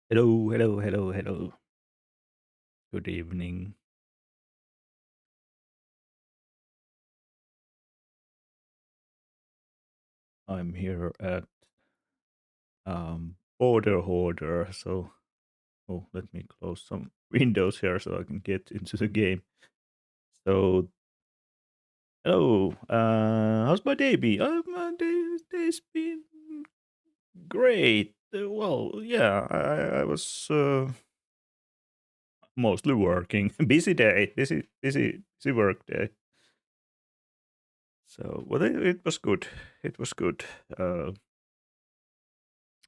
Hello, hello, hello, hello. Good evening. I'm here at Border Hoarder. Let me close some windows here so I can get into the game. So, hello. How's my day been? My day's been great. Yeah, I was mostly working. Busy day. Busy work day. It was good. It was good. Uh,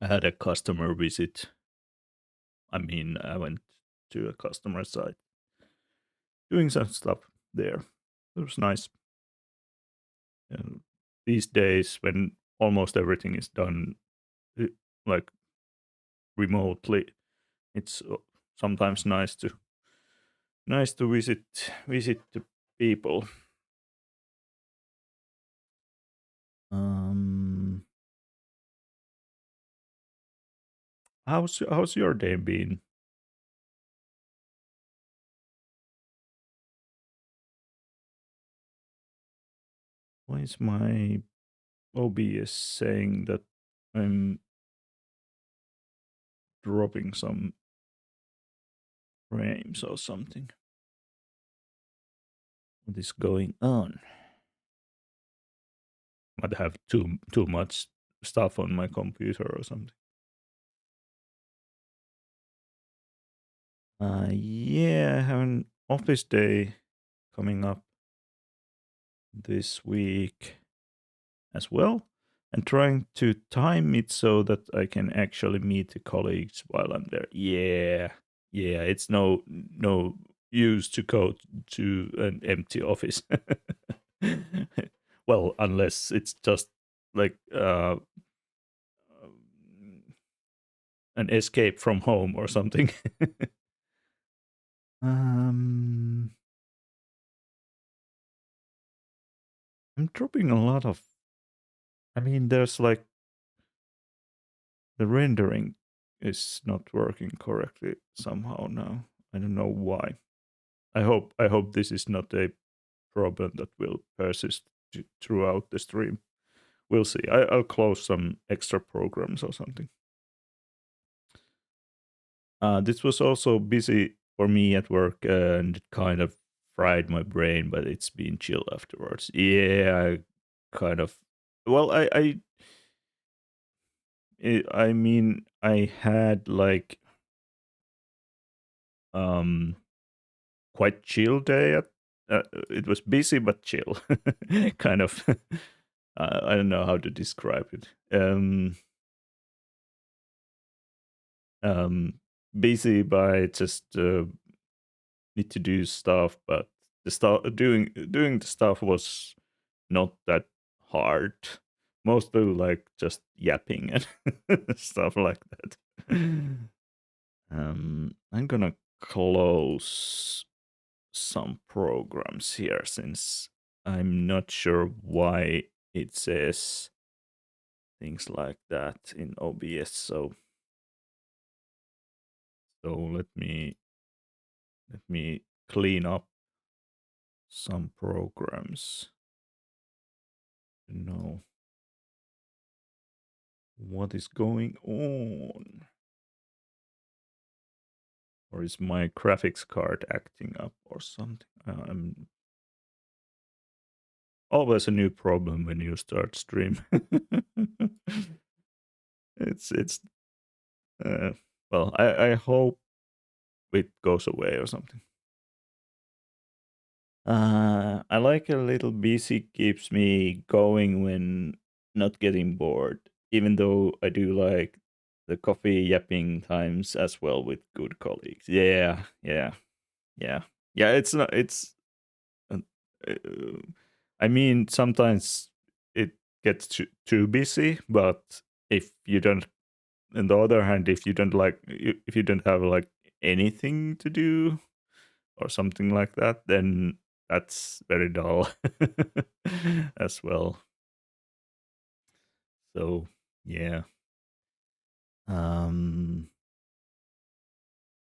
I had a customer visit. I mean, I went to a customer site doing some stuff there. It was nice. And these days, when almost everything is done uh, like remotely, it's sometimes nice to visit the people. Um, how's your day been? Why is my OBS saying that I'm dropping some frames or something? What is going on? Might have too much stuff on my computer or something. Yeah, I have an office day coming up this week as well, and trying to time it so that I can actually meet the colleagues while I'm there. Yeah, yeah, it's no use to go to an empty office. Well, unless it's just like an escape from home or something. um, I'm dropping a lot of. I mean, there's like the rendering is not working correctly somehow now. I don't know why. I hope this is not a problem that will persist throughout the stream. We'll see. I'll close some extra programs or something. This was also busy for me at work and it kind of fried my brain, but it's been chill afterwards. Yeah, I kind of. Well, I mean, I had like um quite chill day. It was busy but chill, kind of. I don't know how to describe it. Um, Busy by just need to do stuff, but the stuff doing the stuff was not that hard. Mostly like just yapping and stuff like that. I'm gonna close some programs here since I'm not sure why it says things like that in OBS. So let me clean up some programs to know what is going on. Or is my graphics card acting up or something? Always a new problem when you start stream. It's uh, well, I hope it goes away or something. I like a little busy keeps me going when not getting bored, even though I do like the coffee yapping times as well with good colleagues. Yeah, yeah, yeah, yeah. It's not. Uh, uh, I mean, sometimes it gets too busy, but if you don't, on the other hand, if you don't have like anything to do or something like that, then that's very dull as well. So yeah. Um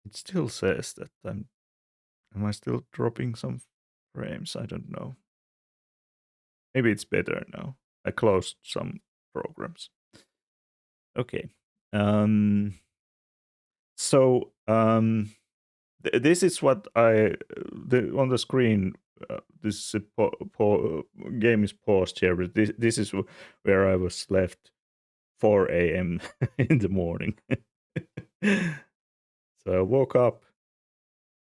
It still says that am I still dropping some frames? I don't know. Maybe it's better now. I closed some programs. Okay. So this is what on the screen. This game is paused here, but this is where I was left 4 a.m. in the morning. So I woke up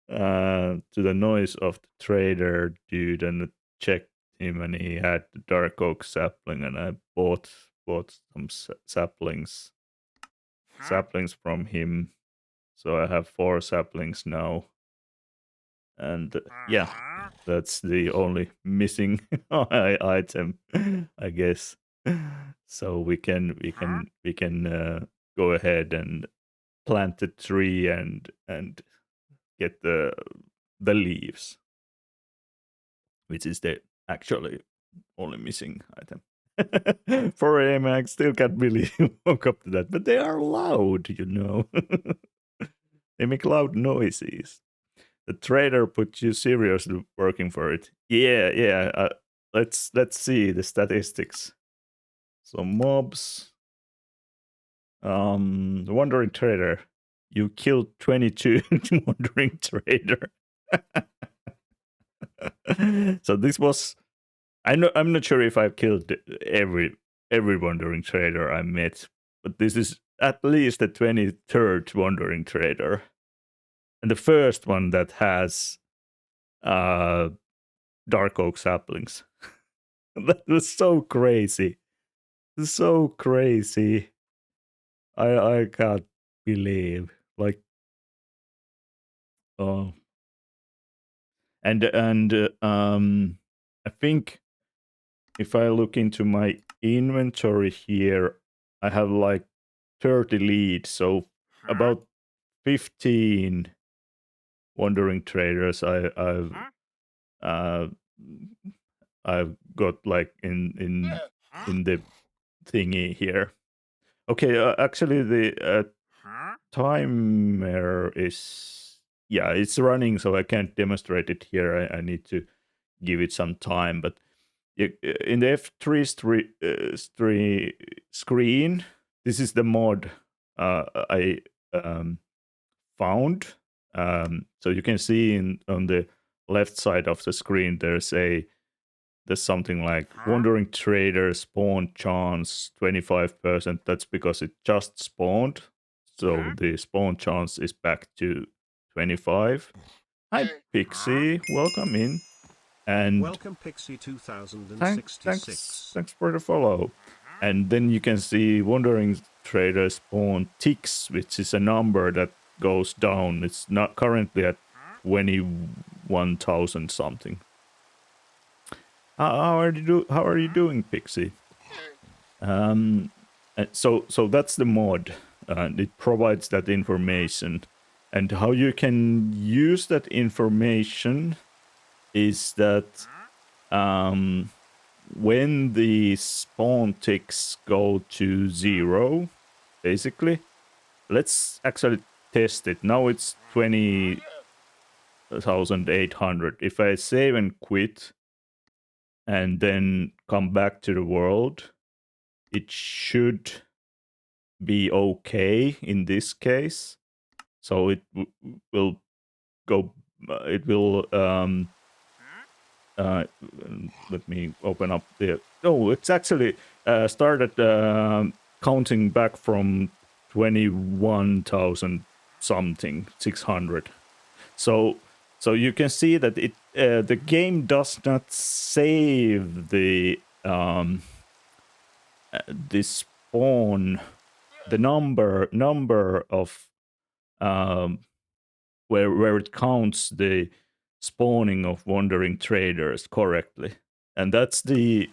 to the noise of the trader dude and checked him, and he had the dark oak sapling, and I bought some saplings from him. So I have 4 saplings now, and yeah, that's the only missing item, I guess. So we can go ahead and plant the tree and get the leaves, which is the actually only missing item. 4 a.m. I still can't really woke up to that, but they are loud, you know. They make loud noises. The trader put you seriously working for it. Yeah. Let's see the statistics. So mobs. The wandering trader. You killed 22 wandering trader. So this was. I'm not sure if I've killed every wandering trader I met, but this is at least the 23rd wandering trader, and the first one that has dark oak saplings. That was so crazy, so crazy. I can't believe, like, oh, and I think if I look into my inventory here, I have like 30 leads, so about 15 wandering traders I've got like in the thingy here. Okay, actually the timer is it's running, so I can't demonstrate it here. I need to give it some time, but in the F3 screen, this is the mod I found. So you can see on the left side of the screen, there's something like wandering trader spawn chance 25%. That's because it just spawned, so the spawn chance is back to 25. Hi Pixie, welcome in. And welcome Pixie 2066. Thanks for the follow. And then you can see wandering trader spawn ticks, which is a number that goes down. It's not currently at 21,000 something. How are you doing, Pixie? So that's the mod, and it provides that information. And how you can use that information is that when the spawn ticks go to 0, basically, let's actually test it. Now it's 20,800. If I save and quit and then come back to the world, it should be okay in this case. So it will go. It will. Let me open up the. Oh, it's actually started counting back from 21,000 something 600. So you can see that it the game does not save the spawn, the number of where it counts the spawning of wandering traders correctly, and that's the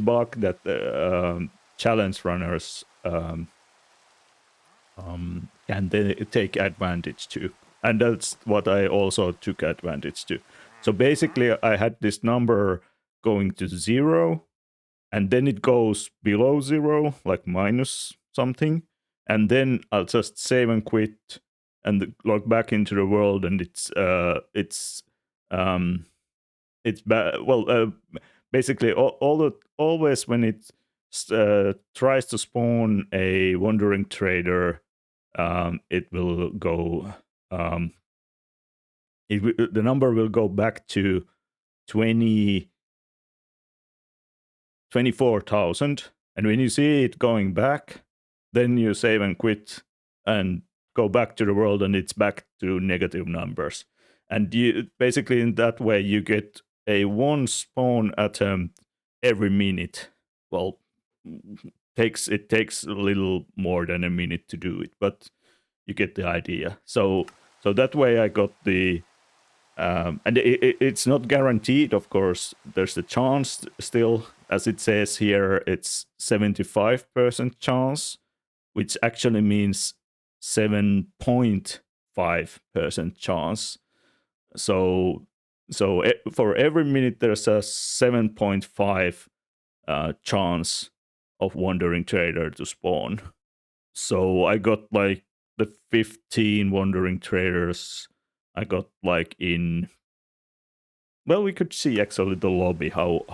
bug that challenge runners can take advantage to, and that's what I also took advantage to. So basically, I had this number going to 0, and then it goes below 0, like minus something, and then I'll just save and quit, and log back into the world, and um well, basically always when it tries to spawn a wandering trader, it will go the number will go back to 20 24,000. And when you see it going back, then you save and quit and go back to the world, and it's back to negative numbers. And you basically, in that way, you get a one spawn attempt every minute. Well, it takes a little more than a minute to do it, but you get the idea. So that way I got the and it's not guaranteed, of course. There's the chance still, as it says here, it's 75% chance, which actually means 7.5% chance. So for every minute, there's a 7.5 chance of wandering trader to spawn. So I got like the 15 wandering traders. I got like in. Well, we could see actually the lobby how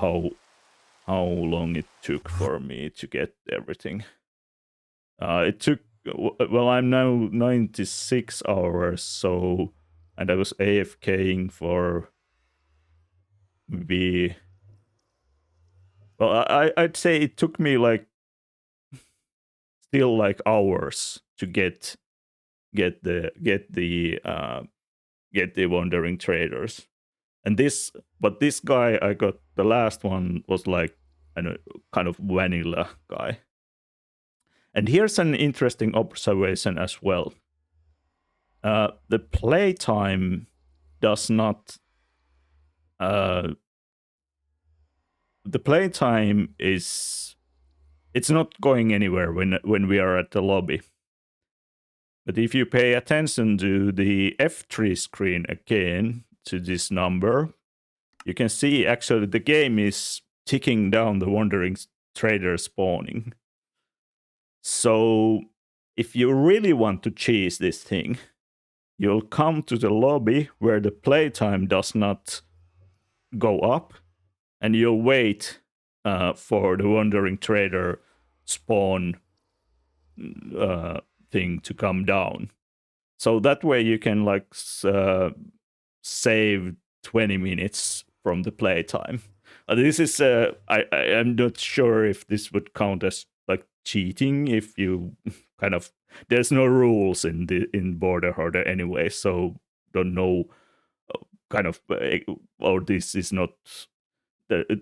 long it took for me to get everything. It took. Well, I'm now 96 hours, so, and I was AFKing for maybe. Well, I'd say it took me like still like hours to get the wandering traders. And this guy I got, the last one was like a kind of vanilla guy. And here's an interesting observation as well. The playtime does not. The playtime is. It's not going anywhere when we are at the lobby. But if you pay attention to the F3 screen again, to this number, you can see actually the game is ticking down the wandering trader spawning. So if you really want to cheese this thing, you'll come to the lobby where the playtime does not go up, and you'll wait for the wandering trader spawn thing to come down. So that way you can like save 20 minutes from the playtime. This is I'm not sure if this would count as like cheating if you kind of, there's no rules in Border Hoarder anyway, so don't know kind of or this is not.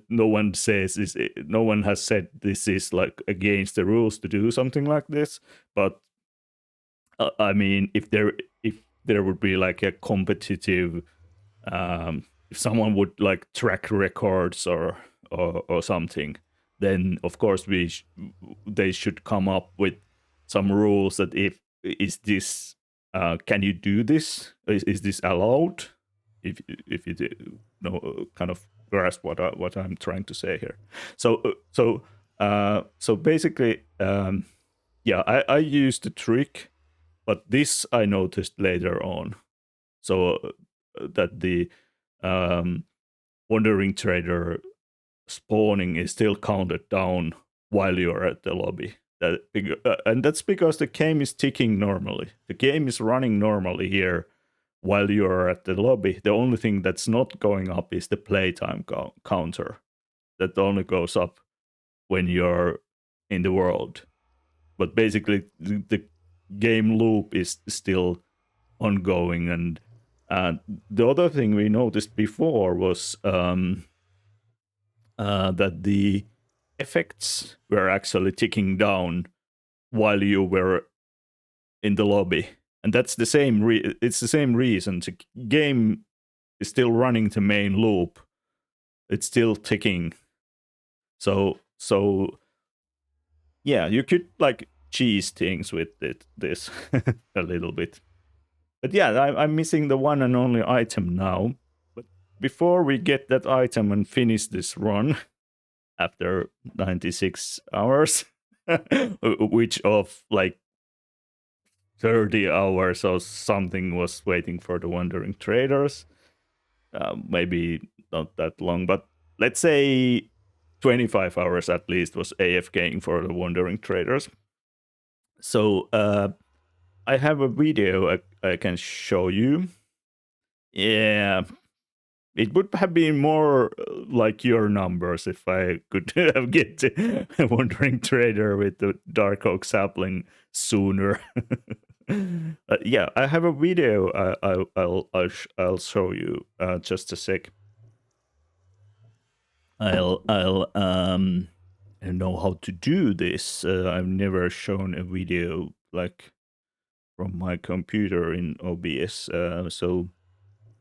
No one says this. No one has said this is like against the rules to do something like this. But I mean, if there would be like a competitive, if someone would like track records or something, then of course they should come up with some rules that is this can you do this? Is this allowed? If you do, kind of grasp what I'm trying to say here. So basically, yeah, I used the trick, but this I noticed later on. So that the wandering trader spawning is still counted down while you're at the lobby. And that's because the game is ticking normally. The game is running normally here while you're at the lobby. The only thing that's not going up is the playtime counter. That only goes up when you're in the world. But basically, the game loop is still ongoing. And the other thing we noticed before was that the effects were actually ticking down while you were in the lobby. And that's the same. It's the same reason. The game is still running the main loop. It's still ticking. So yeah, you could like cheese things with this a little bit. But yeah, I'm missing the one and only item now. But before we get that item and finish this run after 96 hours, which of like 30 hours or something was waiting for the wandering traders. Maybe not that long, but let's say 25 hours at least was AFKing for the wandering traders. So I have a video I can show you. Yeah, it would have been more like your numbers if I could have get a wandering trader with the dark oak sapling sooner. Yeah, I have a video. I'll show you. Just a sec. I'll know how to do this. I've never shown a video like from my computer in OBS, so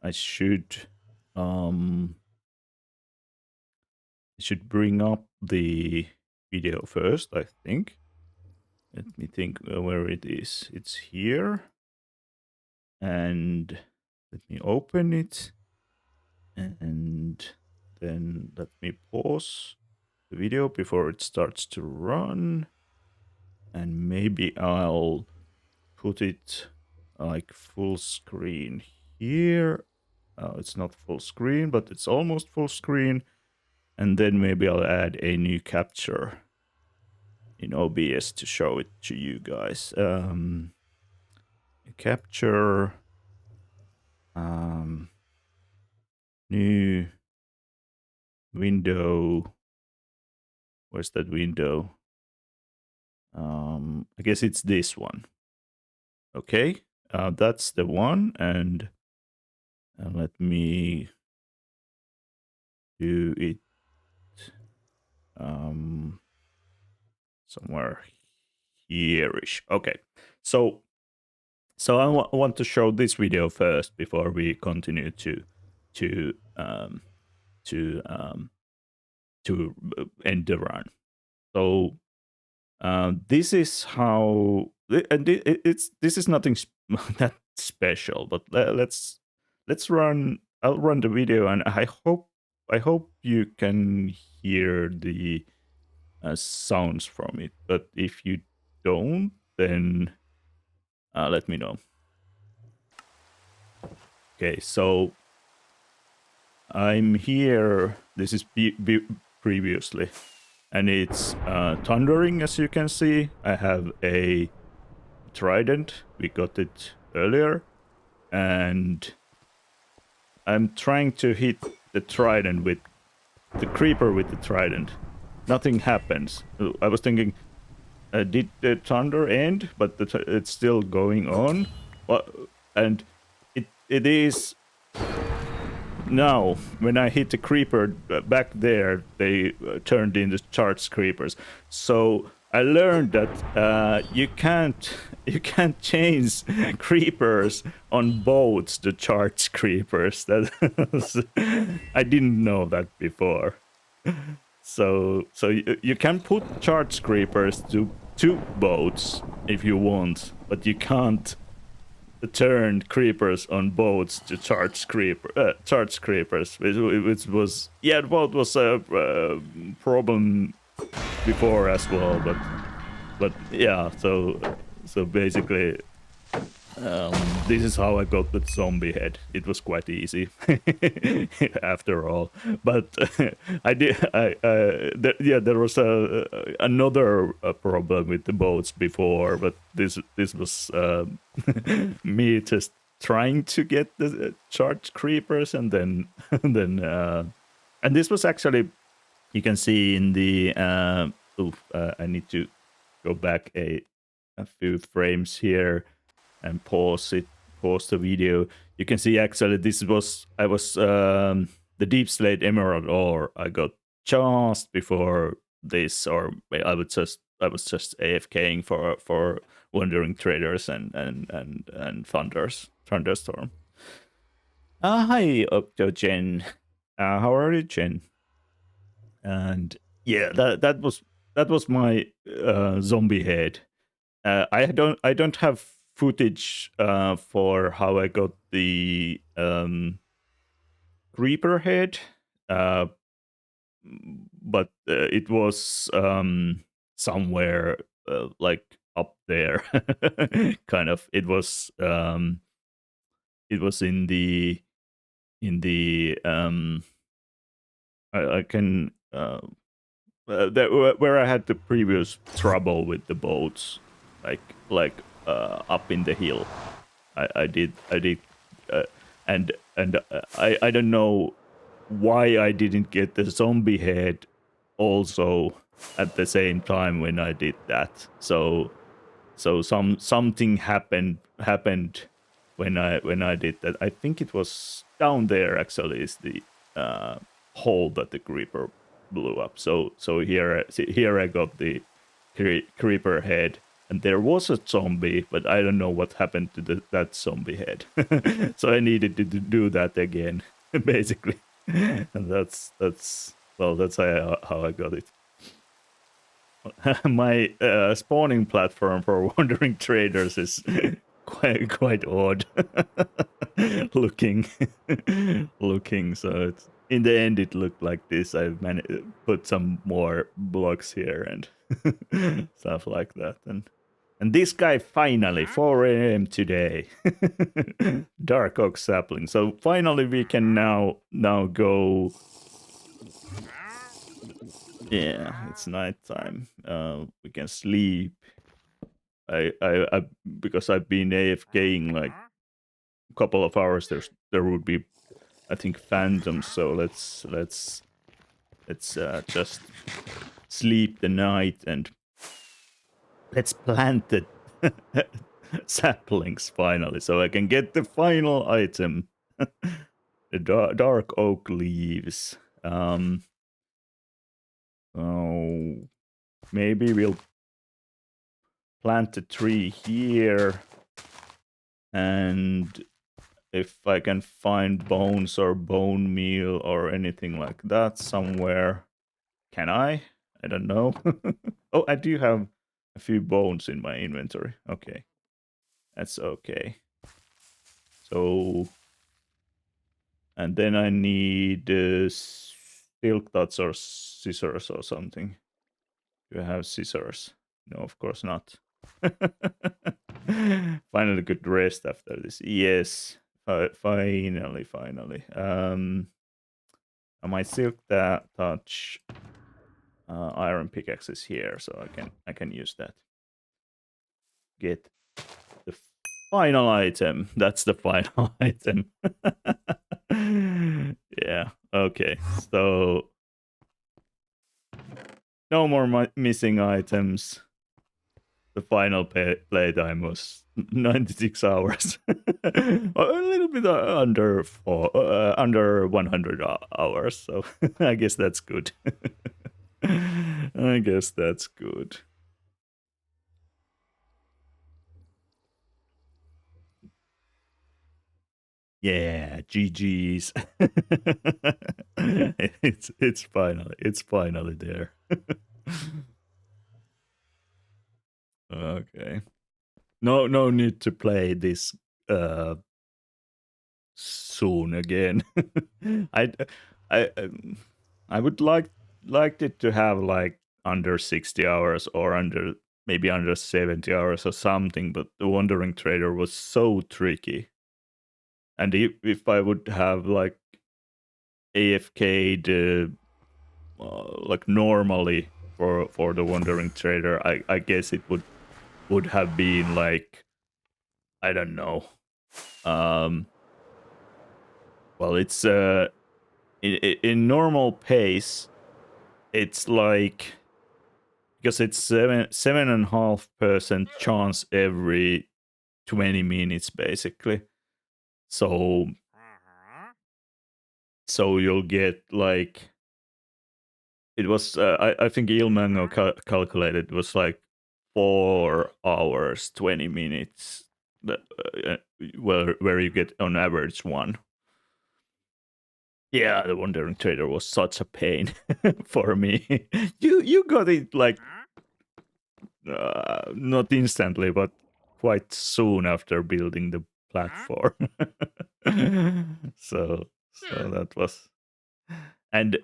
I um should bring up the video first. I think. Let me think where it is. It's here, and let me open it, and then let me pause the video before it starts to run, and maybe I'll put it like full screen here. It's not full screen, but it's almost full screen. And then maybe I'll add a new capture in OBS to show it to you guys. Capture, new window. Where's that window? I guess it's this one. Okay, that's the one, and let me do it somewhere here-ish. Okay, so I want to show this video first before we continue to end the run. So this is how, and this is nothing that special, but let's run. I'll run the video, and I hope you can hear the sounds from it. But if you don't, then let me know. Okay, so I'm here. This is previously, and it's thundering, as you can see. I have a trident. We got it earlier, and I'm trying to hit the trident with the creeper with the trident. Nothing happens. I was thinking, did the thunder end? But it's still going on. And it is now. When I hit the creeper back there, they turned into charged creepers. So I learned that you can't change creepers on boats to charged creepers. I didn't know that before. So you can put charged creepers to boats if you want, but you can't turn creepers on boats to charged creepers, which was a problem before as well. But yeah, so basically. This is how I got the zombie head. It was quite easy, after all. But I did. There was another problem with the boats before, but this was me just trying to get the charged creepers, and then and this was actually, you can see in the I need to go back a few frames here and pause the video. You can see actually I was the deep slate emerald ore I got just before this, or I was just AFKing for wandering traders and thunderstorm. Hi Octogen. How are you, Jen? And yeah, that was my zombie head. I don't have footage for how I got the creeper head, but it was somewhere like up there. Kind of. It was in the I can that where I had the previous trouble with the boats, like up in the hill. I did, uh, and I don't know why I didn't get the zombie head also at the same time when I did that. So something happened when I did that. I think it was down there actually is the uh, hole that the creeper blew up. So here I got the creeper head, and there was a zombie, but I don't know what happened to that zombie head. So I needed to do that again, basically, and that's well, that's how I got it. My spawning platform for wandering traders is quite odd looking. Looking. So it's in the end it looked like this. I've put some more blocks here and stuff like that. And this guy finally 4 a.m. today. Dark oak sapling. So finally we can now go. Yeah, it's nighttime. We can sleep. I because I've been AFKing like a couple of hours. There would be, I think, phantoms. So let's just sleep the night and let's plant the saplings finally, so I can get the final item, the dark oak leaves. Oh, maybe we'll plant a tree here, and if I can find bones or bone meal or anything like that somewhere. Can I? I don't know. Oh, I do have a few bones in my inventory. Okay. That's okay. So, and then I need silk dots or scissors or something. Do I have scissors? No, of course not. Finally good rest after this. Yes. Finally. My silk touch iron pickaxes here, so I can use that. Get the final item. That's the final item. Yeah. Okay. So no more missing items. The final playtime was 96 hours. A little bit under 100 hours. So I guess that's good. I guess that's good. Yeah, GG's. It's finally there. Okay. No need to play this soon again. I I I would liked it to have like under 60 hours or maybe under 70 hours or something, but the Wandering Trader was so tricky. And if I would have like AFK'd like normally for the Wandering Trader, I guess it would have been like, I don't know. Well, it's in normal pace, it's like, because it's 7.5% chance every 20 minutes basically. So you'll get like, it was I think Ilmango calculated it was like 4 hours 20 minutes where you get on average one. Yeah, the Wandering Trader was such a pain for me. You got it like not instantly, but quite soon after building the platform. so that was, and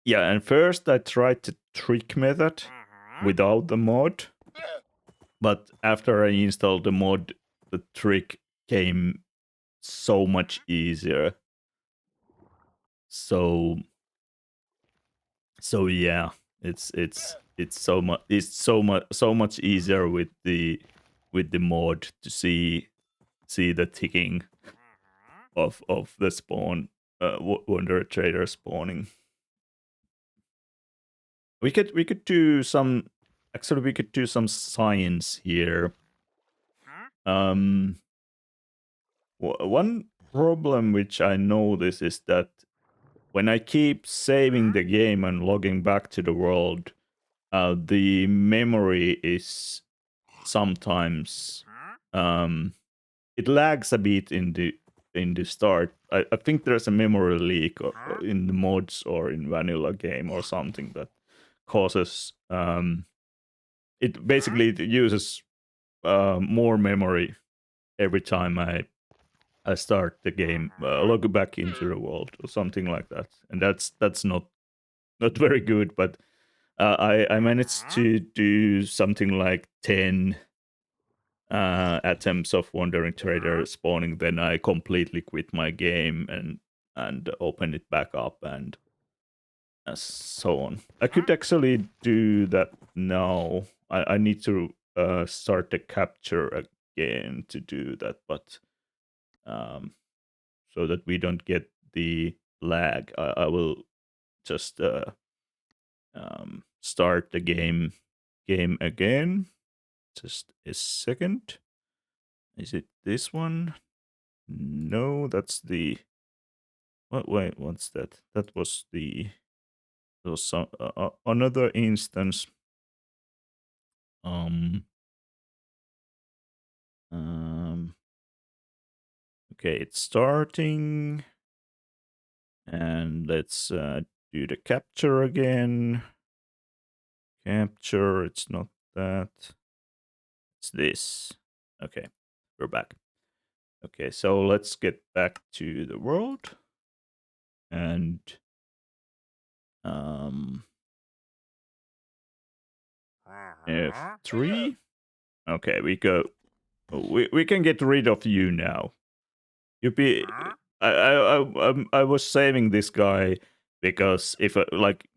yeah, and first I tried the trick method, without the mod, but after I installed the mod, the trick came so much easier. So yeah, it's so much easier with the mod to see the ticking of the spawn, Wonder Trader spawning. We could do some, actually we could do some science here. One problem which I notice is that when I keep saving the game and logging back to the world, the memory is sometimes it lags a bit in the start. I think there's a memory leak in the mods or in vanilla game or something that causes it basically it uses more memory every time I start the game, log back into the world or something like that, and that's not very good. But I managed to do something like 10 attempts of Wandering Trader spawning. Then I completely quit my game and open it back up and so on. I could actually do that now. I need to start the capture again to do that, but so that we don't get the lag, I will just start the game again. Just a second. Is it this one? No, that's the. What? Wait, what's that? That was the. There was some another instance. Um. Okay, it's starting, and let's do the capture again. Capture. It's not that. It's this. Okay, we're back. Okay, so let's get back to the world and F3. Okay, we go. We can get rid of you now. You be. I was saving this guy because if like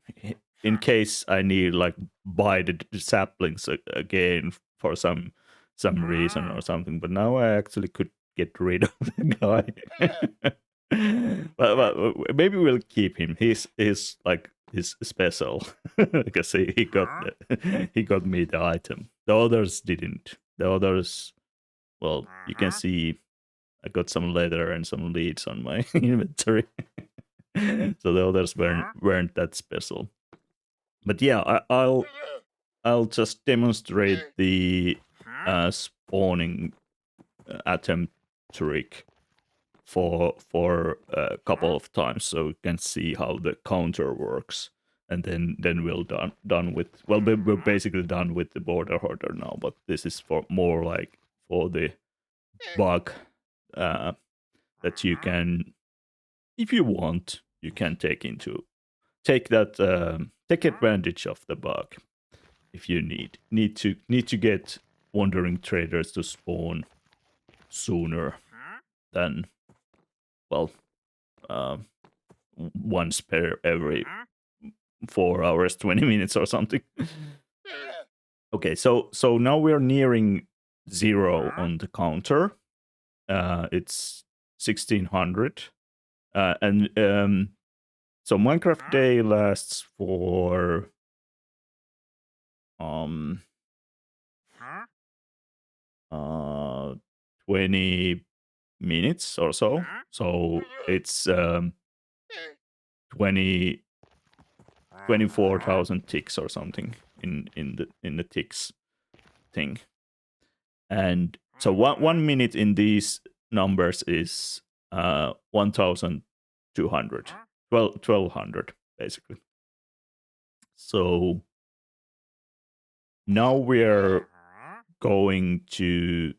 in case I need like buy the saplings again for some reason or something. But now I actually could get rid of the guy. but maybe we'll keep him. He's like he's special because he got he got me the item. The others didn't. The others, well, you can see I got some leather and some leads on my inventory. So the others weren't that special. But yeah, I'll just demonstrate the spawning attempt trick for a couple of times, so you can see how the counter works, and then we'll done with, well, we're basically done with the Border Hoarder now. But this is for more like for the bug that you can, if you want, you can take advantage of the bug if you need to get Wandering Traders to spawn sooner than, well, once per every 4 hours 20 minutes or something. Okay, so now we're nearing 0 on the counter. It's 1600, and so Minecraft Day lasts for 20 minutes or so. So it's 24,000 ticks or something in the ticks thing. And so 1 minute in these numbers is 1,200, 1,200 basically. So now we're going to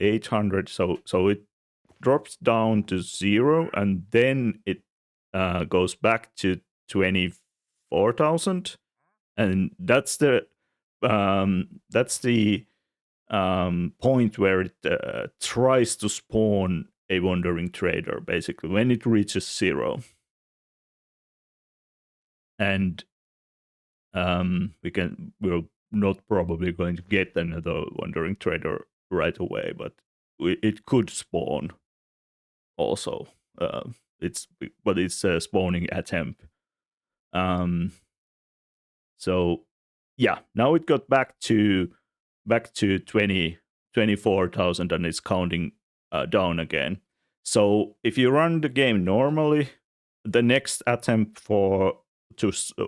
800. So it drops down to 0, and then it goes back to 24,000, and that's the point where it tries to spawn a wandering trader, basically, when it reaches 0. And we're not probably going to get another wandering trader right away, but it could spawn also. It's a spawning attempt. So yeah, now it got back to 24,000 and it's counting down again. So if you run the game normally, the next attempt for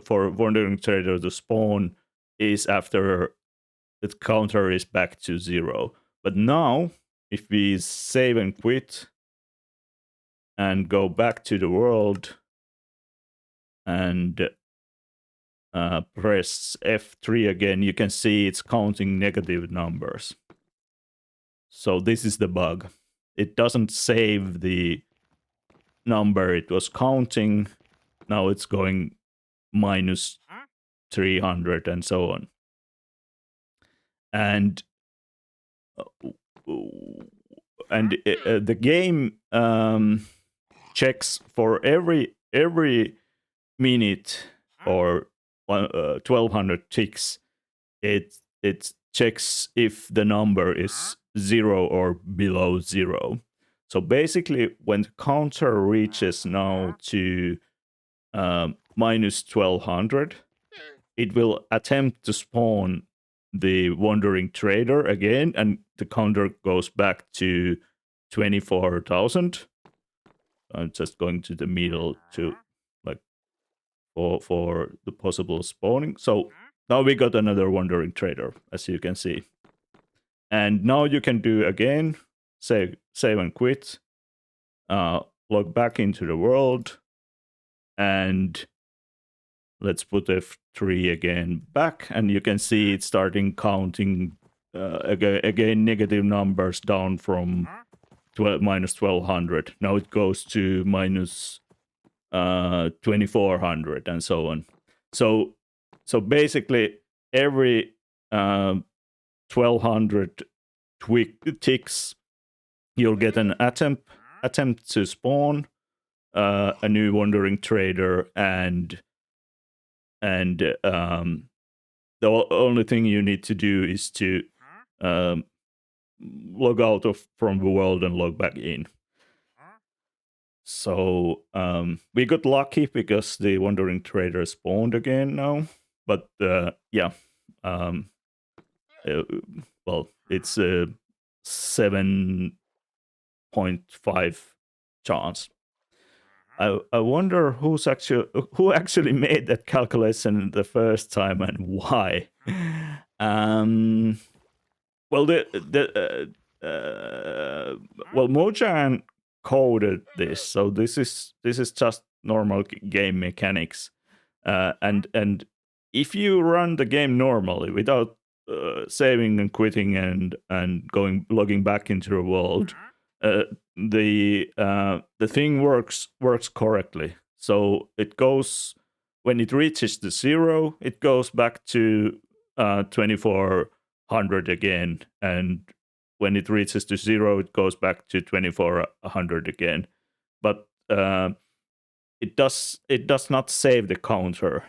wandering trader to spawn is after the counter is back to 0. But now, if we save and quit and go back to the world and press F3 again, you can see it's counting negative numbers. So this is the bug. It doesn't save the number it was counting. Now it's going minus 300 and so on. And the game checks for every minute or 1200 ticks. It checks if the number is 0 or below 0. So basically, when the counter reaches now to minus 1200, it will attempt to spawn the wandering trader again, and the counter goes back to 24,000. I'm just going to the middle to like for the possible spawning. So now we got another wandering trader, as you can see. And now you can do again, save and quit, log back into the world, and let's put F3 again back, and you can see it's starting counting again negative numbers down from minus 1200. Now it goes to minus 2400 and so on. So basically every 1200 ticks, you'll get an attempt to spawn a new wandering trader, and the only thing you need to do is to log out from the world and log back in. So we got lucky because the wandering trader spawned again now. But yeah, well, it's a 7.5 chance. I wonder who actually made that calculation the first time and why. Well, Mojang coded this, so this is just normal game mechanics, and if you run the game normally without saving and quitting and logging back into the world, the thing works correctly. So it goes, when it reaches the 0, it goes back to 2400 again, and when it reaches to 0, it goes back to 2400 again. But it does not save the counter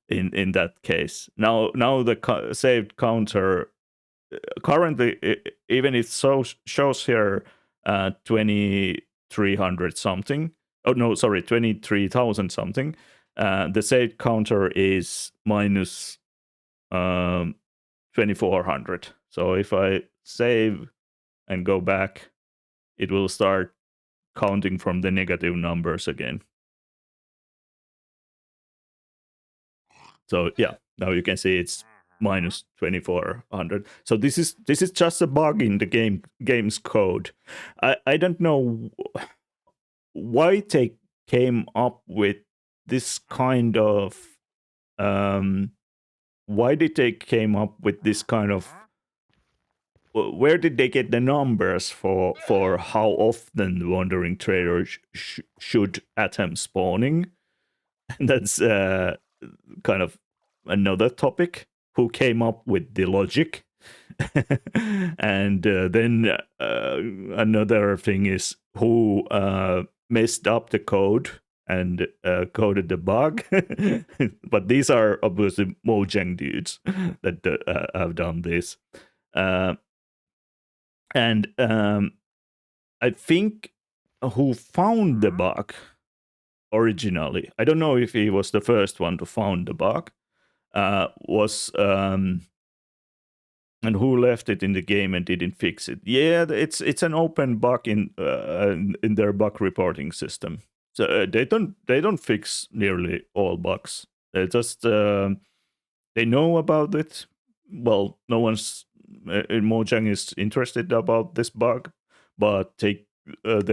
in that case. Now the saved counter currently, even it shows here 2300 something. Oh no, sorry, 23,000 something. The saved counter is minus 2400. So if I save and go back, it will start counting from the negative numbers again. So yeah, now you can see it's minus 2400. So this is just a bug in the game's code. I don't know why they came up with this kind of why did they came up with this kind of, where did they get the numbers for how often the wandering trader should attempt spawning? That's kind of another topic. who came up with the logic. And then another thing is who messed up the code and coded the bug. But these are obviously Mojang dudes that have done this. Uh, and I think who found the bug originally, I don't know if he was the first one to found the bug, was and who left it in the game and didn't fix it. Yeah, it's an open bug in their bug reporting system. So they don't fix nearly all bugs. They just they know about it. Well, no one's in Mojang is interested about this bug, but they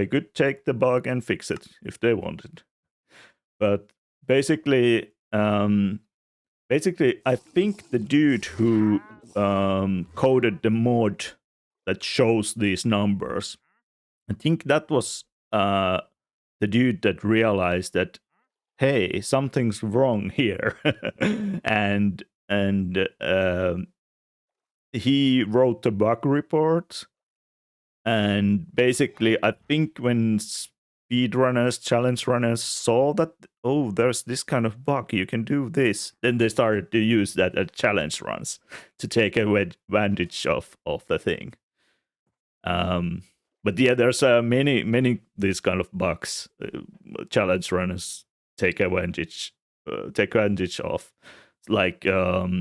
could take the bug and fix it if they wanted. But basically, I think the dude who coded the mod that shows these numbers, I think that was the dude that realized that, hey, something's wrong here, and he wrote the bug report. And basically, I think when speedrunners, challenge runners saw that, oh, there's this kind of bug, you can do this, then they started to use that at challenge runs to take advantage of the thing. But yeah, there's many these kind of bugs challenge runners take advantage of, like well,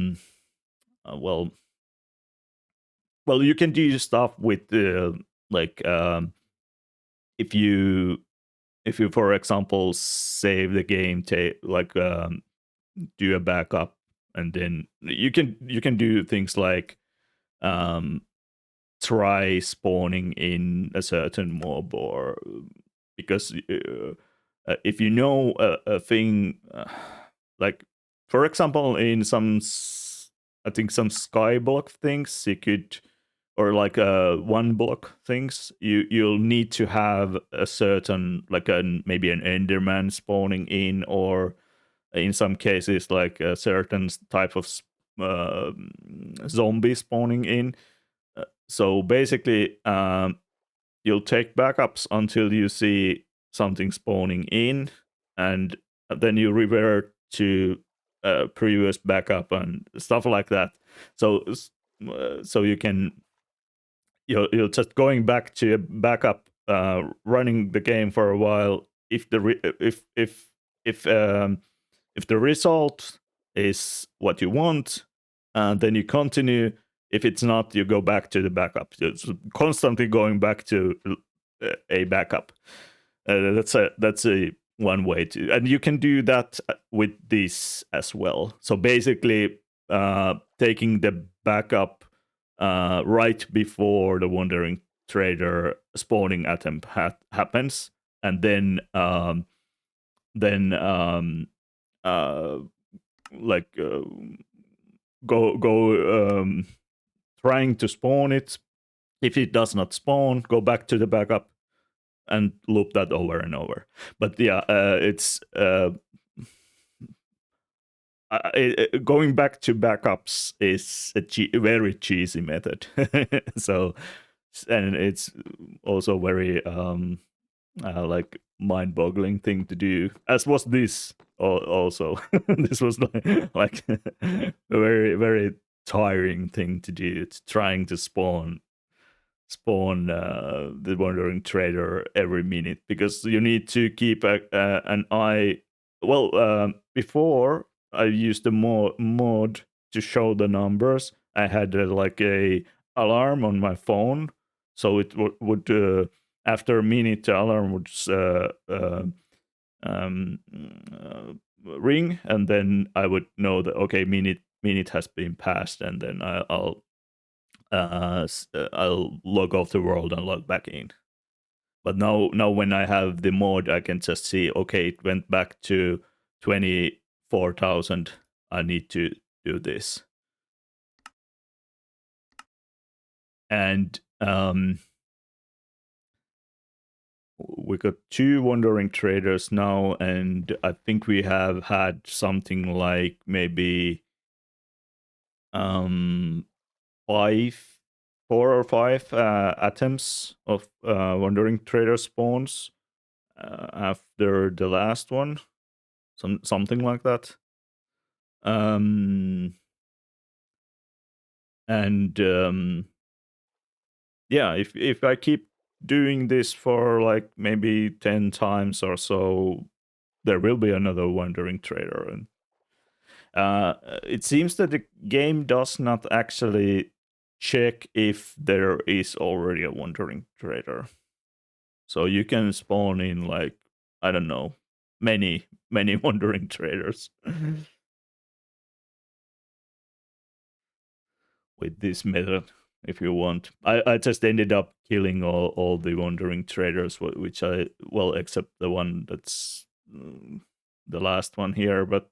you can do stuff with like if you for example save the game, like do a backup, and then you can do things like try spawning in a certain mob, or because if you know a thing, like for example in some I think some skyblock things you could, or like one block things, you'll need to have a certain, like maybe an enderman spawning in, or in some cases like a certain type of zombie spawning in. So basically you'll take backups until you see something spawning in, and then you revert to previous backup and stuff like that. So you can, you're just going back to a backup, running the game for a while. If if the result is what you want, then you continue. If it's not, you go back to the backup. It's constantly going back to a backup. That's a one way to, and you can do that with this as well. So basically, taking the backup right before the wandering trader spawning attempt happens, and then uh, like go trying to spawn it. If it does not spawn, go back to the backup and loop that over and over. But yeah, it's going back to backups is a very cheesy method. So, and it's also very like mind-boggling thing to do, as was this also. This was like a very tiring thing to do. It's trying to spawn the wandering trader every minute, because you need to keep an eye. Well, before I used the mod to show the numbers, I had like a alarm on my phone, so it would after a minute the alarm would um, ring, and then I would know that, okay, minute has been passed, and then I'll log off the world and log back in. But now when I have the mod, I can just see, okay, it went back to 24,000. I need to do this. And we got 2 wandering traders now, and I think we have had something like maybe um, five, 4 or 5 attempts of wandering trader spawns after the last one, something like that. And yeah, if I keep doing this for like maybe 10 times or so, there will be another wandering trader. And it seems that the game does not actually check if there is already a wandering trader. So you can spawn in like, I don't know, many wandering traders with this method if you want. I just ended up killing all the wandering traders, which well, except the one that's the last one here, but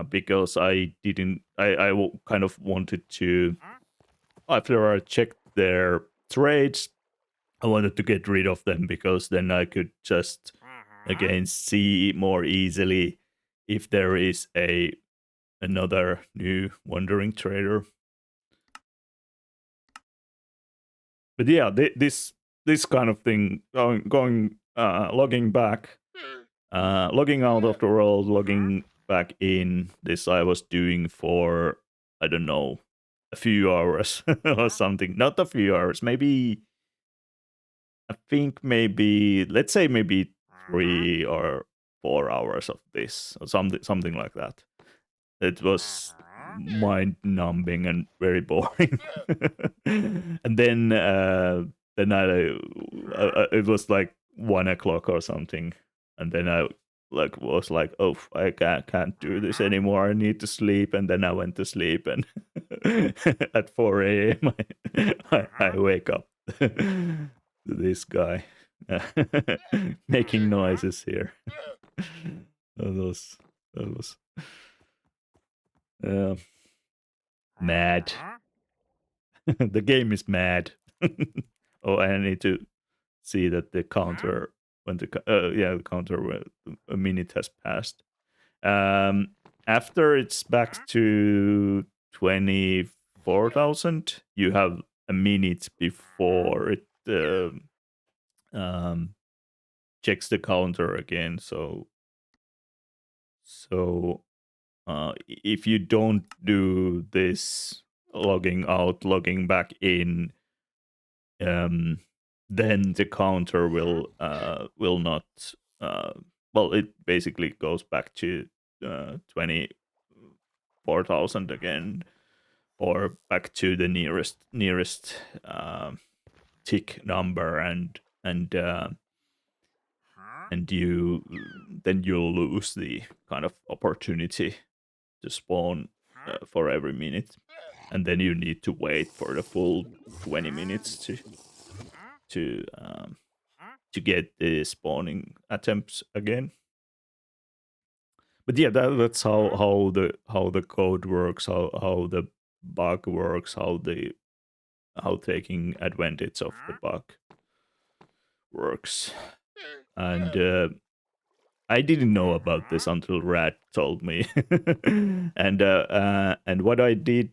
because I didn't, kind of wanted to, after I checked their trades, I wanted to get rid of them because then I could just again see more easily if there is another new wandering trader. But yeah, this kind of thing, going logging back, logging out of the world, logging back in. This I was doing for, I don't know, a few hours or something. Not a few hours, maybe. I think maybe, let's say maybe 3 or 4 hours of this, or something like that. It was mind-numbing and very boring. And then it was like 1 o'clock or something, and then I like was like, oh, I can't do this anymore. I need to sleep. And then I went to sleep, and at 4 a.m. I wake up to this guy making noises here. That was mad. The game is mad. Oh, I need to see that the counter when the counter when a minute has passed. After it's back to 24,000, you have a minute before it checks the counter again. So if you don't do this logging out, logging back in, then the counter will not. Well, it basically goes back to 24,000 again, or back to the nearest tick number, and you'll lose the kind of opportunity to spawn for every minute, and then you need to wait for the full 20 minutes to get the spawning attempts again. But yeah, that's how the code works, how the bug works, how taking advantage of the bug works. And I didn't know about this until Rad told me. And what I did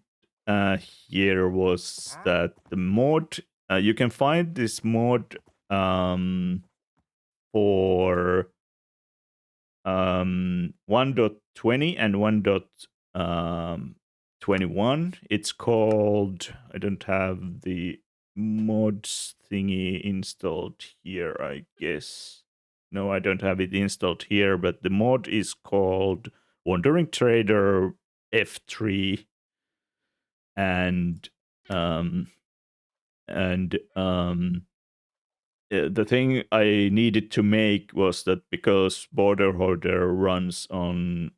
here was that the mod, you can find this mod for 1.20 and 1.21. It's called, I don't have the mods thingy installed here, I guess. No, I don't have it installed here, but the mod is called Wandering Trader F3. And the thing I needed to make was that because Border Hoarder runs on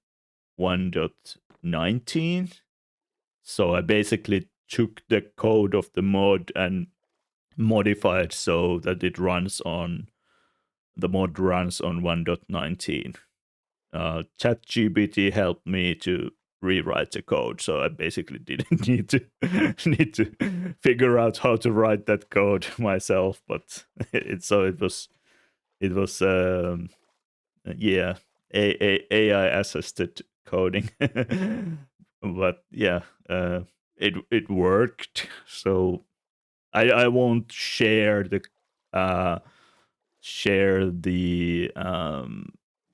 1.19, so I basically took the code of the mod and modified so that the mod runs on 1.19. ChatGPT helped me to rewrite the code, so I basically didn't need to figure out how to write that code myself. But it was yeah, AI assisted coding. But yeah, it worked. So I won't share the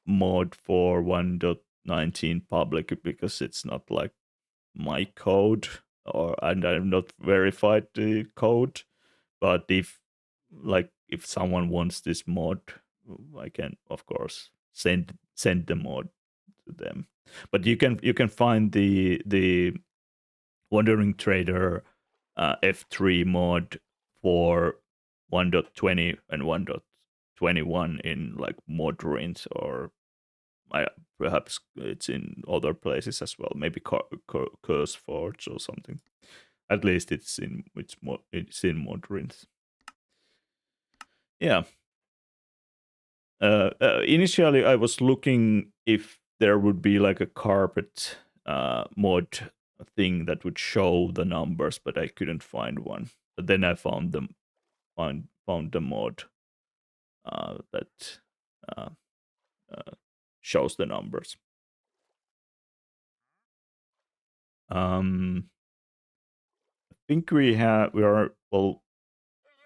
mod for 1.19 public because it's not like my code, and I'm not verified the code. But if someone wants this mod, I can of course send the mod to them. But you can find the Wandering Trader F3 mod for 1.20 and 1.21 in like Modrint, or perhaps it's in other places as well. Maybe Curse Forge or something. At least it's in Modrint. Yeah. Initially, I was looking if there would be like a carpet mod thing that would show the numbers, but I couldn't find one. But then I found the mod that uh, uh, shows the numbers. I think we are well.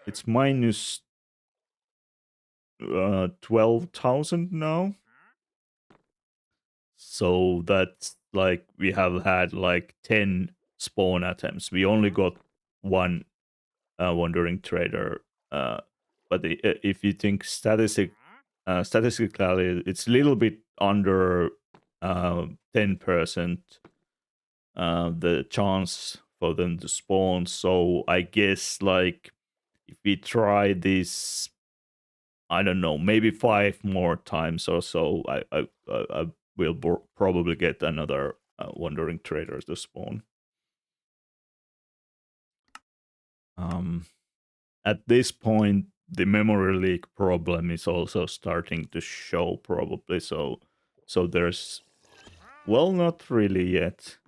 It's minus 12,000 now. So that's like we have had like 10 spawn attempts. We only got one Wandering Trader. But if you think statistically, it's a little bit under 10% the chance for them to spawn. So I guess like if we try this, I don't know, maybe 5 more times or so, I will probably get another Wandering Trader to spawn. At this point, the memory leak problem is also starting to show, probably. So there's, well, not really yet.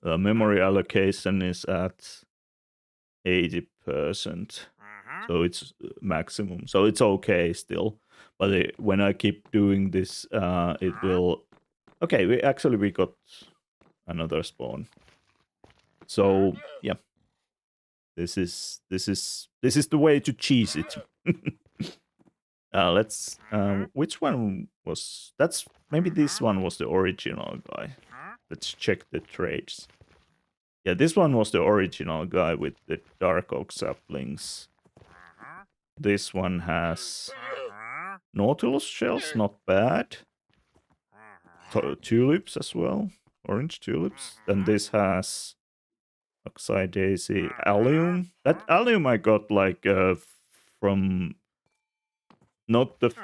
Memory allocation is at 80%, so it's maximum. So it's okay still. But when I keep doing this, it will. Okay, we got another spawn. So yeah, this is the way to cheese it. Let's. Which one was? That's maybe this one was the original guy. Let's check the traits. Yeah, this one was the original guy with the dark oak saplings. This one has Nautilus shells, not bad. Tulips as well, orange tulips. Then this has Oxide Daisy, allium. That allium I got like from not the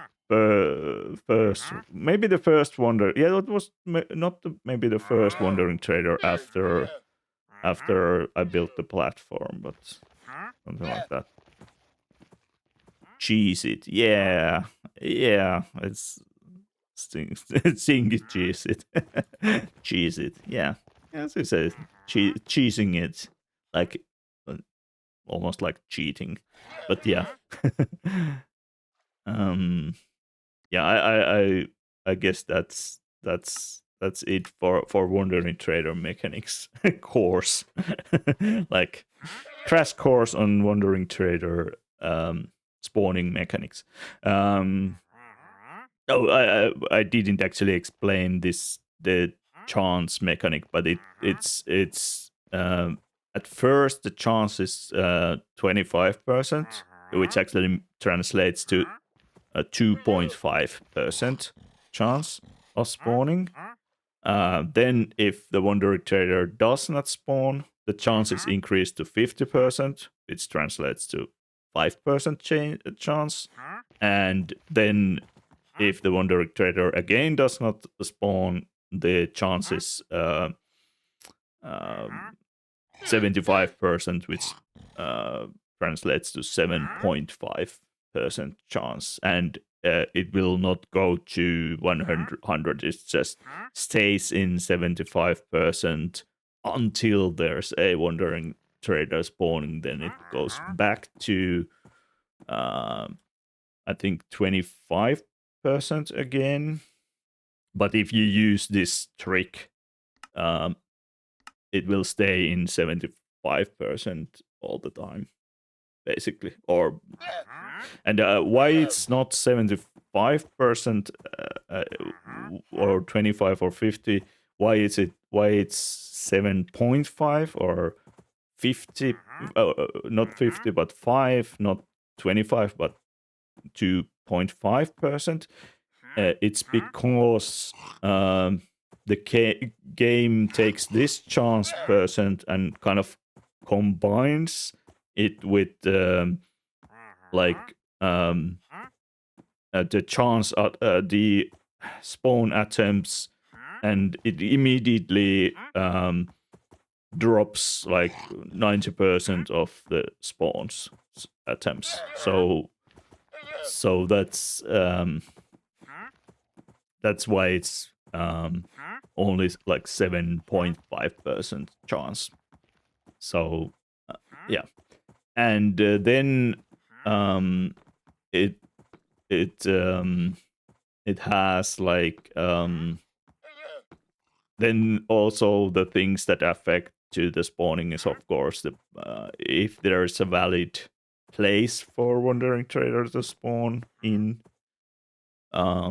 first, maybe the first wonder. Yeah, that was not maybe the first Wandering Trader after I built the platform, but something like that. Cheese it, yeah, it's seeing it, cheese it, cheese it, yeah. As I say, cheesing it, like almost like cheating, but yeah. Yeah, I guess that's it for Wandering Trader mechanics course. Like crash course on Wandering Trader spawning mechanics. I didn't actually explain the chance mechanic, but it's at first the chance is 25%, which actually translates to a 2.5% chance of spawning. Then, if the Wandering Trader does not spawn, the chance is increased to 50%, which translates to 5% chance. And then, if the Wandering Trader again does not spawn, the chance is 75%, which translates to 7.5% chance. And it will not go to 100. It just stays in 75% until there's a Wandering Trader spawning. Then it goes back to, I think, 25% again. But if you use this trick, it will stay in 75% all the time, basically. And why it's not 75% or 25 or 50? Why is it? Why it's 7.5 or 50? Not 50, but 5, not 25, but 2.5%. It's because the game takes this chance percent and kind of combines it with like the chance at the spawn attempts, and it immediately drops like 90% of the spawns attempts. So that's why it's only like 7.5% chance. So yeah, and then it it has like then also the things that affect to the spawning is of course the if there's a valid place for wandering trader to spawn in,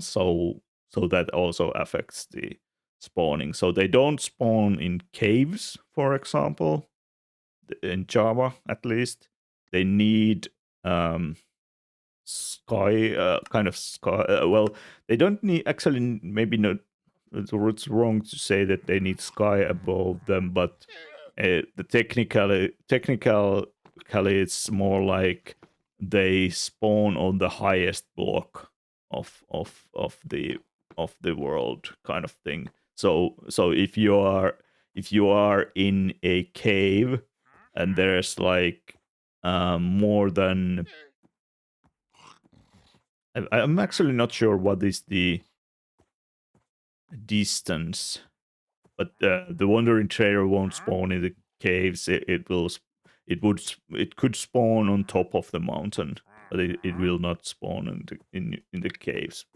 so that also affects the spawning. So they don't spawn in caves, for example, in Java at least. They need sky kind of sky. Well, they don't need actually. Maybe not. It's wrong to say that they need sky above them, but the technically it's more like they spawn on the highest block of the world kind of thing. So if you are in a cave and there's like more than I'm actually not sure what is the distance, but the wandering trader won't spawn in the caves. It could spawn on top of the mountain, but it will not spawn in the caves.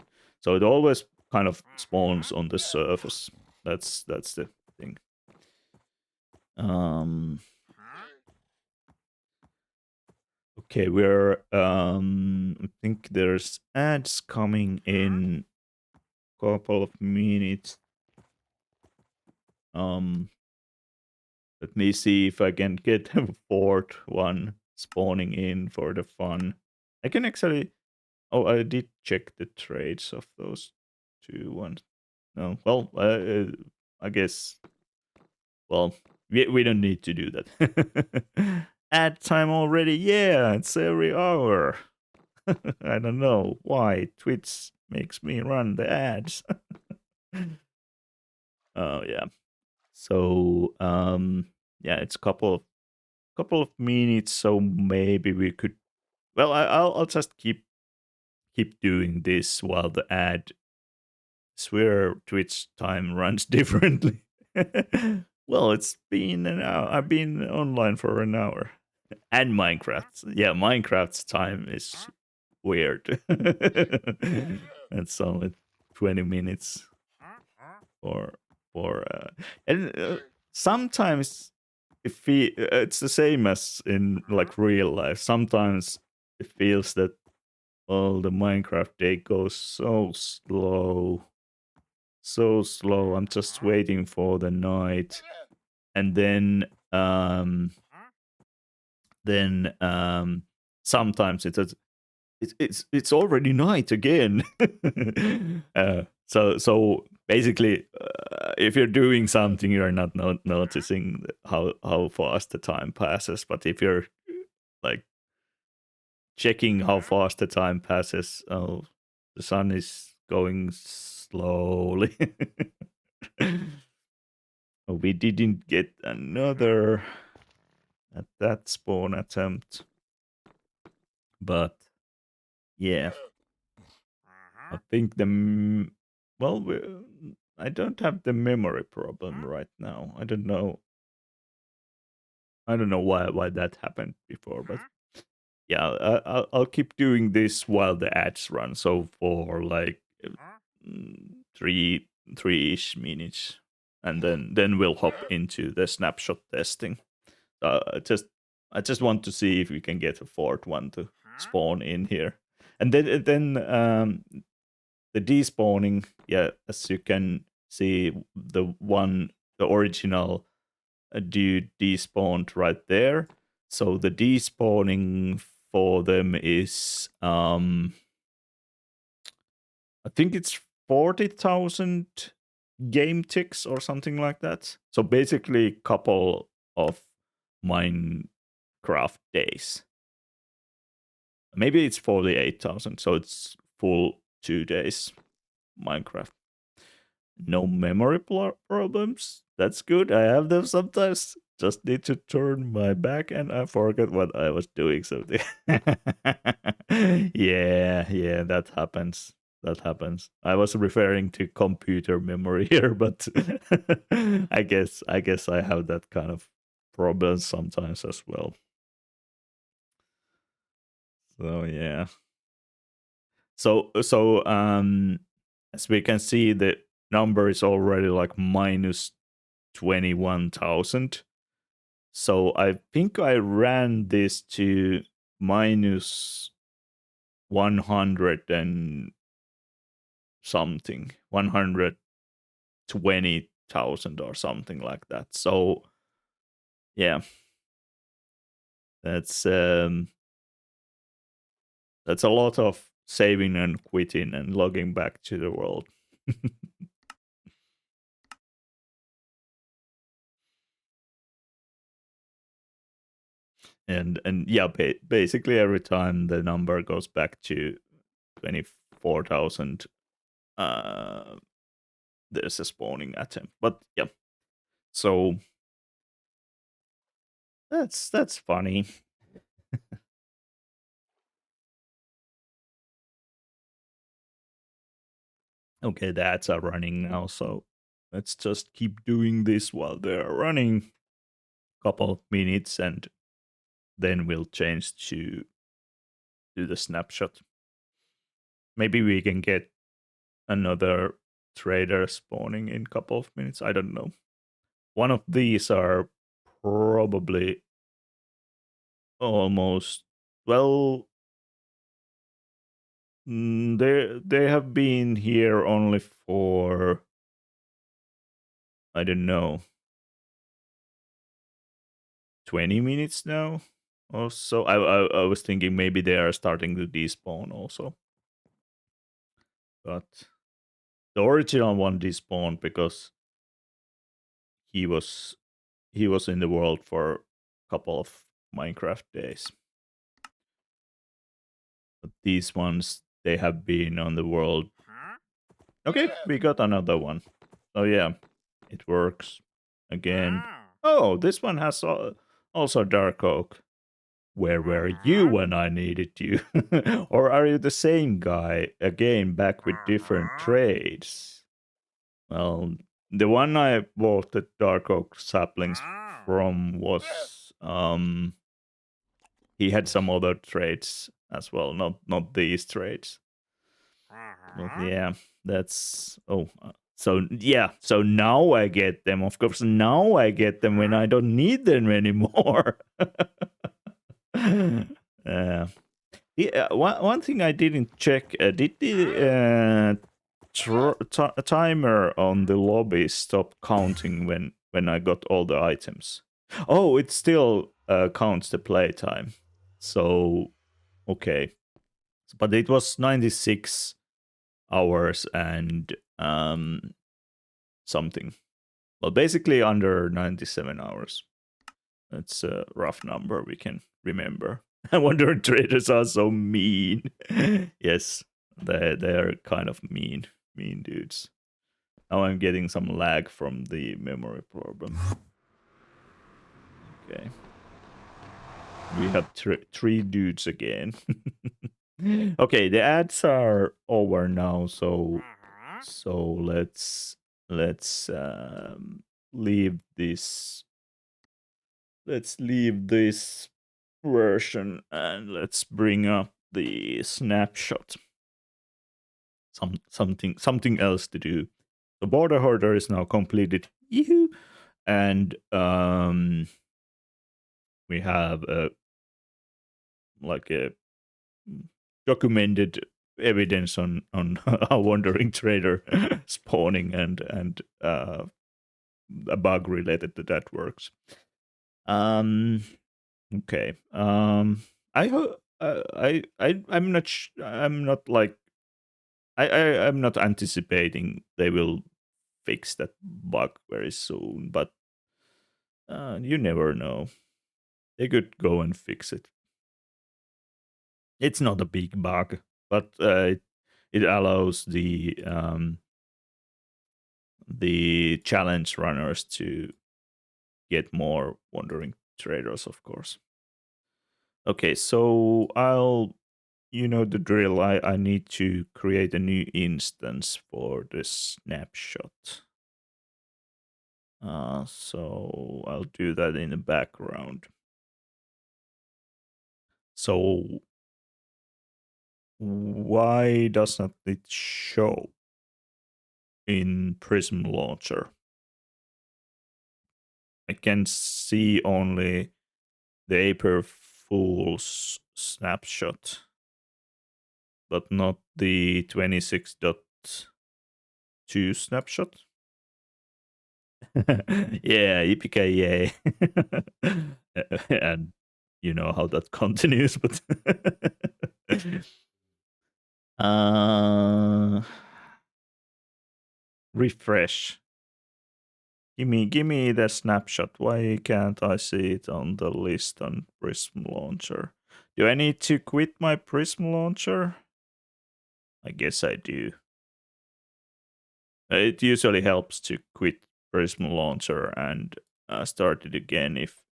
So it always kind of spawns on the surface. That's the thing. Okay, we're I think there's ads coming in couple of minutes. Let me see if I can get a fourth one spawning in for the fun. I can actually. Oh, I did check the trades of those two ones. No, well, I guess. Well, we don't need to do that. Ad time already? Yeah, it's every hour. I don't know why Twitch makes me run the ads. Oh yeah. So yeah, it's a couple of minutes, so maybe we could. Well, I'll just keep doing this while the ad. Swear Twitch time runs differently. Well, it's been an hour. I've been online for an hour. And Minecraft. Yeah, Minecraft's time is weird. It's only 20 minutes for and sometimes it's the same as in like real life. Sometimes it feels that the Minecraft day goes so slow. So slow. I'm just waiting for the night. And then sometimes it's already night again. So basically, if you're doing something, you're not noticing how fast the time passes. But if you're like checking how fast the time passes, oh, the sun is going slowly. Oh, we didn't get another at that spawn attempt, but yeah, I think well, I don't have the memory problem right now. I don't know. I don't know why that happened before, but yeah, I'll keep doing this while the ads run. So for like 3-ish minutes, and then we'll hop into the snapshot testing. Uh, just I just want to see if we can get a fourth one to spawn in here, and then the despawning. Yeah, as you can see, the original dude despawned right there. So the despawning for them is I think it's 40,000 game ticks or something like that. So basically a couple of Minecraft days. Maybe it's 48,000, so it's full 2 days Minecraft. No memory problems. That's good. I have them sometimes. Just need to turn my back and I forget what I was doing. Something. Yeah, that happens. That happens. I was referring to computer memory here, but I guess I have that kind of problem sometimes as well. So yeah. So as we can see, the number is already like minus 21,000. So I think I ran this to minus 100 and something, 120,000 or something like that. So yeah, that's a lot of saving and quitting and logging back to the world. and yeah, basically every time the number goes back to 24,000, there's a spawning attempt. But yeah, so that's funny. Okay, the ads are running now, so let's just keep doing this while they're running. Couple of minutes, and then we'll change to the snapshot. Maybe we can get another trader spawning in couple of minutes. I don't know. One of these are probably almost, well, they have been here only for, I don't know, 20 minutes now or so. I was thinking maybe they are starting to despawn also, but the original one despawned because he was in the world for a couple of Minecraft days. But these ones, they have been on the world. Okay, we got another one. Oh yeah, it works again. Oh, this one has also dark oak. Where were you when I needed you? Or are you the same guy again, back with different trades? Well, the one I bought the dark oak saplings from was he had some other trades as well, not these trades. But yeah, that's so now I get them. Of course, now I get them when I don't need them anymore. Yeah. Yeah, one thing I didn't check, did the timer on the lobby stop counting when I got all the items? Oh, it still counts the playtime. So, okay. But it was 96 hours and something. Well, basically under 97 hours. That's a rough number we can remember. I wonder traders are so mean. Yes, they're kind of mean dudes. Now I'm getting some lag from the memory problem. Okay. We have three dudes again. Okay, the ads are over now, so let's leave this version and let's bring up the snapshot. Something else to do. The Border Hoarder is now completed. Yoo-hoo! And we have like a documented evidence on a wandering trader spawning and a bug related to that works. Um, okay. I hope. I'm not. I'm not like. I'm not anticipating they will fix that bug very soon, but you never know. They could go and fix it. It's not a big bug, but it allows the challenge runners to get more wandering traders, of course. Okay, so I'll you know the drill. I need to create a new instance for the snapshot. So I'll do that in the background. So why does not it show in Prism Launcher? I can see only the April Fool's snapshot, but not the 26.2 snapshot. Yeah, yippee yay. And you know how that continues, but uh refresh. Give me the snapshot. Why can't I see it on the list on Prism Launcher? Do I need to quit my Prism Launcher? I guess I do. It usually helps to quit Prism Launcher and start it again if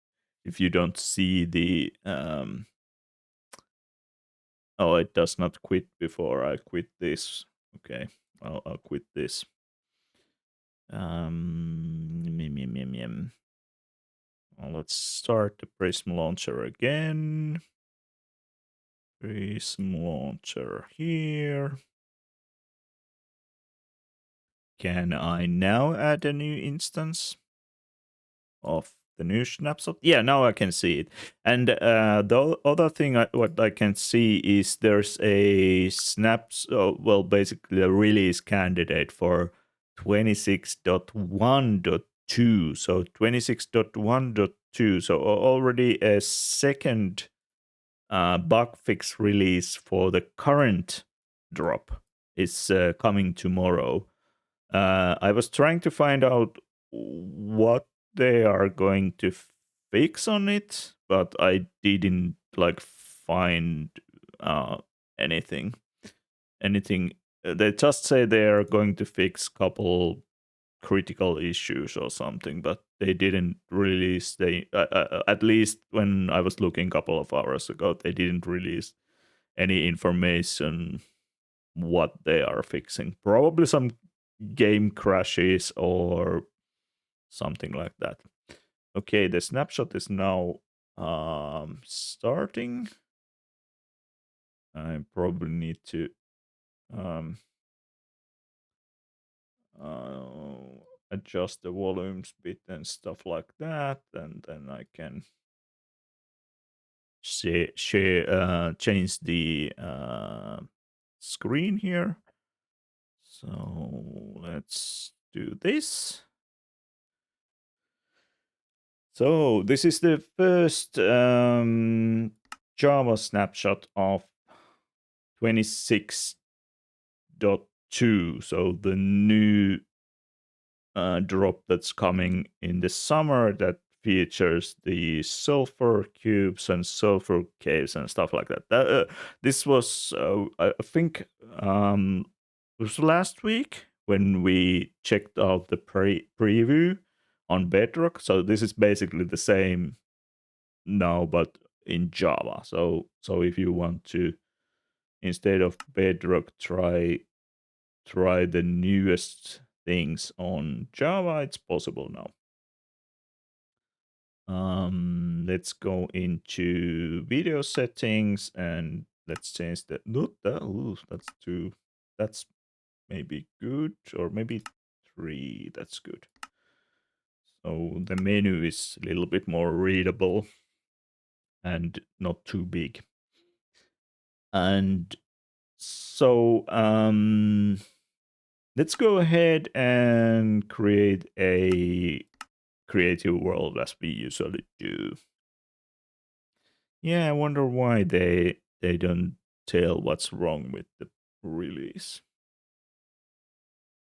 you don't see the oh, it does not quit before I quit this. Okay, I'll quit this. Well, let's start the Prism Launcher again. Prism Launcher here. Can I now add a new instance of the new snapshot? Yeah, now I can see it. And the other thing what I can see is there's a well, basically a release candidate for 26.1.2. So 26.1.2. So already a second bug fix release for the current drop is coming tomorrow. I was trying to find out what they are going to fix on it, but I didn't like find uh, anything. Anything. They just say they are going to fix couple critical issues or something, but they didn't release they at least when I was looking a couple of hours ago, they didn't release any information what they are fixing. Probably some game crashes or something like that. Okay, the snapshot is now starting. I probably need to um, adjust the volumes bit and stuff like that, and then I can change the screen here. So let's do this. So this is the first Java snapshot of 26.2. So the new drop that's coming in the summer that features the sulphur cubes and sulphur caves and stuff like that. This was, I think, it was last week when we checked out the preview on Bedrock. So this is basically the same now, but in Java. So if you want to, instead of Bedrock, try the newest things on Java, it's possible now. Let's go into video settings and let's change the not that. Ooh, that's maybe good, or maybe F3. That's good. So the menu is a little bit more readable and not too big. And so let's go ahead and create a creative world as we usually do. Yeah, I wonder why they don't tell what's wrong with the release.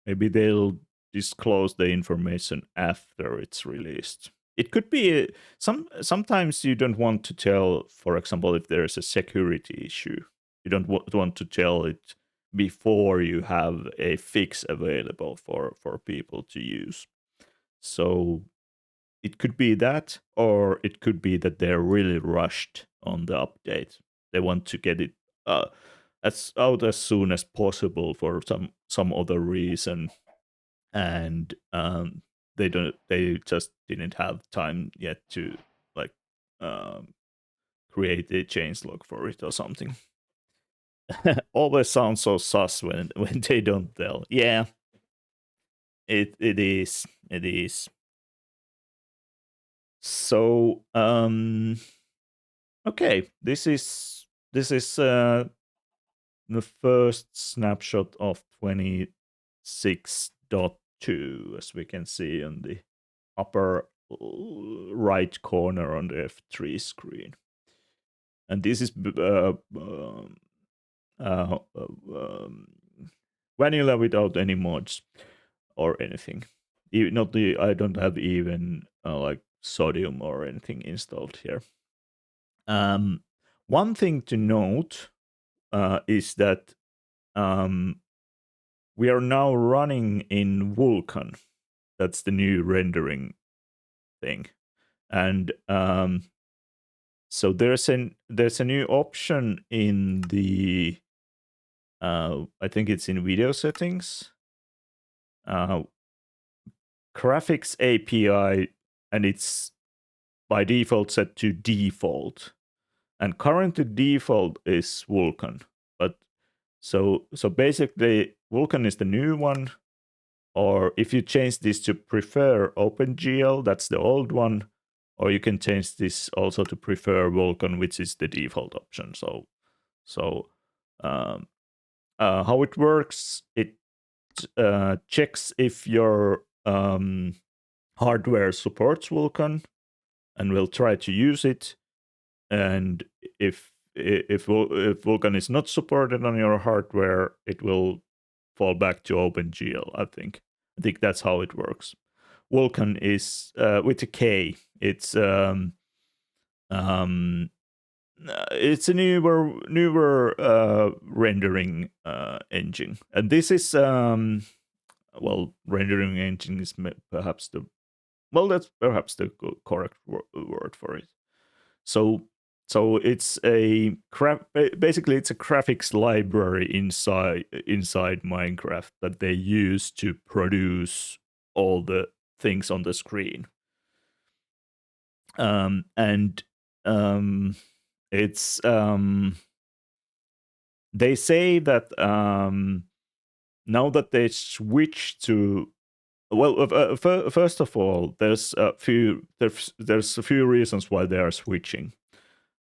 Maybe they'll disclose the information after it's released. It could be sometimes you don't want to tell, for example, if there's a security issue. You don't want to tell it before you have a fix available for people to use. So it could be that, or it could be that they're really rushed on the update. They want to get it out as soon as possible for some other reason, and they just didn't have time yet to like um, create a changelog for it or something. Always sounds so sus when they don't tell. Yeah, it is. So okay, this is the first snapshot of 26.2, as we can see on the upper right corner on the F3 screen. And this is vanilla without any mods or anything. Not the I don't have even like sodium or anything installed here. One thing to note is that we are now running in Vulkan. That's the new rendering thing, and so there's a new option in the I think it's in video settings, graphics API, and it's by default set to default. And currently default is Vulkan, but so basically Vulkan is the new one. Or if you change this to prefer OpenGL, that's the old one. Or you can change this also to prefer Vulkan, which is the default option. So how it works, it checks if your hardware supports Vulkan and will try to use it. And if Vulkan is not supported on your hardware, it will fall back to OpenGL. I think that's how it works. Vulkan is with a K. It's a newer rendering engine, and this is rendering engine is perhaps that's perhaps the correct word for it. So it's basically it's a graphics library inside Minecraft that they use to produce all the things on the screen. And it's they say that now that they switch to first of all, there's a few reasons why they are switching.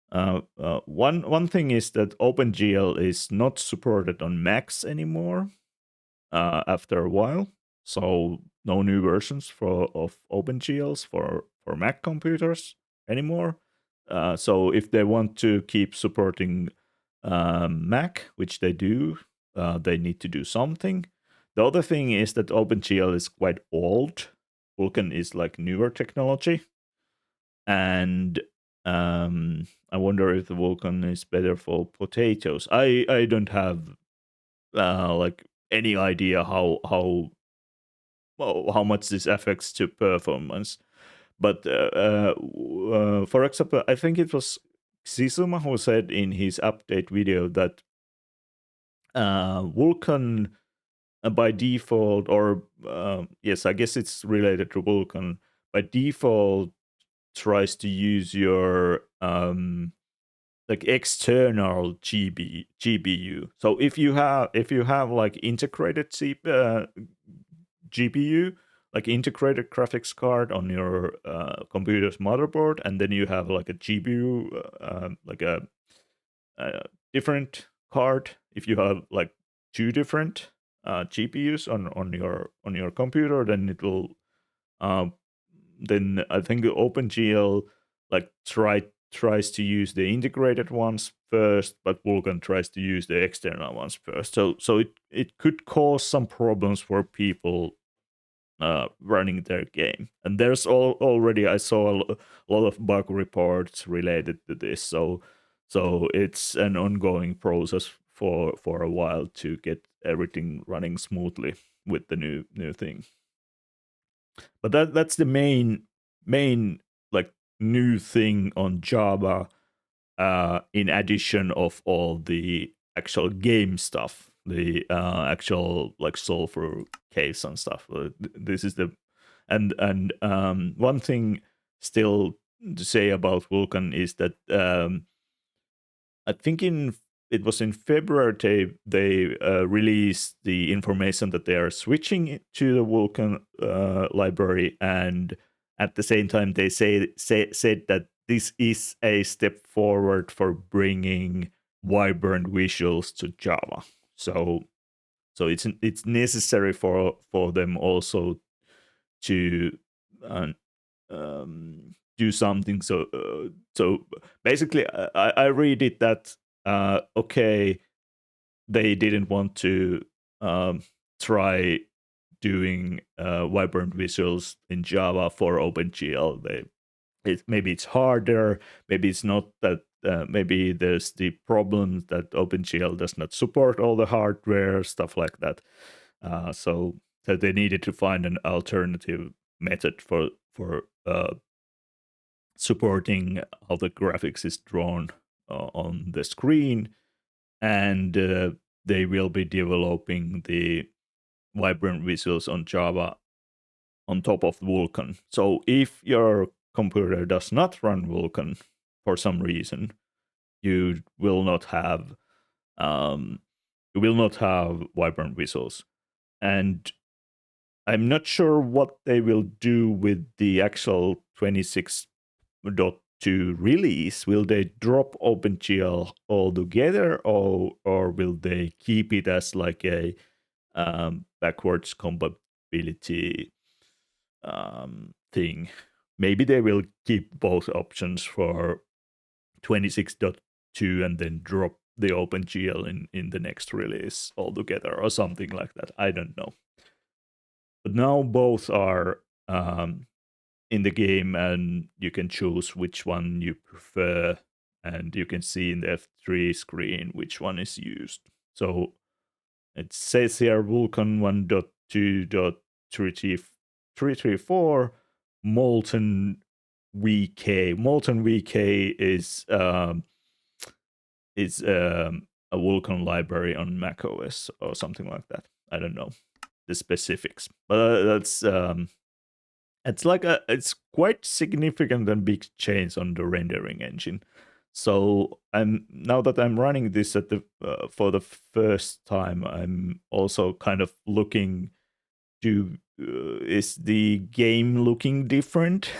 One thing is that OpenGL is not supported on Macs anymore after a while, so no new versions of OpenGLs for Mac computers anymore. So if they want to keep supporting Mac, which they do, they need to do something. The other thing is that OpenGL is quite old. Vulkan is like newer technology, and I wonder if the Vulkan is better for potatoes. I don't have like any idea how much this affects to performance. But for example, I think it was Xizuma who said in his update video that Vulkan by default, or yes, I guess it's related to Vulkan, by default tries to use your like external GPU. So if you have like integrated GPU, like integrated graphics card on your computer's motherboard, and then you have like a GPU, like a different card. If you have like two different GPUs on your computer, then it will uh, then I think OpenGL like tries to use the integrated ones first, but Vulkan tries to use the external ones first. So it could cause some problems for people running their game. And there's already I saw a lot of bug reports related to this. So it's an ongoing process for a while to get everything running smoothly with the new thing. But that's the main like new thing on Java, in addition of all the actual game stuff, the actual like sulphur case and stuff. This is the and one thing still to say about Vulkan is that I think it was in February they released the information that they are switching it to the Vulkan library, and at the same time they said that this is a step forward for bringing vibrant visuals to Java. So it's necessary for them also to uh, do something. So basically, I read it that okay, they didn't want to try doing vibrant visuals in Java for OpenGL. Maybe it's harder. Maybe it's not that. Maybe there's the problem that OpenGL does not support all the hardware, stuff like that. So they needed to find an alternative method for supporting how the graphics is drawn on the screen, and they will be developing the vibrant visuals on Java on top of Vulkan. So if your computer does not run Vulkan for some reason, you will not have um, vibrant visuals. And I'm not sure what they will do with the actual 26.2 release. Will they drop OpenGL altogether, or will they keep it as like a backwards compatibility thing? Maybe they will keep both options for 26.2 and then drop the OpenGL in the next release altogether or something like that. I don't know. But now both are in the game, and you can choose which one you prefer, and you can see in the F3 screen which one is used. So it says here Vulkan 1.2.334 Molten VK. Molten VK is a Vulkan library on macOS or something like that. I don't know the specifics, but that's it's quite significant and big change on the rendering engine. So now that I'm running this at the for the first time, I'm also kind of looking to is the game looking different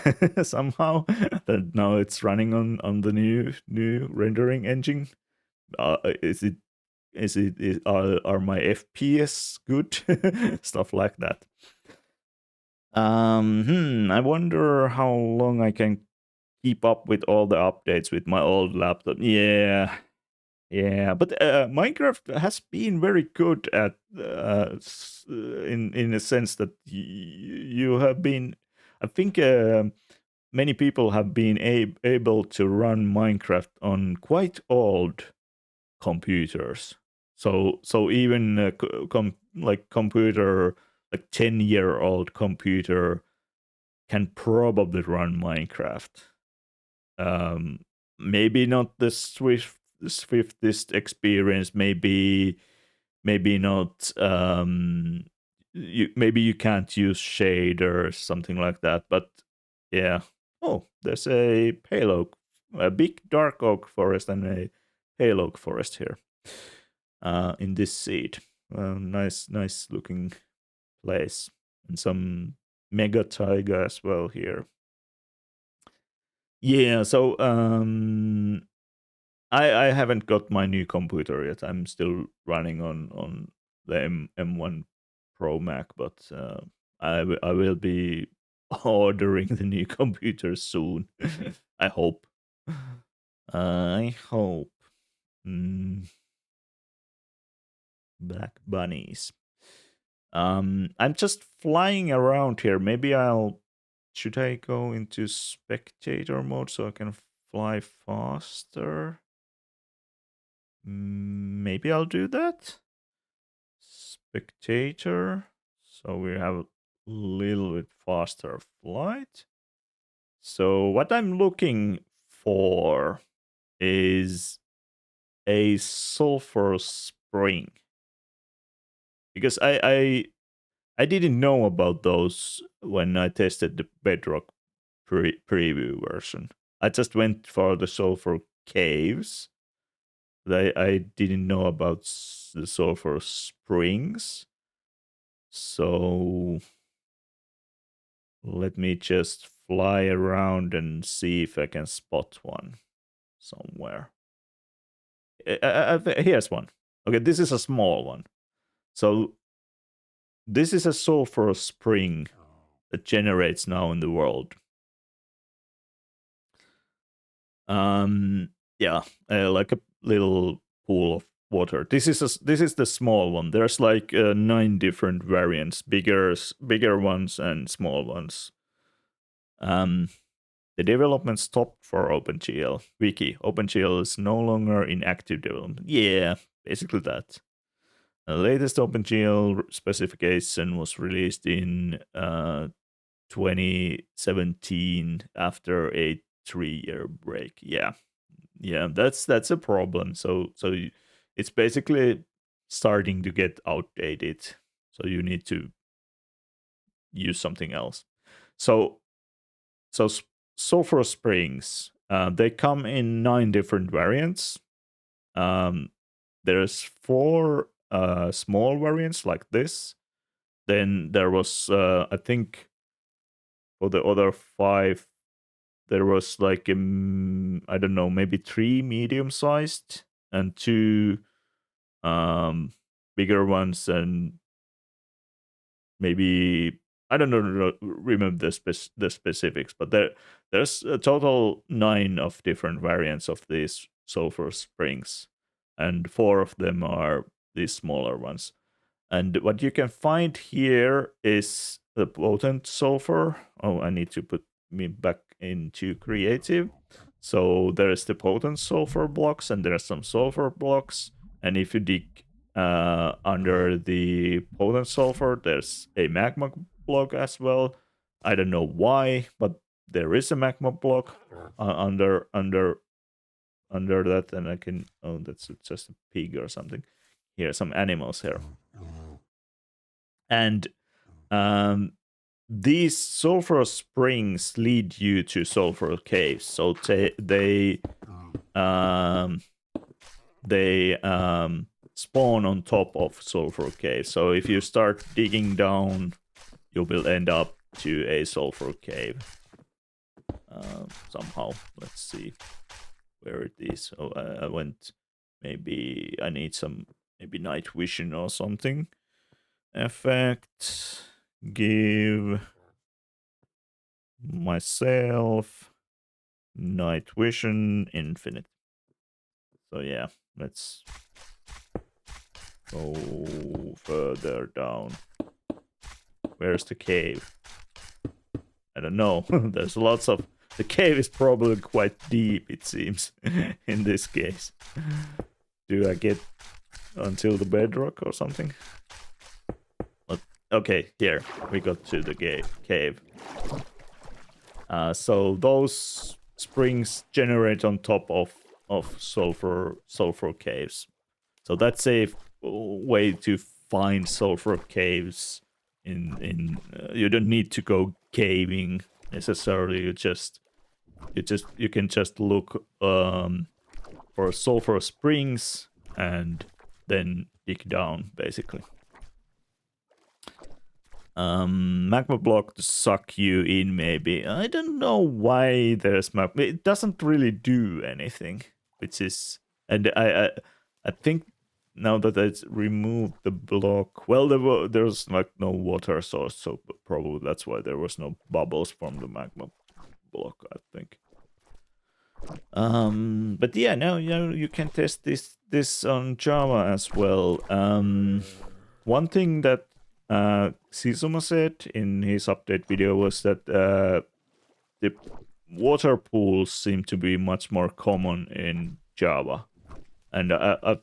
somehow that now it's running on the new rendering engine. Is it are my FPS good? Stuff like that. I wonder how long I can keep up with all the updates with my old laptop. Yeah, but Minecraft has been very good at in a sense that you have been. I think many people have been able to run Minecraft on quite old computers. So even like computer like 10-year-old computer can probably run Minecraft. Maybe not the swiftest experience. Maybe not. Maybe you can't use shade or something like that. But yeah. Oh, there's a pale oak, a big dark oak forest, and a pale oak forest here. In this seed, nice looking place. and some mega taiga as well here. Yeah, so I haven't got my new computer yet. I'm still running on the M1 Pro Mac, but I will be ordering the new computer soon. I hope. I hope. Black bunnies. I'm just flying around here. Maybe should I go into spectator mode so I can fly faster? Maybe I'll do that. Spectator. So we have a little bit faster flight. So what I'm looking for is a sulphur spring. Because I didn't know about those when I tested the Bedrock preview version. I just went for the sulphur caves. I didn't know about the sulphur springs. So let me just fly around and see if I can spot one somewhere. Here's one. Okay, this is a small one. So this is a sulphur spring that generates now in the world. Yeah, like a little pool of water. This is the small one. There's like 9 different variants, bigger ones and small ones. The development stopped for OpenGL. Wiki, OpenGL is no longer in active development. Yeah, basically that. The latest OpenGL specification was released in 2017 after a 3-year break. Yeah, that's a problem. So it's basically starting to get outdated. So you need to use something else. So sulfur springs, they come in 9 different variants. There's 4 small variants like this. Then there was I think for the other 5 there was like I don't know, maybe 3 medium sized and 2 bigger ones, and maybe I don't know, remember the specifics, but there's a total 9 of different variants of these sulfur springs, and 4 of them are these smaller ones. And what you can find here is the potent sulfur. Oh, I need to put me back into creative. So there's the potent sulfur blocks, and there's some sulfur blocks. And if you dig under the potent sulfur, there's a magma block as well. I don't know why, but there is a magma block under that, and I can. Oh, that's just a pig or something. Here are some animals here. And these sulfur springs lead you to sulfur caves. So they spawn on top of sulfur caves. So if you start digging down, you will end up to a sulfur cave somehow. Let's see where it is. So I went. Maybe I need some night vision or something. Effect, give myself night vision infinite. So yeah, let's go further down. Where's the cave? I don't know. There's lots of. The cave is probably quite deep, it seems, in this case. Do I get until the bedrock or something? Okay, here we got to the cave. So those springs generate on top of sulfur caves. So that's a way to find sulfur caves. You don't need to go caving necessarily. You can just look for sulfur springs and then dig down, basically. magma block to suck you in. Maybe I don't know why there's magma. It doesn't really do anything, which is and I think now that it's removed the block, well, there's like no water source, so probably that's why there was no bubbles from the magma block, I think. But yeah, now you can test this on Java as well. One thing that Sizuma said in his update video was that the water pools seem to be much more common in Java, and I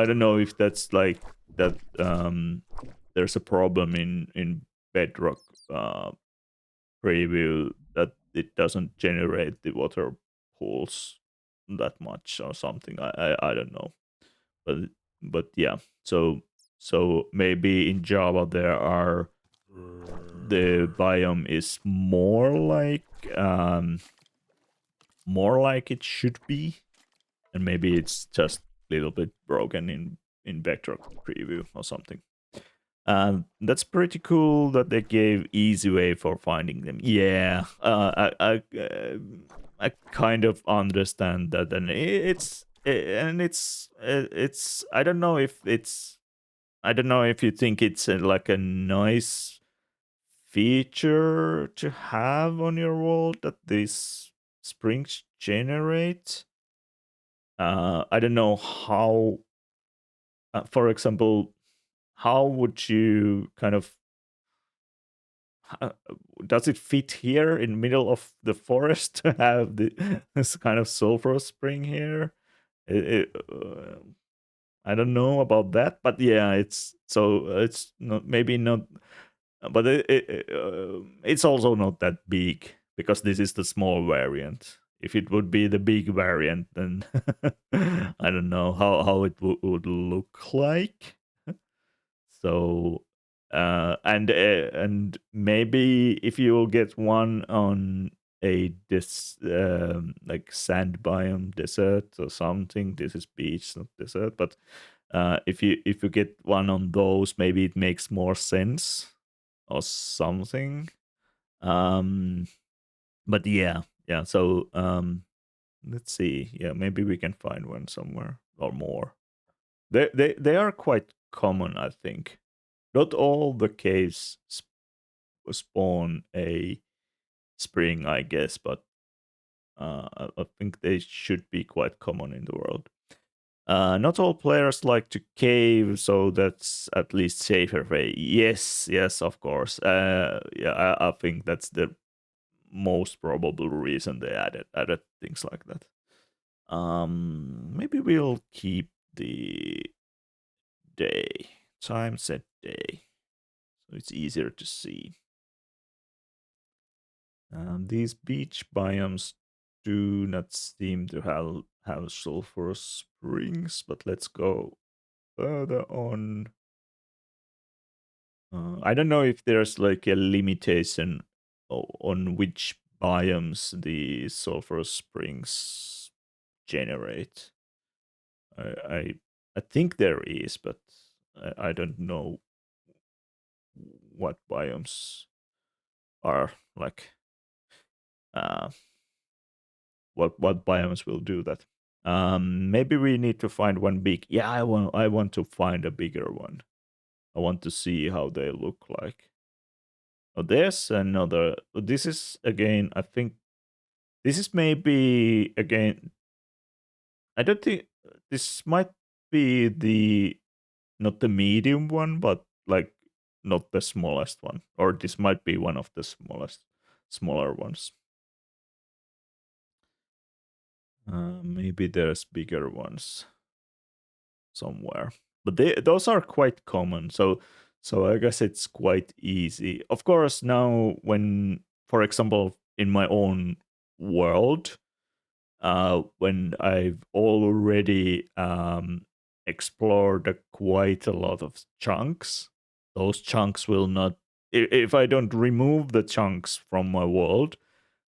don't know if that's like that. There's a problem in Bedrock preview that it doesn't generate the water pools that much or something. I don't know, but yeah. So maybe in Java there are the biome is more like it should be, and maybe it's just a little bit broken in Bedrock preview or something. That's pretty cool that they gave easy way for finding them. Yeah, I kind of understand that, and it's I don't know if you think it's like a nice feature to have on your world that these springs generate. I don't know how, for example, how would you kind of uh, does it fit here in the middle of the forest to have this kind of sulfur spring here? I don't know about that, but yeah, it's not maybe not, but it's also not that big because this is the small variant. If it would be the big variant, then I don't know how it would look like. So, and maybe if you will get one on a this like sand biome desert or something, this is beach, not desert. But if you get one on those, maybe it makes more sense or something. Um, but yeah. So let's see. Yeah, maybe we can find one somewhere or more. They are quite common, I think. Not all the caves spawn a spring, I guess, but I think they should be quite common in the world. Not all players like to cave, so that's at least safer way. Yes, of course. Yeah, I think that's the most probable reason they added things like that. Maybe we'll keep the day time set day, so it's easier to see. These beach biomes do not seem to have sulfur springs, but let's go further on. I don't know if there's like a limitation on which biomes the sulfur springs generate. I I think there is, but I don't know what biomes are like. Uh, what biomes will do that? Maybe we need to find one big. Yeah, I want to find a bigger one. I want to see how they look like. Oh, there's another. This is again. I think this is maybe again. I don't think this might be the not the medium one, but like not the smallest one, or this might be one of the smaller ones. Maybe there's bigger ones somewhere, but those are quite common. So I guess it's quite easy. Of course, now when, for example, in my own world, when I've already explored quite a lot of chunks, those chunks will not. If I don't remove the chunks from my world,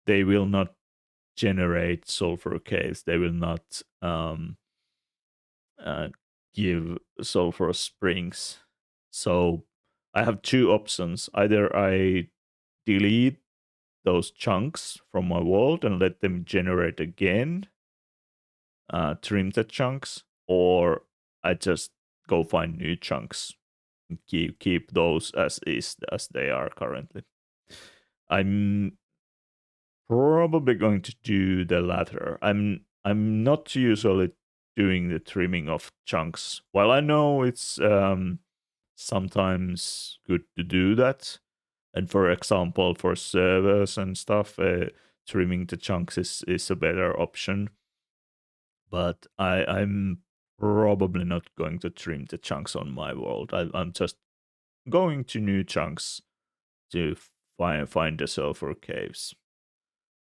they will not generate sulfur caves. They will not uh, give sulfur springs. So I have two options. Either I delete those chunks from my world and let them generate again, trim the chunks, or I just go find new chunks and keep those as is as they are currently. I'm probably going to do the latter. I'm not usually doing the trimming of chunks. While I know it's sometimes good to do that, and for example, for servers and stuff, trimming the chunks is a better option. But I'm probably not going to trim the chunks on my world. I'm just going to new chunks to find the sulphur caves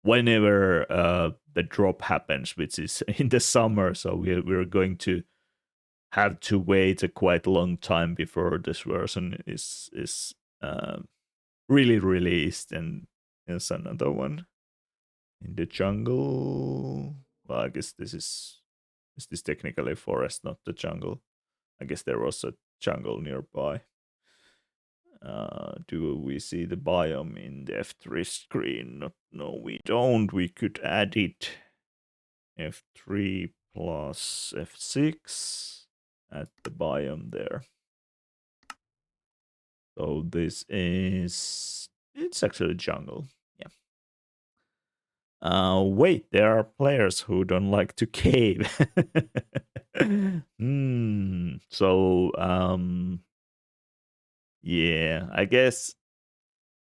whenever the drop happens, which is in the summer. So we're going to have to wait a quite long time before this version is really released, and there's another one in the jungle. Well, I guess this is technically forest, not the jungle. I guess there was a jungle nearby. Do we see the biome in the F3 screen? No, we don't. We could add it. F3 plus F6 at the biome there. So this is, it's actually jungle. Yeah. Wait, there are players who don't like to cave. So yeah, I guess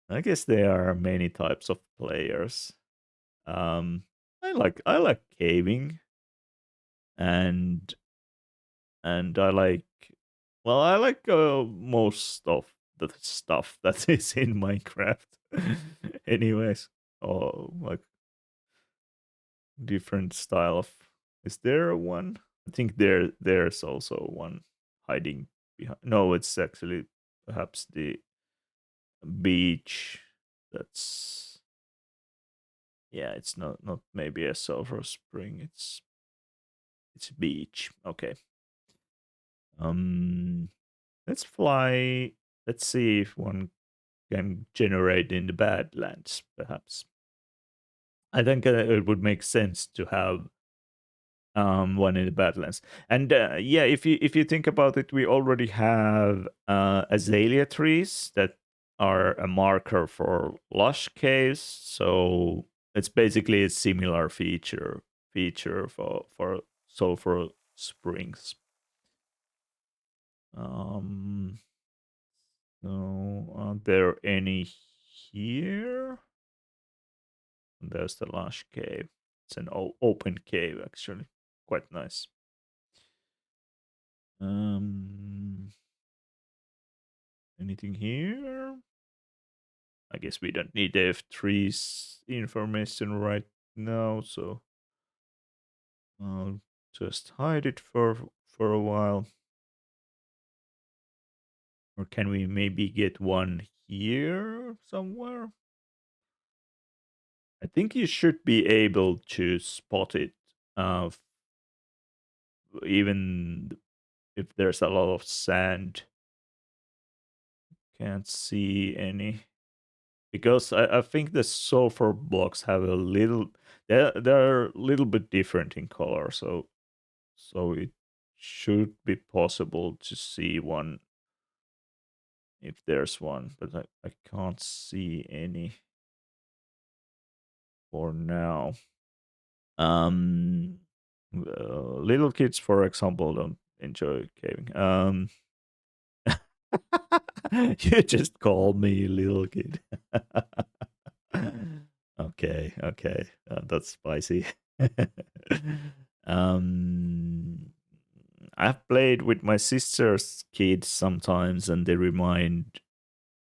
there are many types of players. Um, I like caving, and I like, well, I like most of the stuff that is in Minecraft. Anyways, or like different style of. Is there one? I think there's also one hiding behind. No, it's actually perhaps the beach. That's, yeah. It's not maybe a sulfur spring. It's a beach. Okay. Um, let's fly. Let's see if one can generate in the Badlands. Perhaps. I think it would make sense to have one in the Badlands. And yeah, if you think about it, we already have azalea trees that are a marker for lush caves. So it's basically a similar feature for sulfur springs. Um, so are there any here? There's the lush cave. It's an open cave actually, quite nice. Anything here? I guess we don't need F3's information right now, so I'll just hide it for a while. Or can we maybe get one here somewhere? I think you should be able to spot it, even if there's a lot of sand. Can't see any. Because I think the sulfur blocks have a little, they're a little bit different in color, so it should be possible to see one if there's one, but I can't see any for now. Little kids, for example, don't enjoy caving. You just call me little kid. Okay, that's spicy. um, I've played with my sister's kids sometimes, and they remind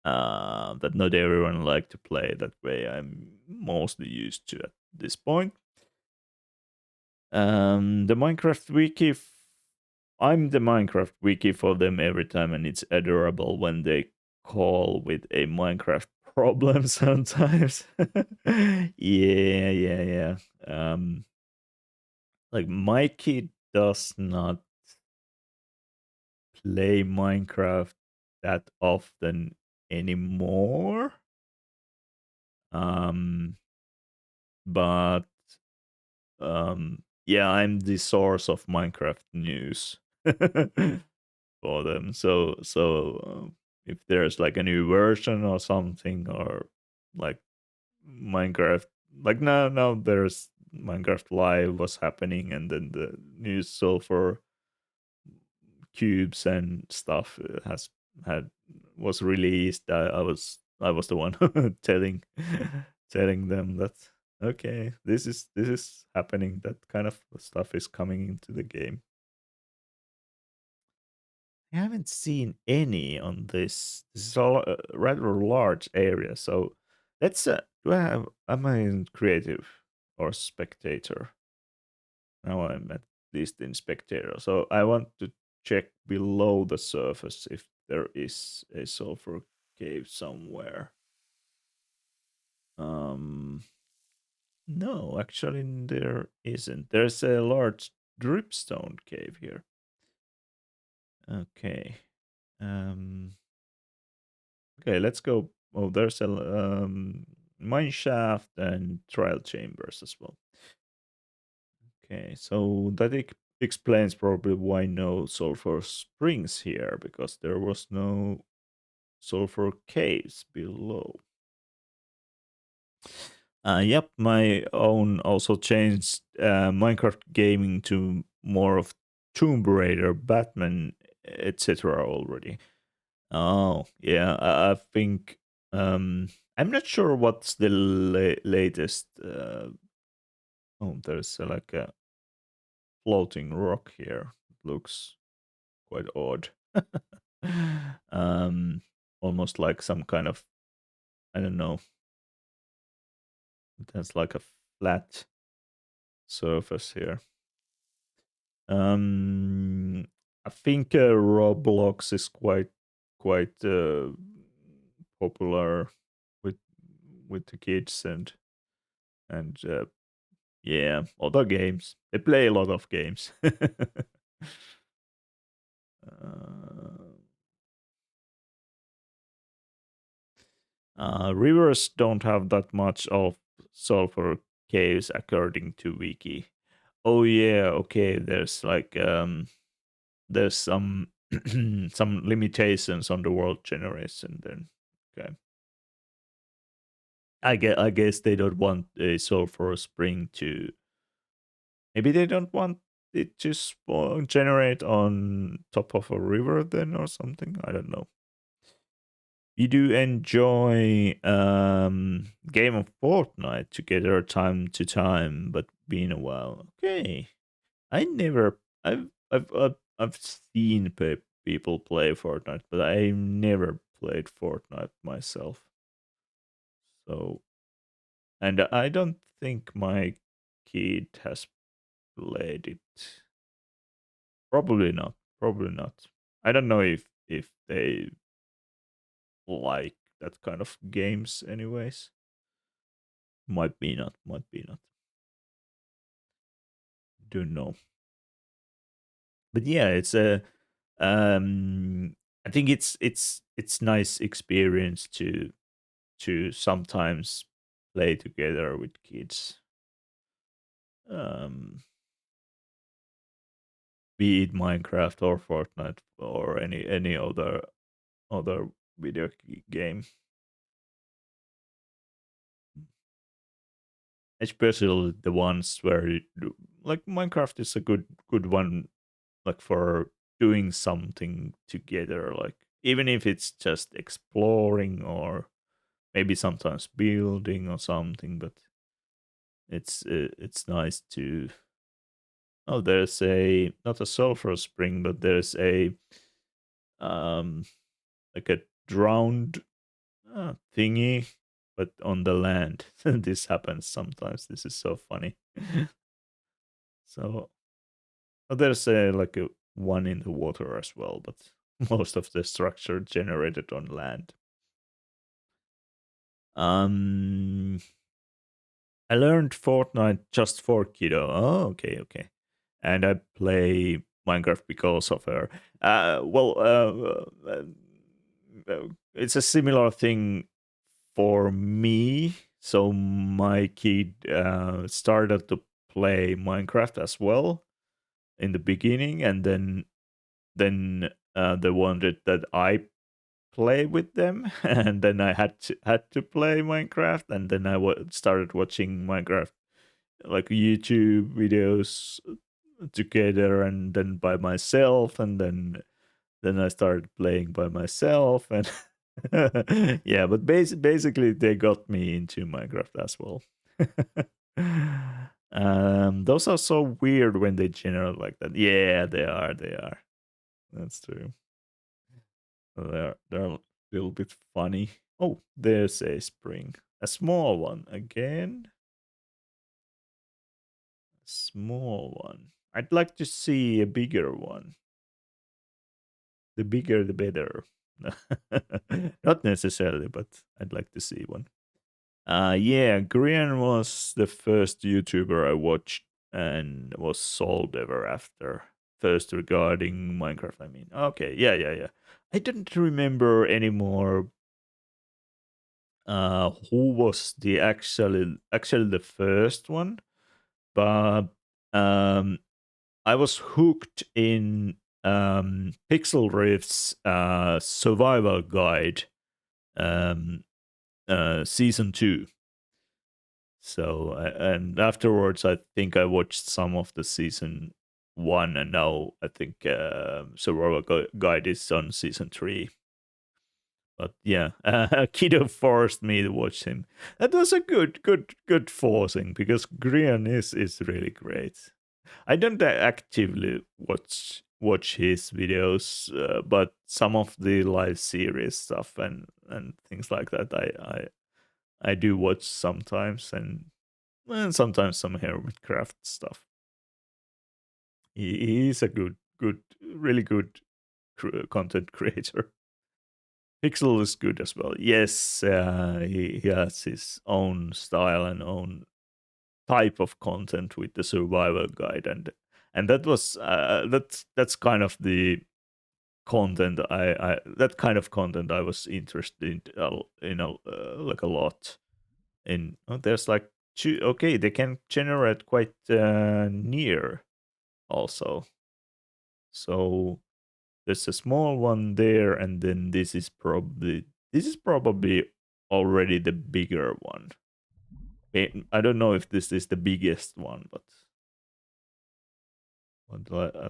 that not everyone like to play that way. I'm mostly used to at this point. The Minecraft wiki. I'm the Minecraft wiki for them every time, and it's adorable when they call with a Minecraft problem sometimes. Yeah. Like my kid does not play Minecraft that often anymore. Um, but yeah, I'm the source of Minecraft news for them. So if there's like a new version or something, or like Minecraft, like now there's Minecraft Live was happening, and then the new sulphur cubes and stuff has had was released. I was the one telling them that okay, this is happening. That kind of stuff is coming into the game. I haven't seen any on this. This is all a rather large area. So let's. Do I have? Am I in creative or spectator? Now I'm at least in spectator. So I want to check below the surface if there is a sulfur cave somewhere. Um, no, actually there isn't. There's a large dripstone cave here. Okay. Um, okay, let's go. Oh, there's a mine shaft and trial chambers as well. Okay, so that explains probably why no sulfur springs here, because there was no sulfur caves below. Yep, my own also changed Minecraft gaming to more of Tomb Raider, Batman, etc. already. Oh, yeah, I think I'm not sure what's the latest. Oh, there's like a floating rock here. It looks quite odd. um, Almost like some kind of, I don't know. It has like a flat surface here. Um, I think Roblox is quite popular with with the kids and yeah, other games. They play a lot of games. uh, Rivers don't have that much of sulfur caves according to wiki. Oh yeah, okay. There's some some limitations on the world generation. Then okay, I guess they don't want a sulfur spring to. Maybe they don't want it to generate on top of a river then or something. I don't know. You do enjoy game of Fortnite together time to time, but been a while. Okay, I never. I've seen people play Fortnite, but I never played Fortnite myself. So, and I don't think my kid has played it. Probably not. Probably not. I don't know if they like that kind of games, anyways. Might be not. Might be not. Don't know. But yeah, it's a. I think it's nice experience to sometimes play together with kids. Um, be it Minecraft or Fortnite or any other video game. Especially the ones where like Minecraft is a good one, like for doing something together, like even if it's just exploring or maybe sometimes building or something, but it's nice to. Oh, there's a not a sulfur spring, but there's a um like a drowned thingy, but on the land. This happens sometimes. This is so funny. So there's a like a one in the water as well, but most of the structure generated on land. Um, I learned Fortnite just for kiddo. Oh, okay, okay. And I play Minecraft because of her. Well, it's a similar thing for me. So my kid started to play Minecraft as well in the beginning, and then they wanted that I play with them, and then I had to play Minecraft, and then started watching Minecraft like YouTube videos together, and then by myself, and then I started playing by myself, and yeah, but basically they got me into Minecraft as well. Those are so weird when they generate like that. Yeah, they are. They are. That's true. They're a little bit funny. Oh, there's a spring. A small one again. A small one. I'd like to see a bigger one. The bigger, the better. Not necessarily, but I'd like to see one. Yeah, Grian was the first YouTuber I watched and was sold ever after. First regarding Minecraft, I mean. Okay, yeah, yeah, yeah. I don't remember anymore who was the actually the first one, but um I was hooked in Pixel Rift's survival guide, um season 2. So and afterwards I think I watched some of the season 1, and now I think survival guide is on season 3. But yeah, Kido forced me to watch him. That was a good forcing, because Grian is really great. I don't actively watch his videos, but some of the live series stuff and things like that, I do watch sometimes, and sometimes some Hermitcraft stuff. He's a really good content creator. Pixel is good as well. Yes, he has his own style and own type of content with the survival guide, and that was that's kind of the content I that kind of content I was interested in like a lot. In there's like two. Okay, they can generate quite near also. So there's a small one there, and then this is probably already the bigger one. I don't know if this is the biggest one, but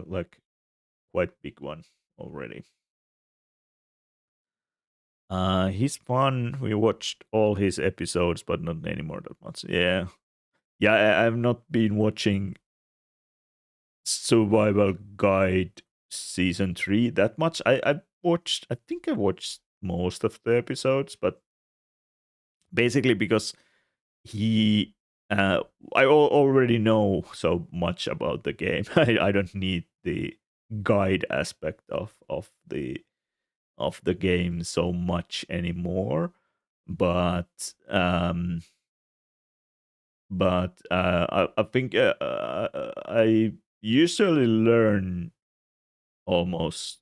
like quite big one already. He's fun. We watched all his episodes, but not anymore that much. Yeah, yeah. I've not been watching Survival Guide season 3 that much. I watched. I think I watched most of the episodes, but basically because he I already know so much about the game. I don't need the guide aspect of the game so much anymore. But I think I usually learn almost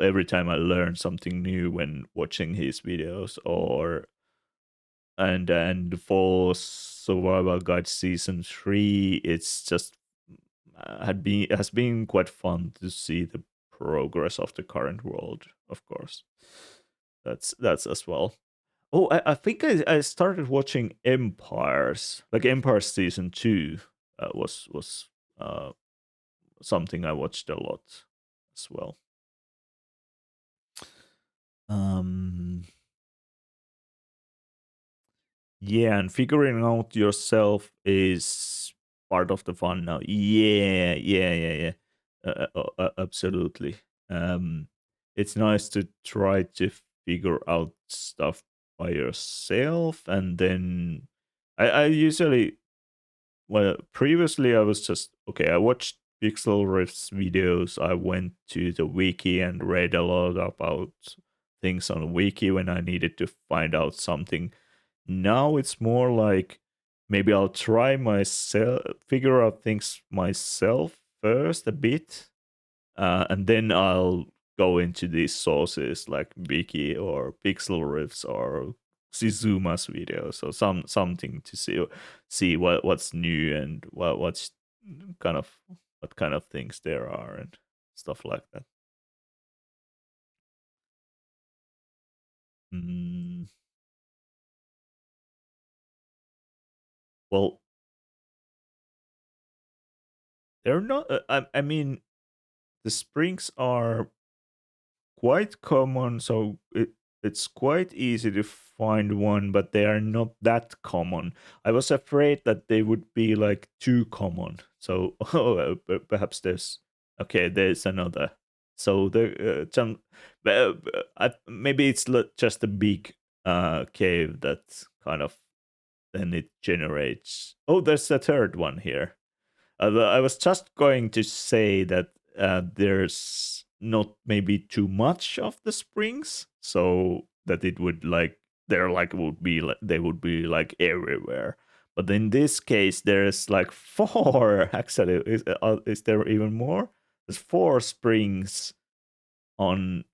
every time I learn something new when watching his videos, or and for Survival Guide season 3, it's just has been quite fun to see the progress of the current world. Of course, that's as well. Oh, I think I started watching Empires, like Empires season 2. Was uh, something I watched a lot as well. Um, Yeah, and figuring out yourself is part of the fun now. Yeah, yeah, yeah, yeah. Absolutely. Um, it's nice to try to figure out stuff by yourself, and then I usually, well, previously I was just okay. I watched Pixel Rift's videos. I went to the wiki and read a lot about things on the wiki when I needed to find out something. Now it's more like maybe I'll try myself, figure out things myself first a bit, and then I'll go into these sources like Wiki or Pixel Riffs or Zizuma's videos, or something to see what's new and what's kind of what kind of things there are and stuff like that. Mm, well, they're not. I mean, the springs are quite common, so it's quite easy to find one, but they are not that common. I was afraid that they would be like too common. So perhaps there's okay, there's another. So the some maybe it's just a big cave that kind of then it generates. Oh, there's a third one here. I was just going to say that there's not maybe too much of the springs, so that it would like they're like would be like they would be like everywhere. But in this case, there's like four. Actually, is there even more? There's four springs on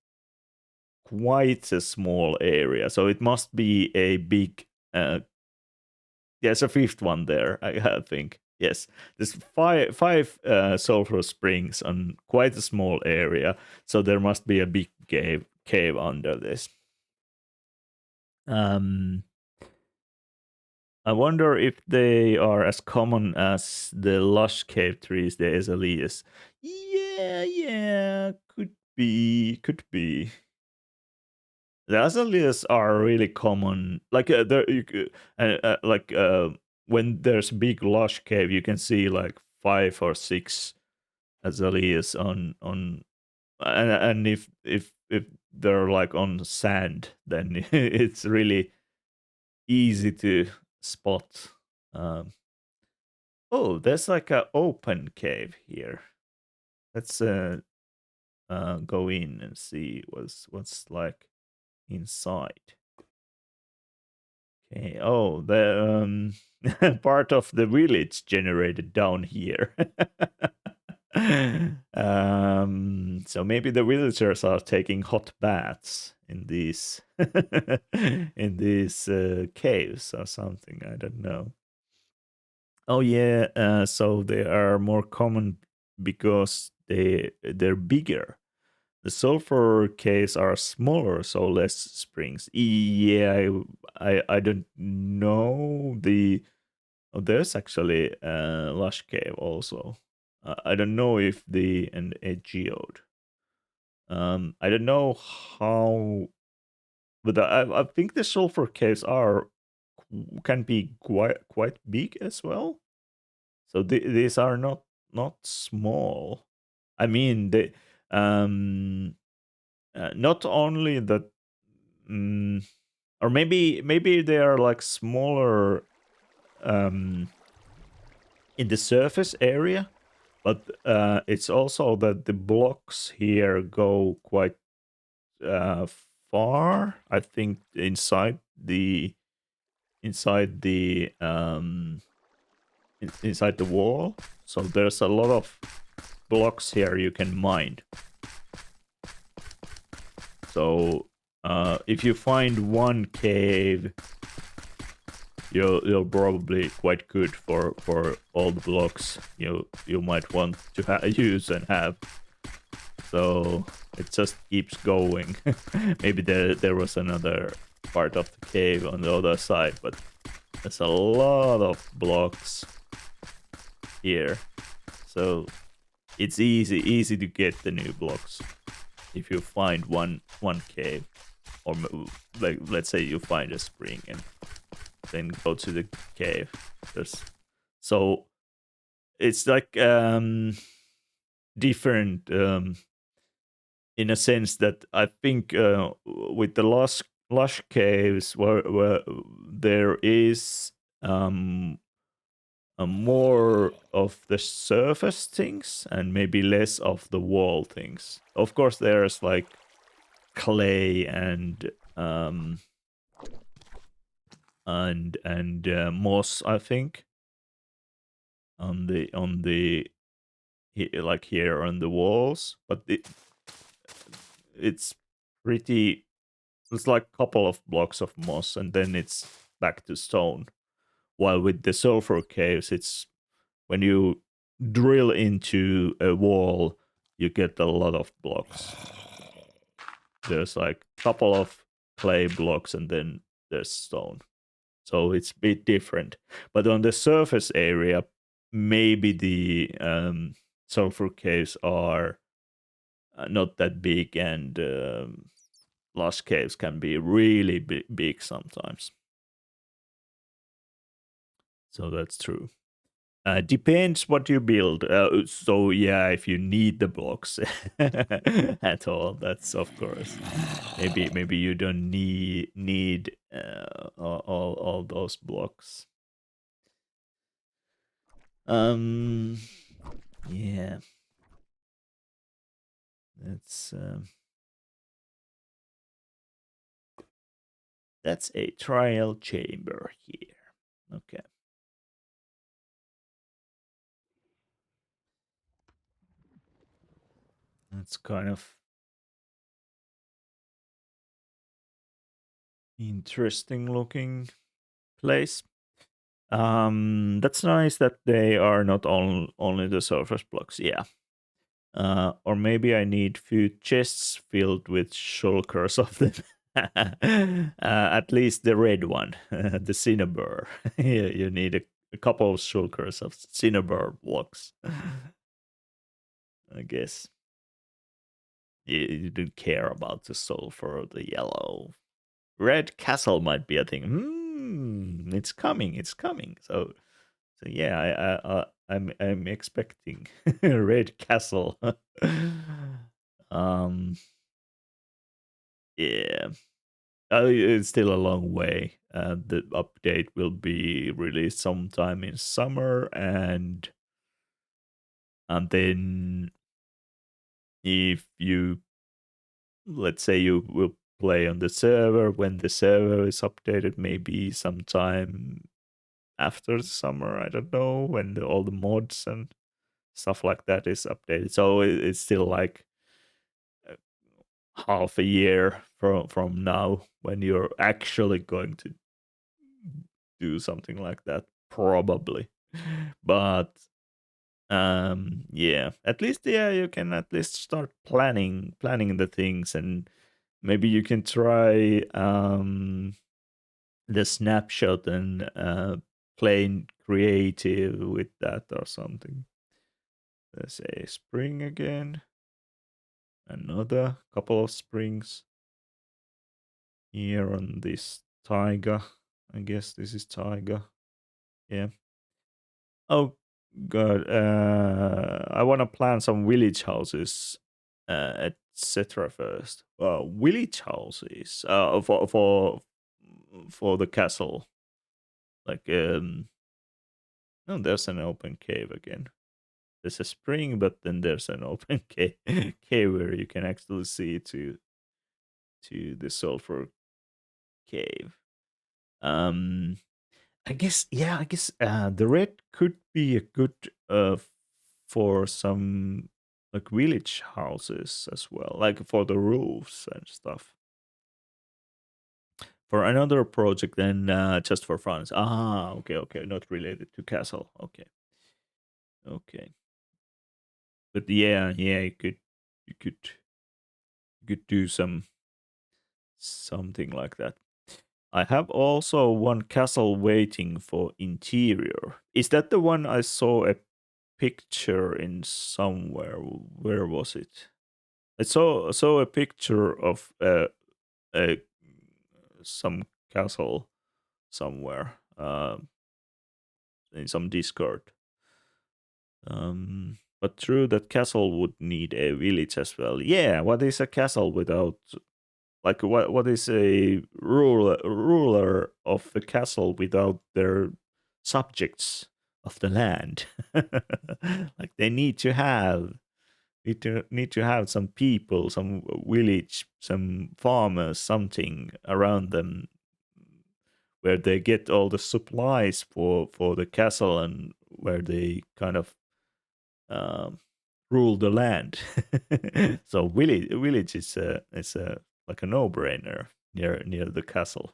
quite a small area, so it must be a big there's a fifth one there, I think. Yes, there's five sulfur springs on quite a small area, so there must be a big cave under this. Um, I wonder if they are as common as the lush cave trees, the azaleas. Yeah, could be. The azaleas are really common. Like like when there's big lush cave, you can see like 5 or 6 azaleas on, and if they're like on sand, then it's really easy to spot. Um, oh, there's like a open cave here. Let's go in and see what's like inside. Okay. Oh, the part of the village generated down here. So maybe the villagers are taking hot baths in these in these caves or something. I don't know. Oh yeah. So they are more common because they're bigger. The sulfur caves are smaller, so less springs. Yeah, I don't know the. Oh, there's actually a lush cave also. I don't know if the and a geode. I don't know how, but I think the sulfur caves are can be quite big as well. So these are not small. I mean they not only that, mm, or maybe they are like smaller um, in the surface area, but it's also that the blocks here go quite uh, far. I think inside the inside the wall. So there's a lot of blocks here you can mine. So if you find one cave, you're probably quite good for all the blocks you might want to use and have. So it just keeps going. Maybe there was another part of the cave on the other side, but there's a lot of blocks here. So it's easy to get the new blocks if you find one cave, or like let's say you find a spring and then go to the cave. So it's like different in a sense that I think with the lush caves where there is more of the surface things and maybe less of the wall things. Of course, there's like clay and moss, I think, on the like here on the walls, but it's pretty. It's like a couple of blocks of moss, and then it's back to stone. While with the sulfur caves, it's when you drill into a wall, you get a lot of blocks. There's like a couple of clay blocks, and then there's stone. So it's a bit different. But on the surface area, maybe the sulfur caves are not that big, and lost caves can be really big sometimes. So that's true. Depends what you build. So yeah, if you need the blocks at all, that's of course. Maybe you don't need all those blocks. Um, yeah, that's that's a trial chamber here. Okay. That's kind of interesting looking place. That's nice that they are not only the surface blocks. Yeah. Or maybe I need few chests filled with shulkers of them. At least the red one, the cinnabar. You need a couple of shulkers of cinnabar blocks. I guess you don't care about the sulfur or the yellow. Red castle might be a thing. It's coming. It's coming. So yeah, I'm expecting red castle. um, yeah, it's still a long way. The update will be released sometime in summer, and then if you, let's say, you will play on the server when the server is updated, maybe sometime after the summer. I don't know when all the mods and stuff like that is updated. So it's still like uh, half a year from now when you're actually going to do something like that, probably. But yeah, at least yeah, you can at least start planning the things, and maybe you can try the snapshot and play creative with that or something. Let's say spring again. Another couple of springs here on this taiga. I guess this is taiga. Yeah. Oh god. I want to plan some village houses, etc. First. Village houses. For the castle. Like oh, there's an open cave again. There's a spring, but then there's an open cave where you can actually see to the sulfur cave. Um, I guess yeah, I guess the red could be a good for some like village houses as well, like for the roofs and stuff. For another project, then just for fun. Okay, okay, not related to castle. Okay, okay, but yeah, yeah, you could do something like that. I have also one castle waiting for interior. Is that the one I saw a picture in somewhere? Where was it? I saw a picture of a some castle somewhere in some Discord. But true that castle would need a village as well. Yeah, what is a castle without like what is a ruler of the castle without their subjects of the land? Like they need to have some people, some village, some farmers, something around them where they get all the supplies for the castle, and where they kind of um, rule the land. So village is like a no-brainer near the castle.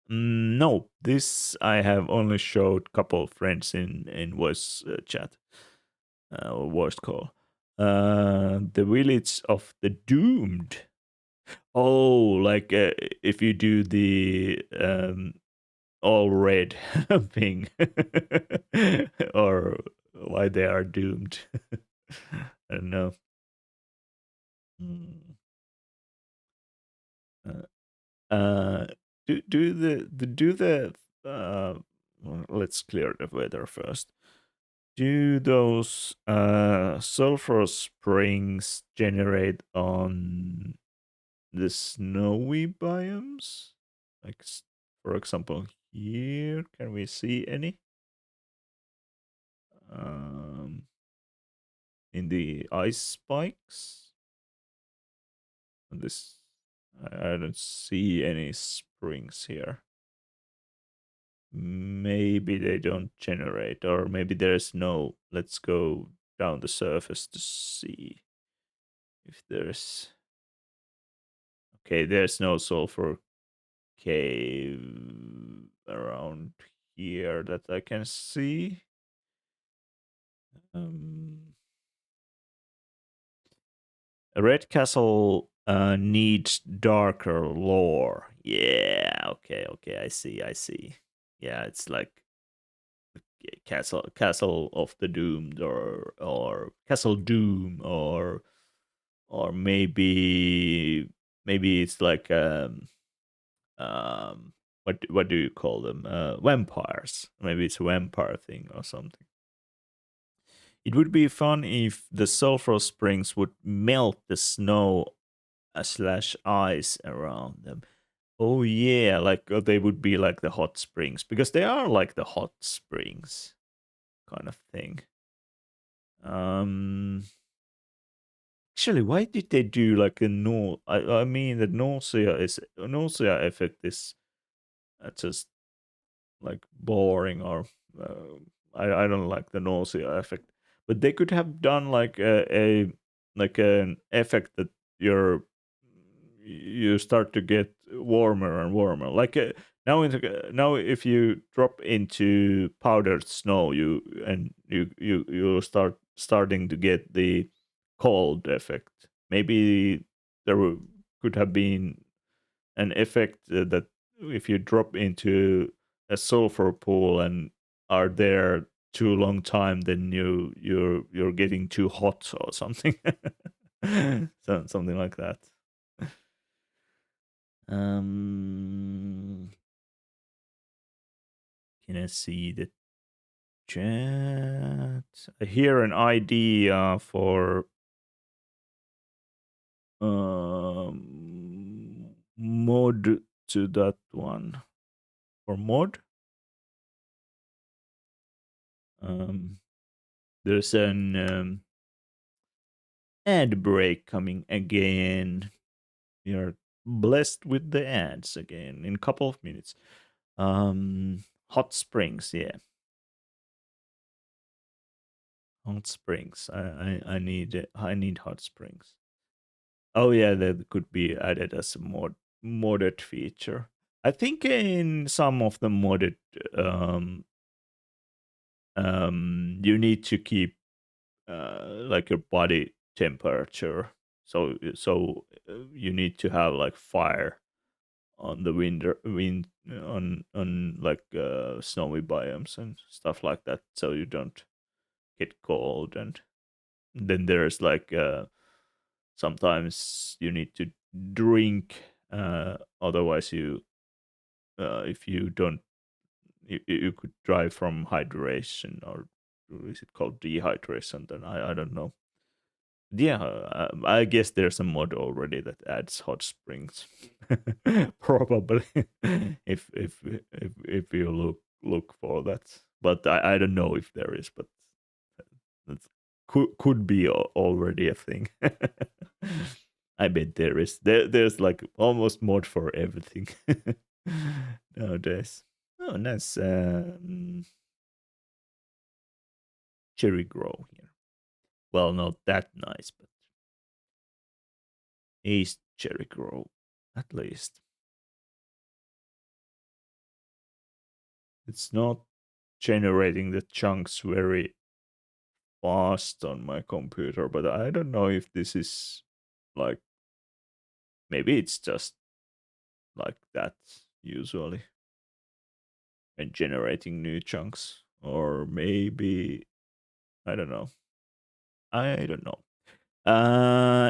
No, this I have only showed couple friends in voice chat or voice call. The village of the doomed. Oh, like if you do the all red thing, or why they are doomed. I don't know. Mm. Uh, do the well, let's clear the weather first. Do those sulfur springs generate on the snowy biomes? Like, for example, here, can we see any? Um, in the ice spikes? On this, I don't see any springs here. Maybe they don't generate, or maybe there's no. Let's go down the surface to see if there's. Okay, there's no sulfur cave around here that I can see. Um, a red castle needs darker lore. Yeah, okay, I see. Yeah, it's like castle of the doomed, or castle doom, or maybe it's like what do you call them, vampires. Maybe it's a vampire thing or something. It would be fun if the sulfur springs would melt the snow slash ice around them. Oh yeah, like they would be like the hot springs, because they are like the hot springs kind of thing. Um, Actually, why did they do like a no? I mean, the nausea effect is just like boring, or uh, I don't like the nausea effect. But they could have done like a like an effect that you start to get warmer and warmer. Like now, if you drop into powdered snow, you starting to get the cold effect. Maybe could have been an effect that if you drop into a sulfur pool and are there too long time, then you're getting too hot or something. Something like that. Um, can I see the chat? I hear an idea for mod to that one. For mod, um, there's an ad break coming again. We are blessed with the ads again in a couple of minutes. Hot springs, yeah. Hot springs. I need hot springs. Oh yeah, that could be added as a modded feature. I think in some of the modded, um, you need to keep like your body temperature. So you need to have like fire on the wind on like snowy biomes and stuff like that, so you don't get cold. And then there's like sometimes you need to drink, otherwise you if you don't, you could die from hydration, or is it called dehydration? Then I don't know. Yeah, I guess there's a mod already that adds hot springs. Probably, if you look for that, but I don't know if there is, but that could be already a thing. I bet there is. There's like almost mod for everything nowadays. Oh, nice. Cherry grow here. Well, not that nice, but East Cherry Grove, at least. It's not generating the chunks very fast on my computer, but I don't know if this is like, maybe it's just like that usually and generating new chunks, or maybe I don't know. I don't know.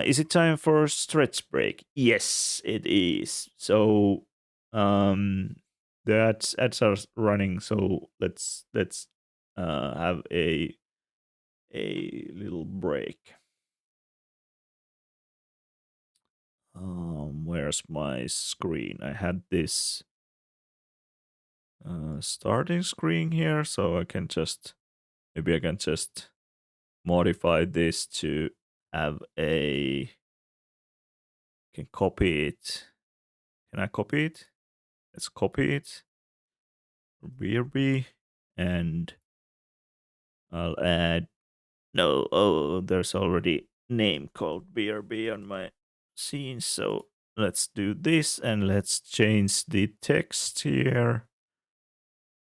Is it time for stretch break? Yes, it is. So, um, the ads are running. So let's have a little break. Where's my screen? I had this starting screen here, so I can just maybe I can just modify this to have a can copy it. Can I copy it? Let's copy it. BRB, and I'll add no. Oh, there's already name called BRB on my scene, so let's do this and let's change the text here.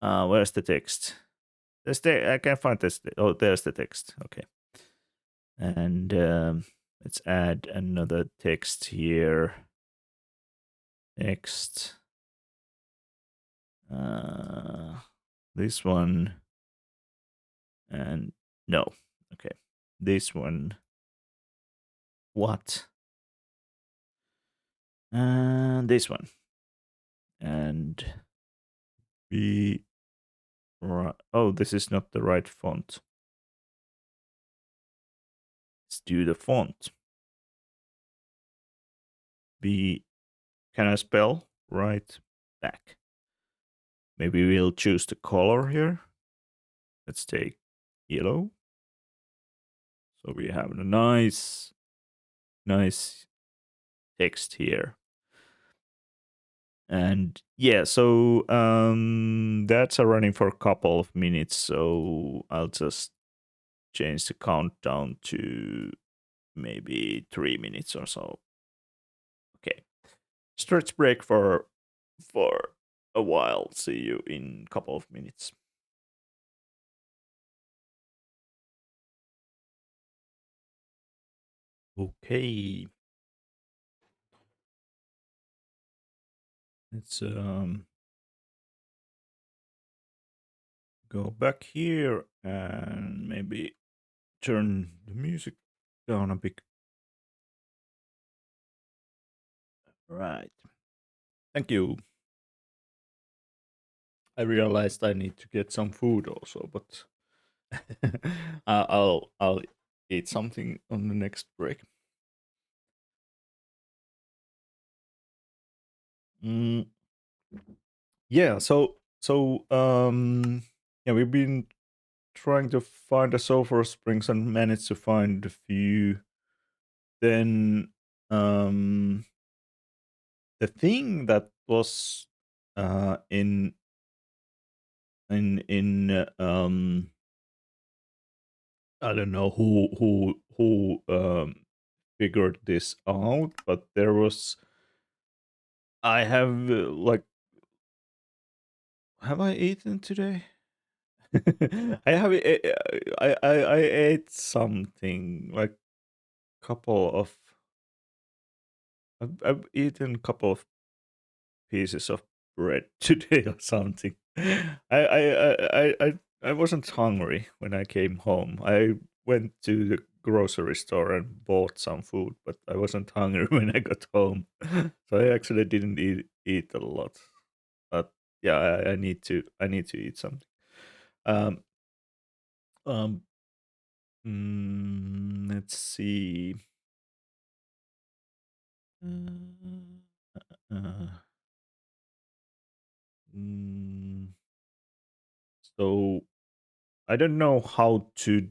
Where's the text? I can't find this. Oh, there's the text. Okay, and let's add another text here. Text. This one, and no. Okay, this one. What? And this one. And be right. Oh, this is not the right font. Let's do the font. Be. Can I spell right back? Maybe we'll choose the color here. Let's take yellow. So we have a nice text here. And yeah, so that's running for a couple of minutes. So I'll just change the countdown to maybe 3 minutes or so. Okay. Stretch break for a while. See you in a couple of minutes. Okay. Let's go back here and maybe turn the music down a bit. Right. Thank you. I realized I need to get some food also, but I'll eat something on the next break. Mm, yeah. Yeah, we've been trying to find a sulfur springs and managed to find a few. Then the thing that was in I don't know who figured this out, but there was I have I eaten today? I have I ate something like couple of I've eaten a couple of pieces of bread today or something. I wasn't hungry when I came home. I went to the grocery store and bought some food, but I wasn't hungry when I got home. So I actually didn't eat a lot. But yeah, I need to eat something. Um um let's see. Uh, uh, mm, so I don't know how to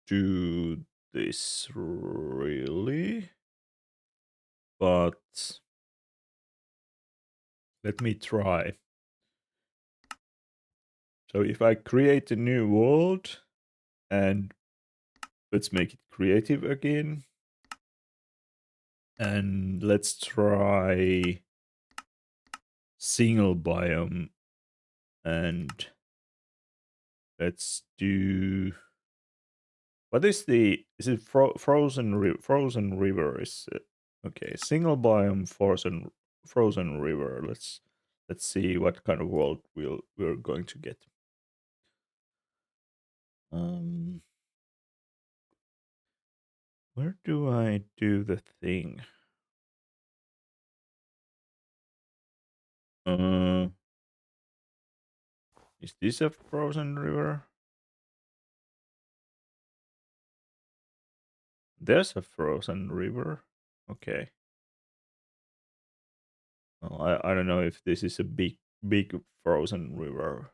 do this really, but let me try. So if I create a new world and let's make it creative again. And let's try single biome. And let's do... What is the... Is it frozen river? Is it? Okay, single biome frozen river. Let's see what kind of world we're going to get. Where do I do the thing? Is this a frozen river? There's a frozen river. Okay. Well, I don't know if this is a big frozen river.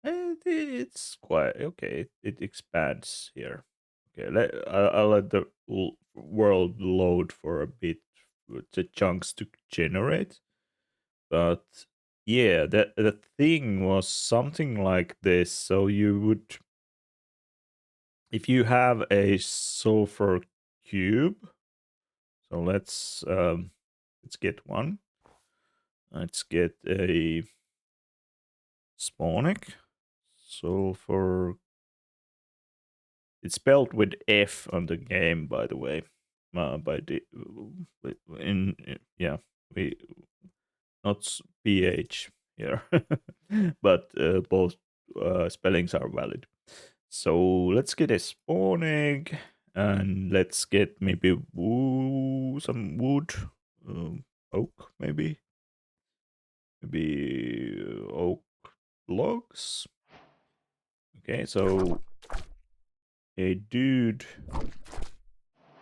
It's quite okay. It expands here. Okay, I'll let the world load for a bit with the chunks to generate. But yeah, the thing was something like this. So you would, if you have a sulphur cube, so let's get one. Let's get a spawnic sulphur. It's spelled with F on the game, by the way. By the yeah, we not PH here, but both spellings are valid. So let's get a spawn egg, and let's get maybe some wood, oak maybe oak logs. Okay, so a dude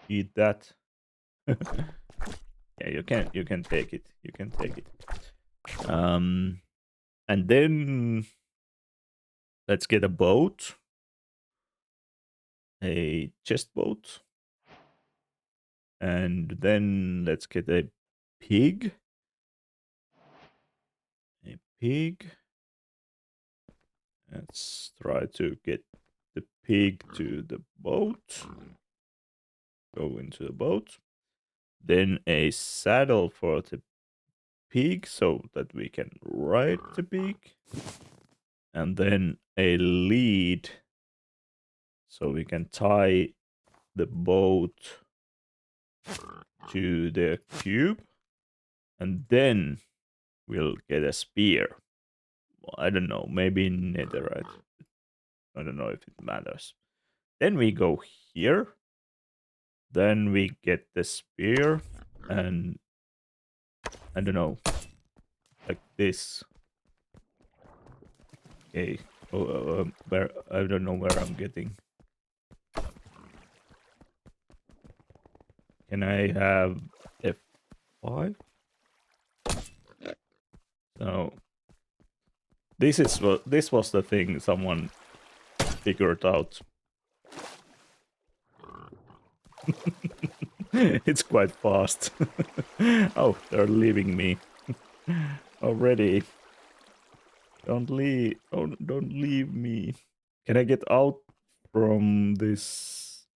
eat that. Yeah, you can take it. You can take it. And then let's get a boat, a chest boat, and then let's get a pig. A pig. Let's try to get the pig to the boat. Go into the boat. Then a saddle for the pig so that we can ride the pig. And then a lead so we can tie the boat to the cube. And then we'll get a spear. Well, I don't know, maybe netherite. I don't know if it matters. Then we go here. Then we get the spear, and I don't know, like this. Okay. Where I don't know where I'm getting. Can I have F5? So this was the thing someone figured out. It's quite fast. Oh, they're leaving me already. Don't leave. Oh, don't leave me. Can I get out from this?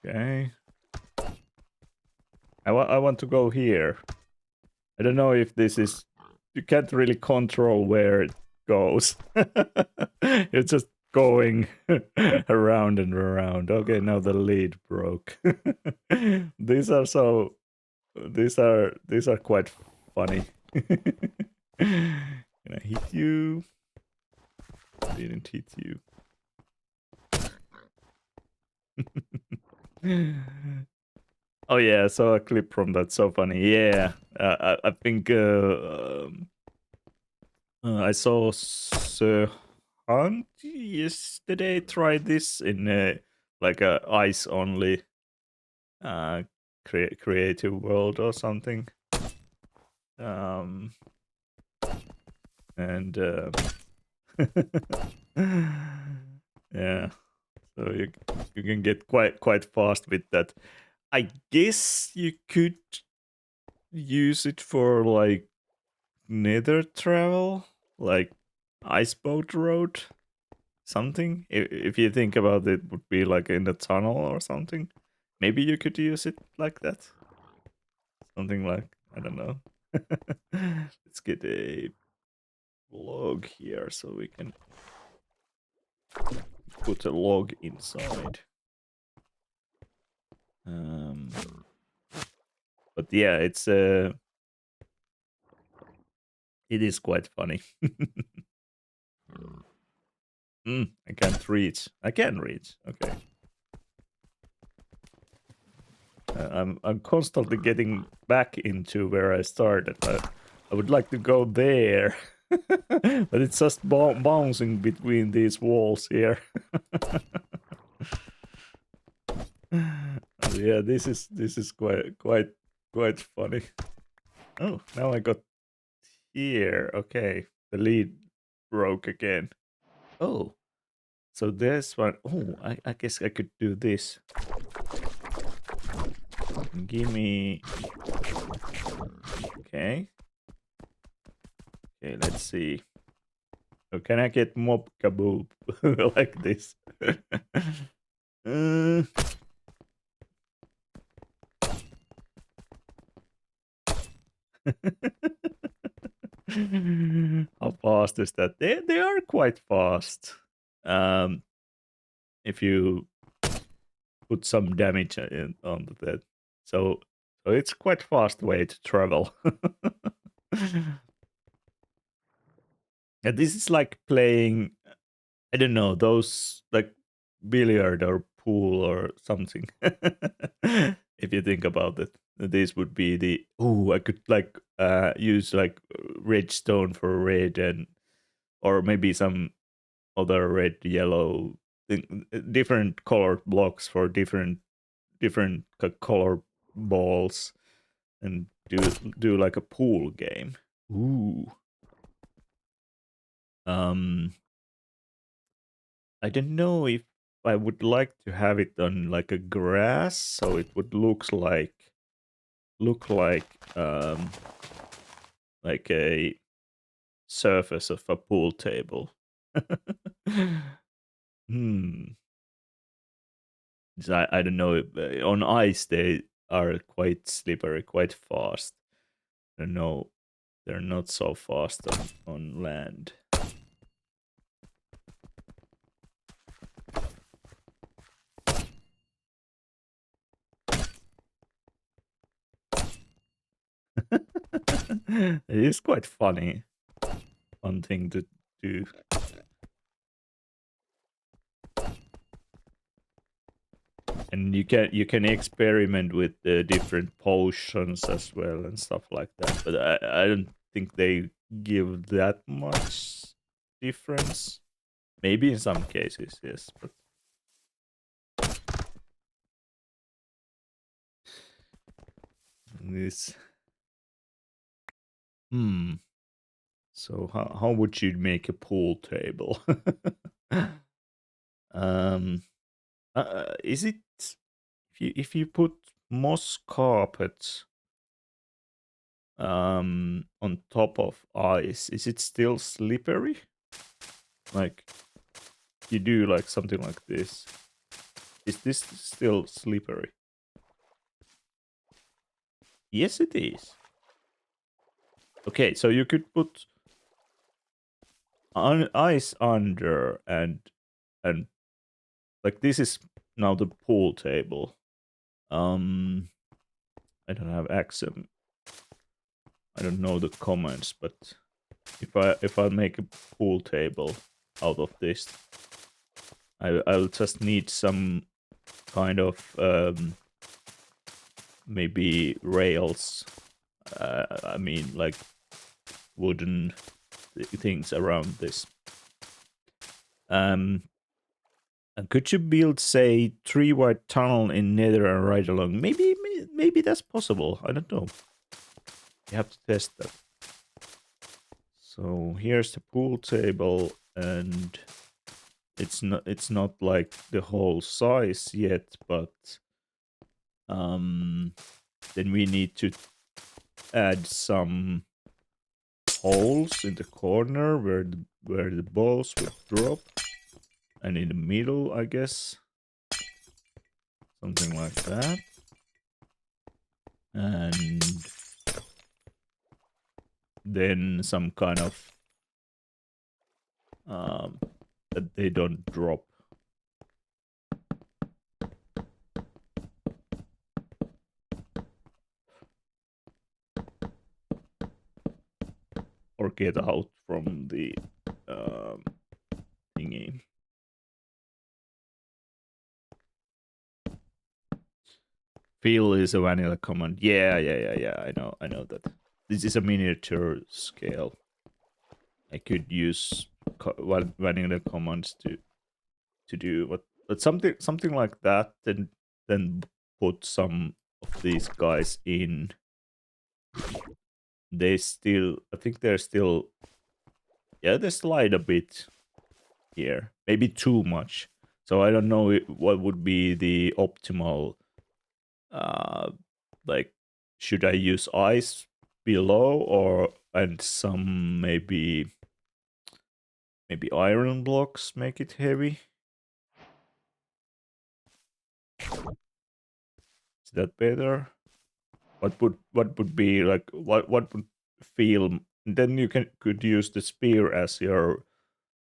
Okay. I want to go here. I don't know if this is... You can't really control where it goes. It's just going around and around. Okay, now the lead broke. These are so... These are quite funny. Can I hit you? Didn't hit you. Oh yeah, I saw a clip from that. So funny. Yeah, I think I saw Sir Hunt yesterday try this in like a ice only creative world or something. And yeah, so you can get quite fast with that. I guess you could use it for like nether travel, like ice boat road, something. If you think about it, would be like in the tunnel or something. Maybe you could use it like that. Something like, I don't know. Let's get a log here so we can put a log inside. But yeah, it is quite funny. I can't reach. I can reach. Okay. I'm constantly getting back into where I started. I would like to go there, but it's just bouncing between these walls here. Yeah, this is quite funny. Oh, now I got here. Okay, the lead broke again. Oh, so there's one. Oh, I guess I could do this. Give me. Okay. Okay, let's see. So can I get mob kaboob like this? uh, How fast is that? They are quite fast. If you put some damage on that, so it's quite fast way to travel. And this is like playing, I don't know, those like billiard or pool or something. If you think about it, this would be the I could like use like redstone for red and or maybe some other red, yellow, different colored blocks for different color balls and do like a pool game. Ooh. I don't know if I would like to have it on like a grass, so it would look like a surface of a pool table. hmm. I don't know. On ice, they are quite slippery, quite fast. I don't know. They're not so fast on land. It is quite funny. Fun thing to do. And you can experiment with the different potions as well and stuff like that. But I don't think they give that much difference. Maybe in some cases, yes. But this. So how would you make a pool table? um, is it if you put moss carpet on top of ice, is it still slippery? Like you do like something like this. Is this still slippery? Yes, it is. Okay, so you could put ice under and like this is now the pool table. I don't have access. I don't know the commands, but if I make a pool table out of this, I'll just need some kind of maybe rails. I mean, like wooden things around this. And could you build, say, 3 wide tunnel in Nether and right along? Maybe that's possible. I don't know. You have to test that. So here's the pool table, and it's not like the whole size yet, but then we need to add some holes in the corner where where the balls would drop, and in the middle, I guess, something like that, and then some kind of that they don't drop. Or get out from the thingy. Fill is a vanilla command. Yeah. I know that. This is a miniature scale. I could use vanilla commands to do but something like that. Then put some of these guys in. They still, I think they're still, yeah, they slide a bit here, maybe too much. So I don't know what would be the optimal. Like, should I use ice below or and some maybe iron blocks make it heavy? Is that better? What would be like what would feel? Then you could use the spear as your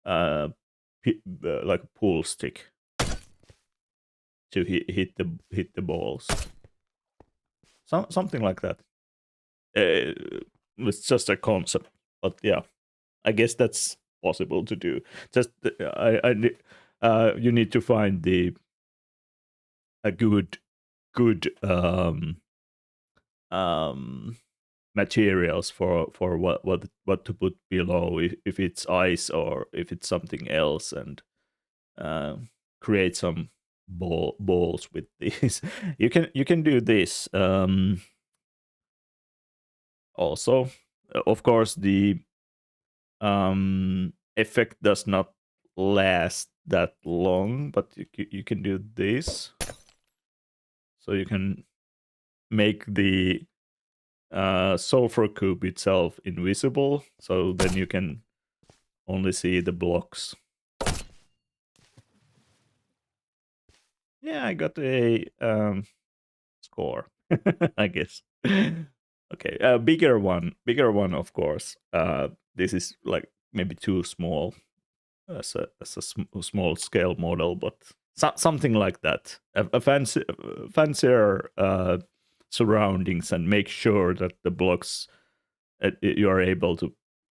like a pull stick to hit the balls. Something like that. It's just a concept, but yeah, I guess that's possible to do. Just you need to find a good materials for what to put below, if it's ice or if it's something else, and create some balls with this. You can do this also. Of course, the effect does not last that long, but you can do this. So you can make the sulphur cube itself invisible, so then you can only see the blocks. Yeah, I got a score, I guess. Okay, bigger one, of course. This is like maybe too small as a small scale model, but something like that. A fancier surroundings, and make sure that the blocks you are able to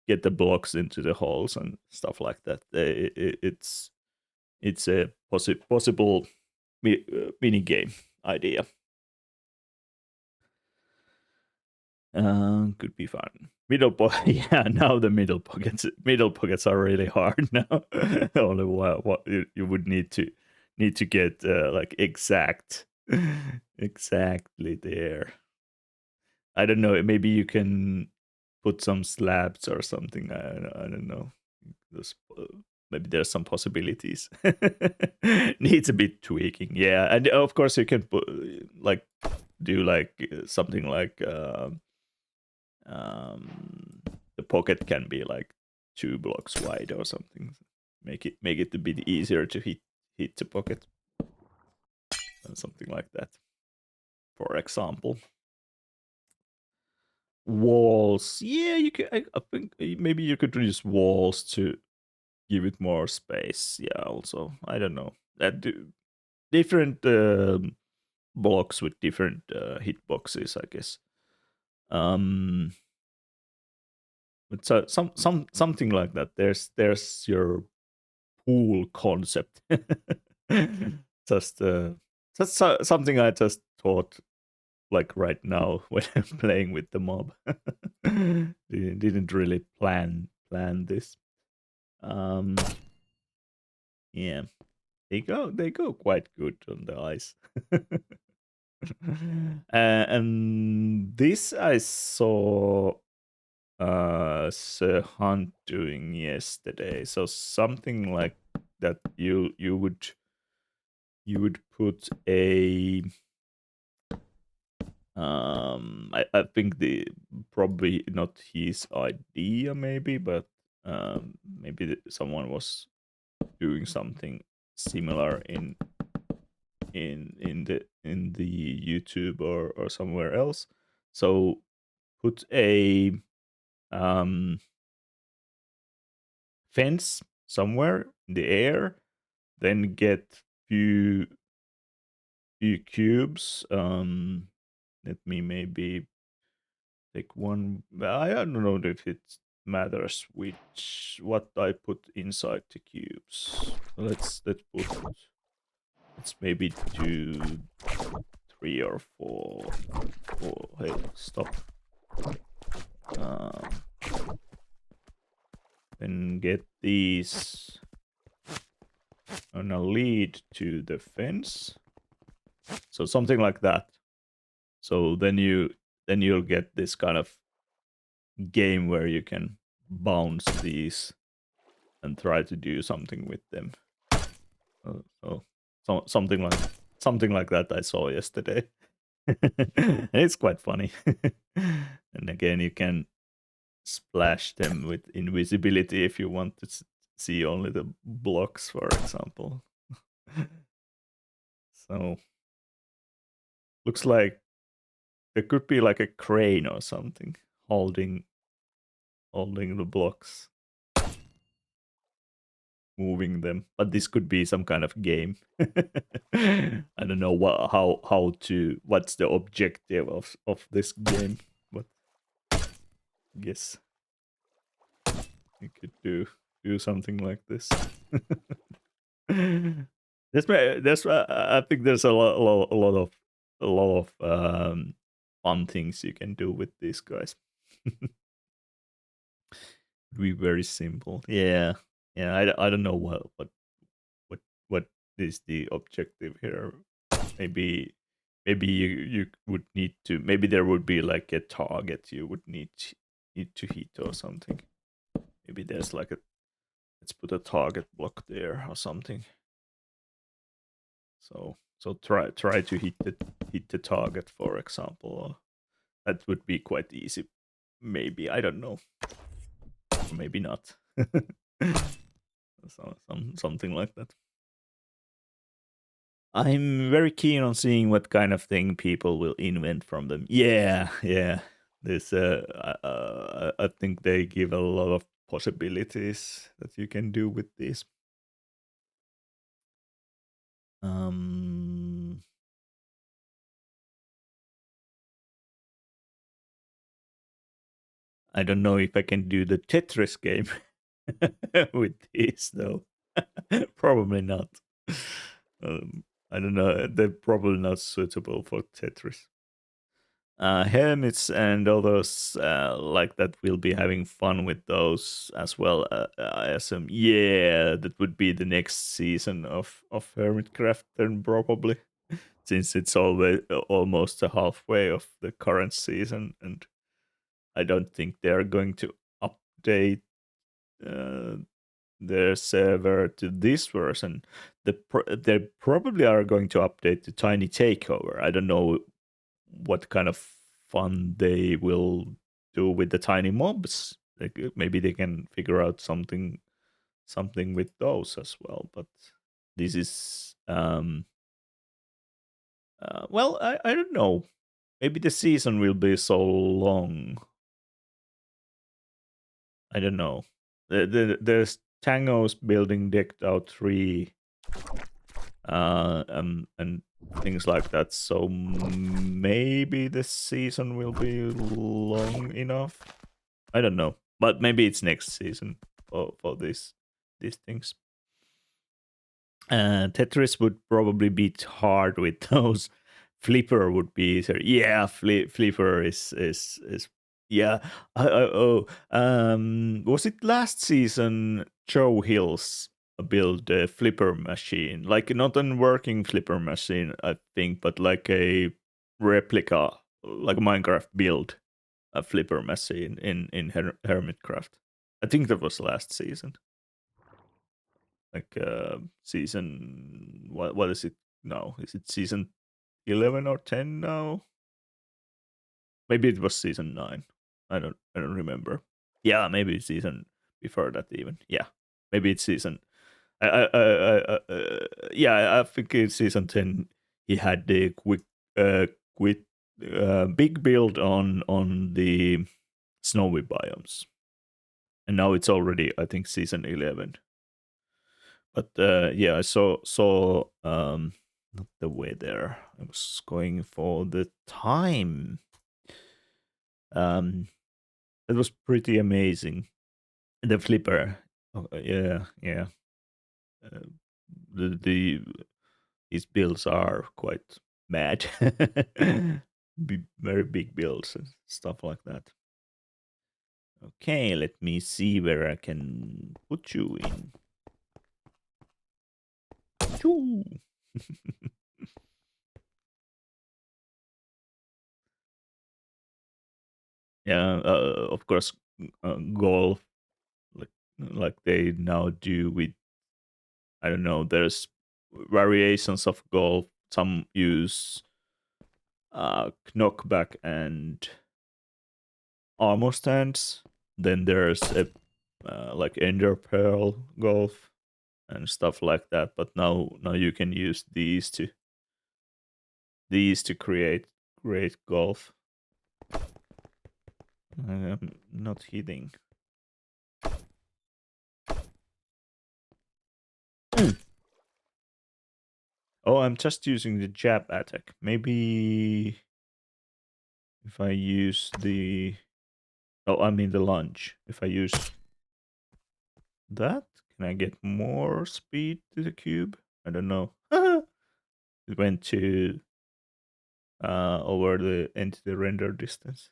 get the blocks into the holes and stuff like that. It's a possible mini game idea. Could be fun. Middle pocket, yeah. Now the middle pockets are really hard now. Only what you would need to get like exactly there. I don't know. Maybe you can put some slabs or something. I don't know. Those, maybe there's some possibilities. Needs a bit tweaking. Yeah, and of course you can put like do like something like. The pocket can be like 2 blocks wide or something. Make it a bit easier to hit the pocket, and something like that. For example, walls. Yeah, you could. I think maybe you could use walls to give it more space. Yeah. Also, I don't know. That different blocks with different hitboxes, I guess. Um, but so something like that. There's your pool concept. just something I just thought like right now when I'm playing with the mob. Didn't really plan this. Um, yeah, they go quite good on the ice. And this I saw Sir Hunt doing yesterday. So something like that you would put a I think the probably not his idea maybe, but Maybe someone was doing something similar in the YouTube or somewhere else. So put a um, fence somewhere in the air, then get few cubes. Let me maybe take one. I don't know if it matters what I put inside the cubes. Let's maybe do 3 or 4. Oh, hey, stop. Um, then get these on a lead to the fence. So something like that. So then you'll get this kind of game where you can bounce these and try to do something with them. Something like that I saw yesterday. It's quite funny. And again, you can splash them with invisibility if you want to see only the blocks, for example. So looks like there could be like a crane or something holding the blocks, moving them. But this could be some kind of game. I don't know what's the objective of this game, but guess you could do something like this. I think there's a lot of fun things you can do with these guys. Be very simple. Yeah, yeah. I don't know what is the objective here. Maybe you would need to. Maybe there would be like a target you would need to hit or something. Maybe there's like a, let's put a target block there or something. So try to hit the target, for example. That would be quite easy. Maybe, I don't know. Maybe not. Something like that. I'm very keen on seeing what kind of thing people will invent from them. Yeah, yeah. This I think they give a lot of possibilities that you can do with this. I don't know if I can do the Tetris game with this though. Probably not. I don't know. They're probably not suitable for Tetris. Hermits and others like that will be having fun with those as well. I assume, yeah, that would be the next season of Hermitcraft then probably, since it's always almost a halfway of the current season, and I don't think they're going to update uh, their server to this version. They probably are going to update the Tiny Takeover. I don't know what kind of fun they will do with the tiny mobs. Maybe they can figure out something with those as well. But this is well, I don't know. Maybe the season will be so long. I don't know. There's Tangos building decked out tree, and things like that. So maybe the season will be long enough. I don't know, but maybe it's next season for these things. Tetris would probably beat hard with those. Flipper would be easier. Yeah, Flipper is yeah. Was it last season? Joe Hills built a flipper machine, like not a working flipper machine, I think, but like a replica, like a Minecraft build, a flipper machine in Hermitcraft. I think that was last season. Like season what is it now? Is it season 11 or 10 now? Maybe it was season 9. I don't remember. Yeah, maybe season before that even. Yeah, maybe it's season. Yeah, I think it's season 10. He had the quick big build on the snowy biomes, and now it's already I think season 11. But yeah, I saw not the weather. I was going for the time. Um, it was pretty amazing. The flipper. Oh, yeah, yeah. Uh, the his builds are quite mad. Very big builds and stuff like that. Okay, let me see where I can put you in. Choo. Yeah, of course, golf like they now do with, I don't know. There's variations of golf. Some use knockback and armor stands. Then there's a like ender pearl golf and stuff like that. But now you can use these to create great golf. I'm not hitting. Oh, I'm just using the jab attack. Maybe if I use the, oh, I mean the lunge. If I use that, can I get more speed to the cube? I don't know. It went to over the into the render distance.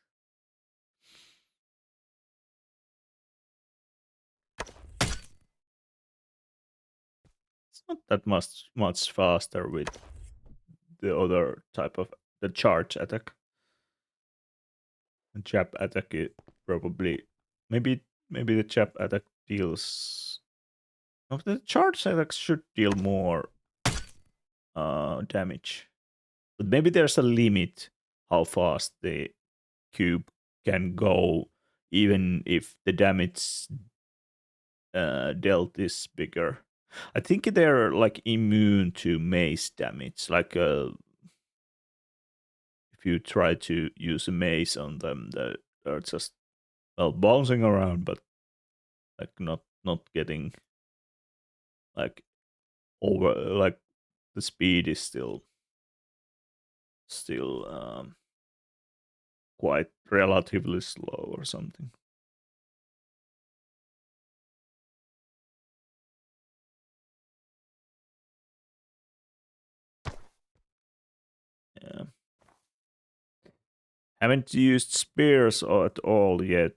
It's not that much faster with the other type of the charge attack. The jab attack is probably maybe the jab attack deals. Of the charge attack should deal more damage, but maybe there's a limit how fast the cube can go, even if the damage dealt is bigger. I think they're like immune to mace damage. Like if you try to use a mace on them, they're just well bouncing around, but like not getting like over. Like the speed is still quite relatively slow or something. Yeah. Haven't used spears at all yet.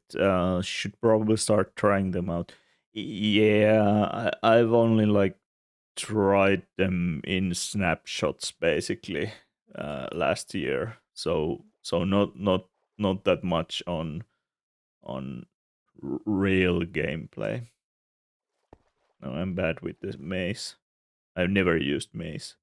Should probably start trying them out. Yeah, I've only like tried them in snapshots basically last year. So not that much on real gameplay. No, I'm bad with the mace. I've never used mace.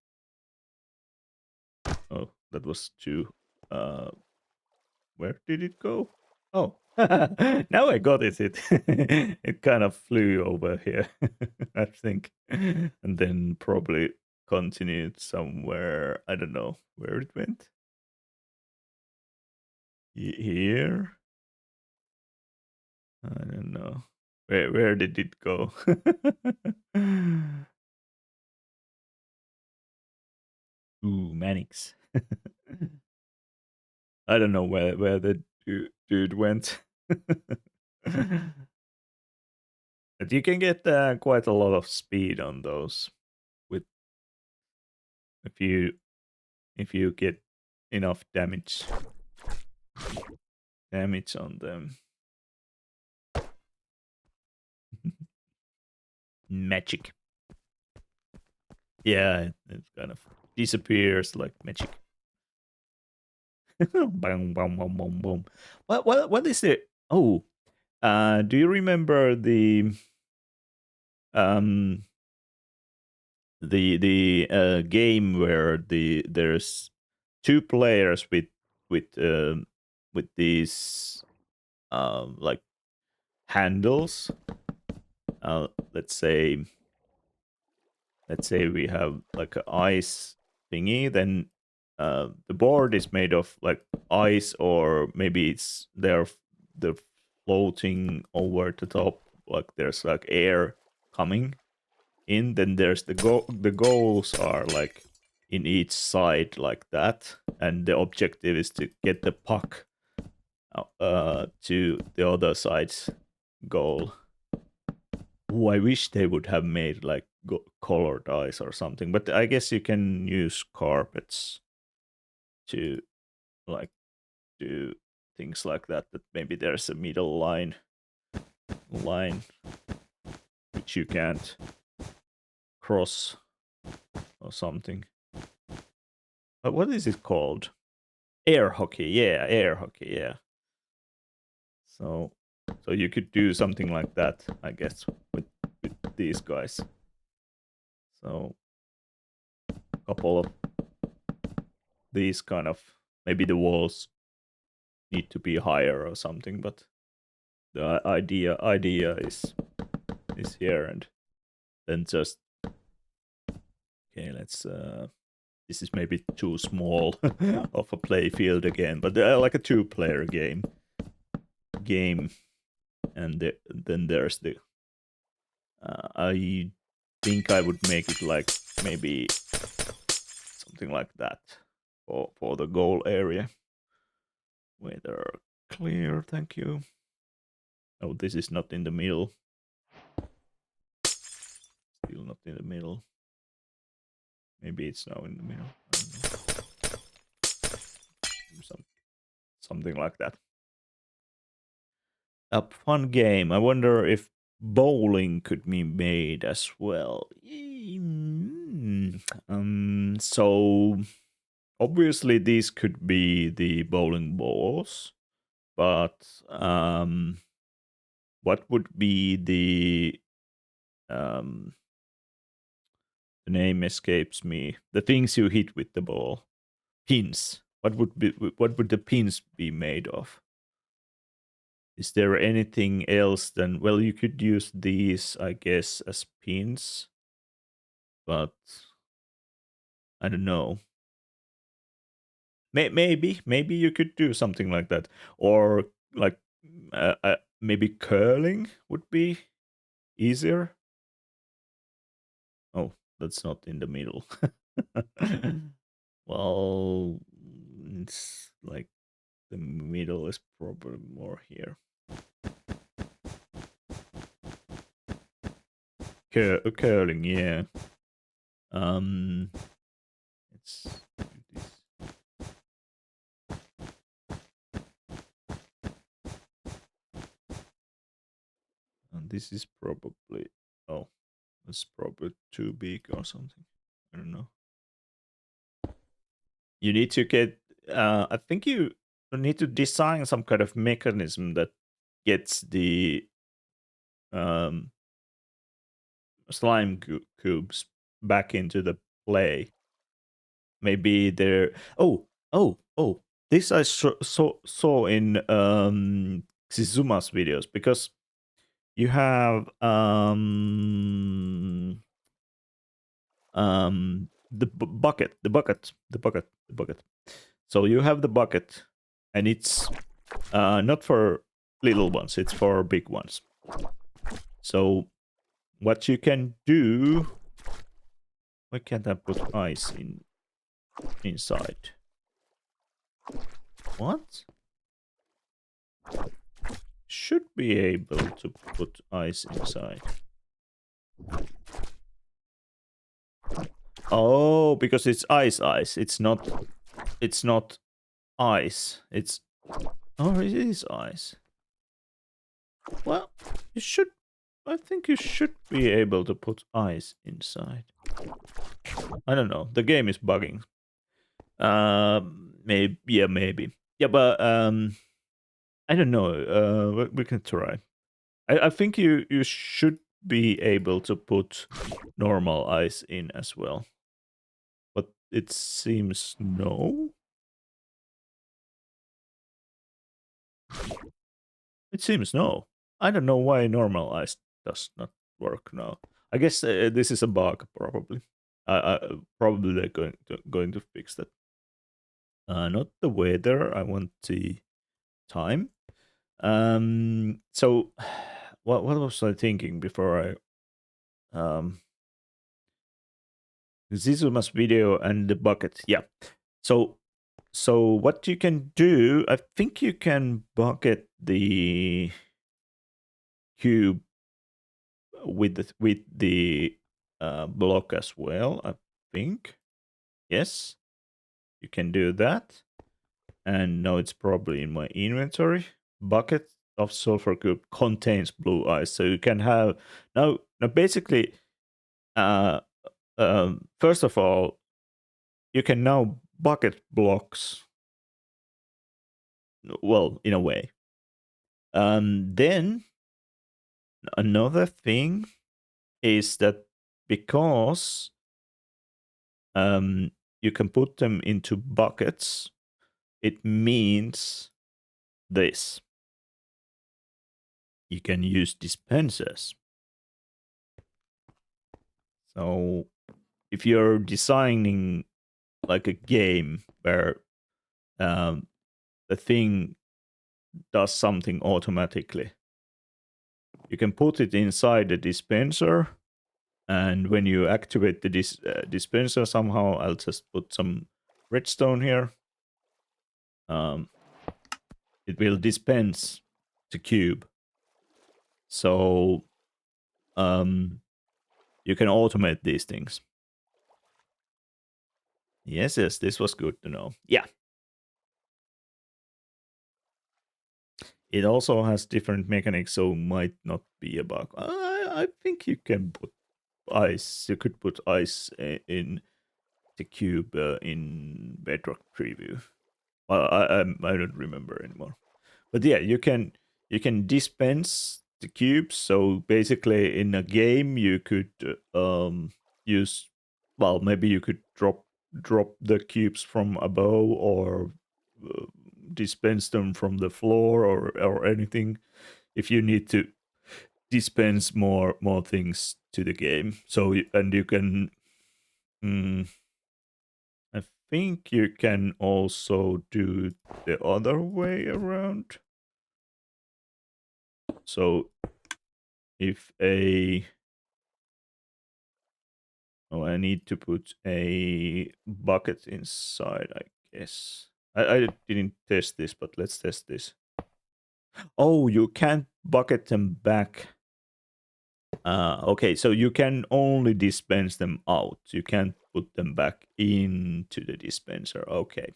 Oh, that was too. Where did it go? Oh, now I got it. It kind of flew over here, I think, and then probably continued somewhere. I don't know where it went. Here? I don't know. Where did it go? Ooh, Manix. I don't know where the dude went. But you can get quite a lot of speed on those with if you get enough damage on them. Magic. Yeah, it kind of disappears like magic. Boom, boom, boom, boom, boom. What is it? Oh, do you remember um the game where there's two players with these like handles let's say we have like an ice thingy, then the board is made of like ice, or maybe they're floating over the top, like there's like air coming in. Then there's the goals are like in each side like that, and the objective is to get the puck to the other side's goal. Oh, I wish they would have made like colored ice or something, but I guess you can use carpets to like do things like that. That maybe there's a middle line which you can't cross or something. But what is it called? Air hockey, yeah, air hockey, yeah. So you could do something like that, I guess, with these guys. So a couple of these kind of, maybe the walls need to be higher or something, but the idea is here. And then just, okay, let's this is maybe too small of a play field again, but like a 2-player game, and then there's the I think I would make it like maybe something like that for the goal area. Weather clear, thank you. Oh, this is not in the middle. Still not in the middle. Maybe it's now in the middle. I don't know. Something like that. A fun game. I wonder if bowling could be made as well. So obviously these could be the bowling balls, but what would be the name escapes me. The things you hit with the ball. Pins. What would the pins be made of? Is there anything else than, well, you could use these, I guess, as pins, but I don't know. Maybe you could do something like that, or like maybe curling would be easier. Oh, that's not in the middle. Well, it's like the middle is probably more here. Curling, yeah. Let's do this. And this is probably, oh, it's probably too big or something. I don't know. You need to get, I think you need to design some kind of mechanism that gets the slime cubes back into the play. Maybe they're, oh. This I saw in Xizuma's videos, because you have the bucket. So you have the bucket, and it's not for little ones, it's for big ones. So what you can do, why can't I put ice inside? What? Should be able to put ice inside. Oh, because it's ice. It's not ice. It's, oh, it is ice. Well, you should, I think you should be able to put ice inside. I don't know. The game is bugging. Maybe, yeah, but I don't know. We can try. I think you should be able to put normal ice in as well, but it seems no. It seems no. I don't know why normal ice does not work now. I guess this is a bug, probably. Probably they're going to fix that. Not the weather. I want the time. So, what was I thinking before I Zizuma's video and the bucket? Yeah. So what you can do, I think you can bucket the cube with the block as well. I think yes, you can do that. And now it's probably in my inventory. Bucket of sulfur cube contains blue ice, so you can have now. Now basically, uh, first of all, you can now bucket blocks. Well, in a way. Then another thing is that because you can put them into buckets, it means this. You can use dispensers. So if you're designing like a game where the thing does something automatically, you can put it inside the dispenser, and when you activate the dispenser somehow, I'll just put some redstone here. It will dispense the cube. So you can automate these things. Yes, this was good to know. Yeah. It also has different mechanics, so might not be a bug. I think you can put ice. You could put ice in the cube in Bedrock preview. Well, I don't remember anymore. But yeah, you can dispense the cubes. So basically, in a game, you could use. Well, maybe you could drop the cubes from above, or dispense them from the floor, or anything. If you need to dispense more things to the game, so and you can. I think you can also do the other way around. So if I need to put a bucket inside, I guess. I didn't test this, but let's test this. Oh, you can't bucket them back. Okay, so you can only dispense them out. You can't put them back into the dispenser. Okay.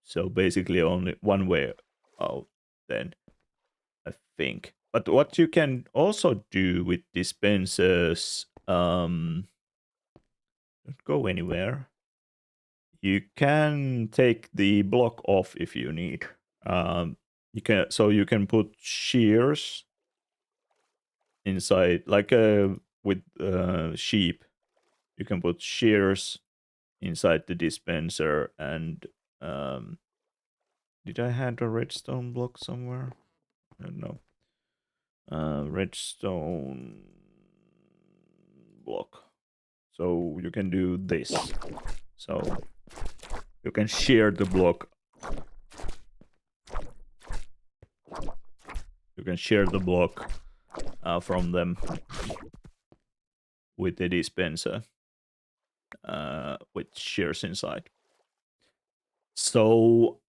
So basically only one way out then, I think. But what you can also do with dispensers, don't go anywhere. You can take the block off if you need. You can put shears inside, like with sheep. You can put shears inside the dispenser, and did I have a redstone block somewhere? I don't know. Redstone block. So you can do this. So you can shear the block. You can shear the block from them with the dispenser with shears inside. So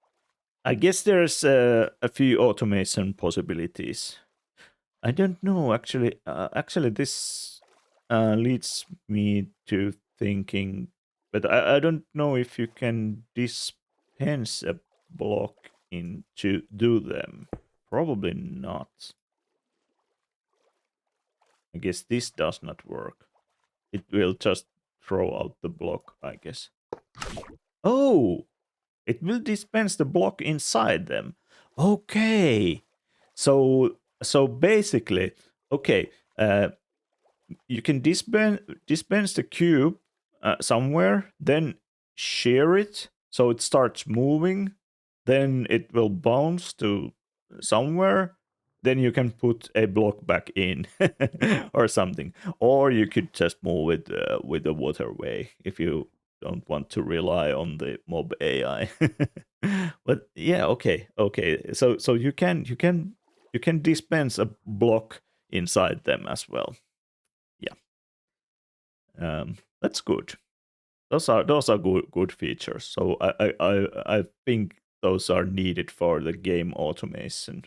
I guess there's a few automation possibilities. I don't know, actually. Actually, this leads me to thinking, but I don't know if you can dispense a block into do them. Probably not. I guess this does not work. It will just throw out the block, I guess. Oh, it will dispense the block inside them. Okay. So basically, okay, you can dispense the cube somewhere, then shear it so it starts moving, then it will bounce to somewhere, then you can put a block back in or something, or you could just move it with the waterway if you don't want to rely on the mob AI. But yeah, okay. So you can dispense a block inside them as well. Yeah, that's good. Those are good features. So I think those are needed for the game automation.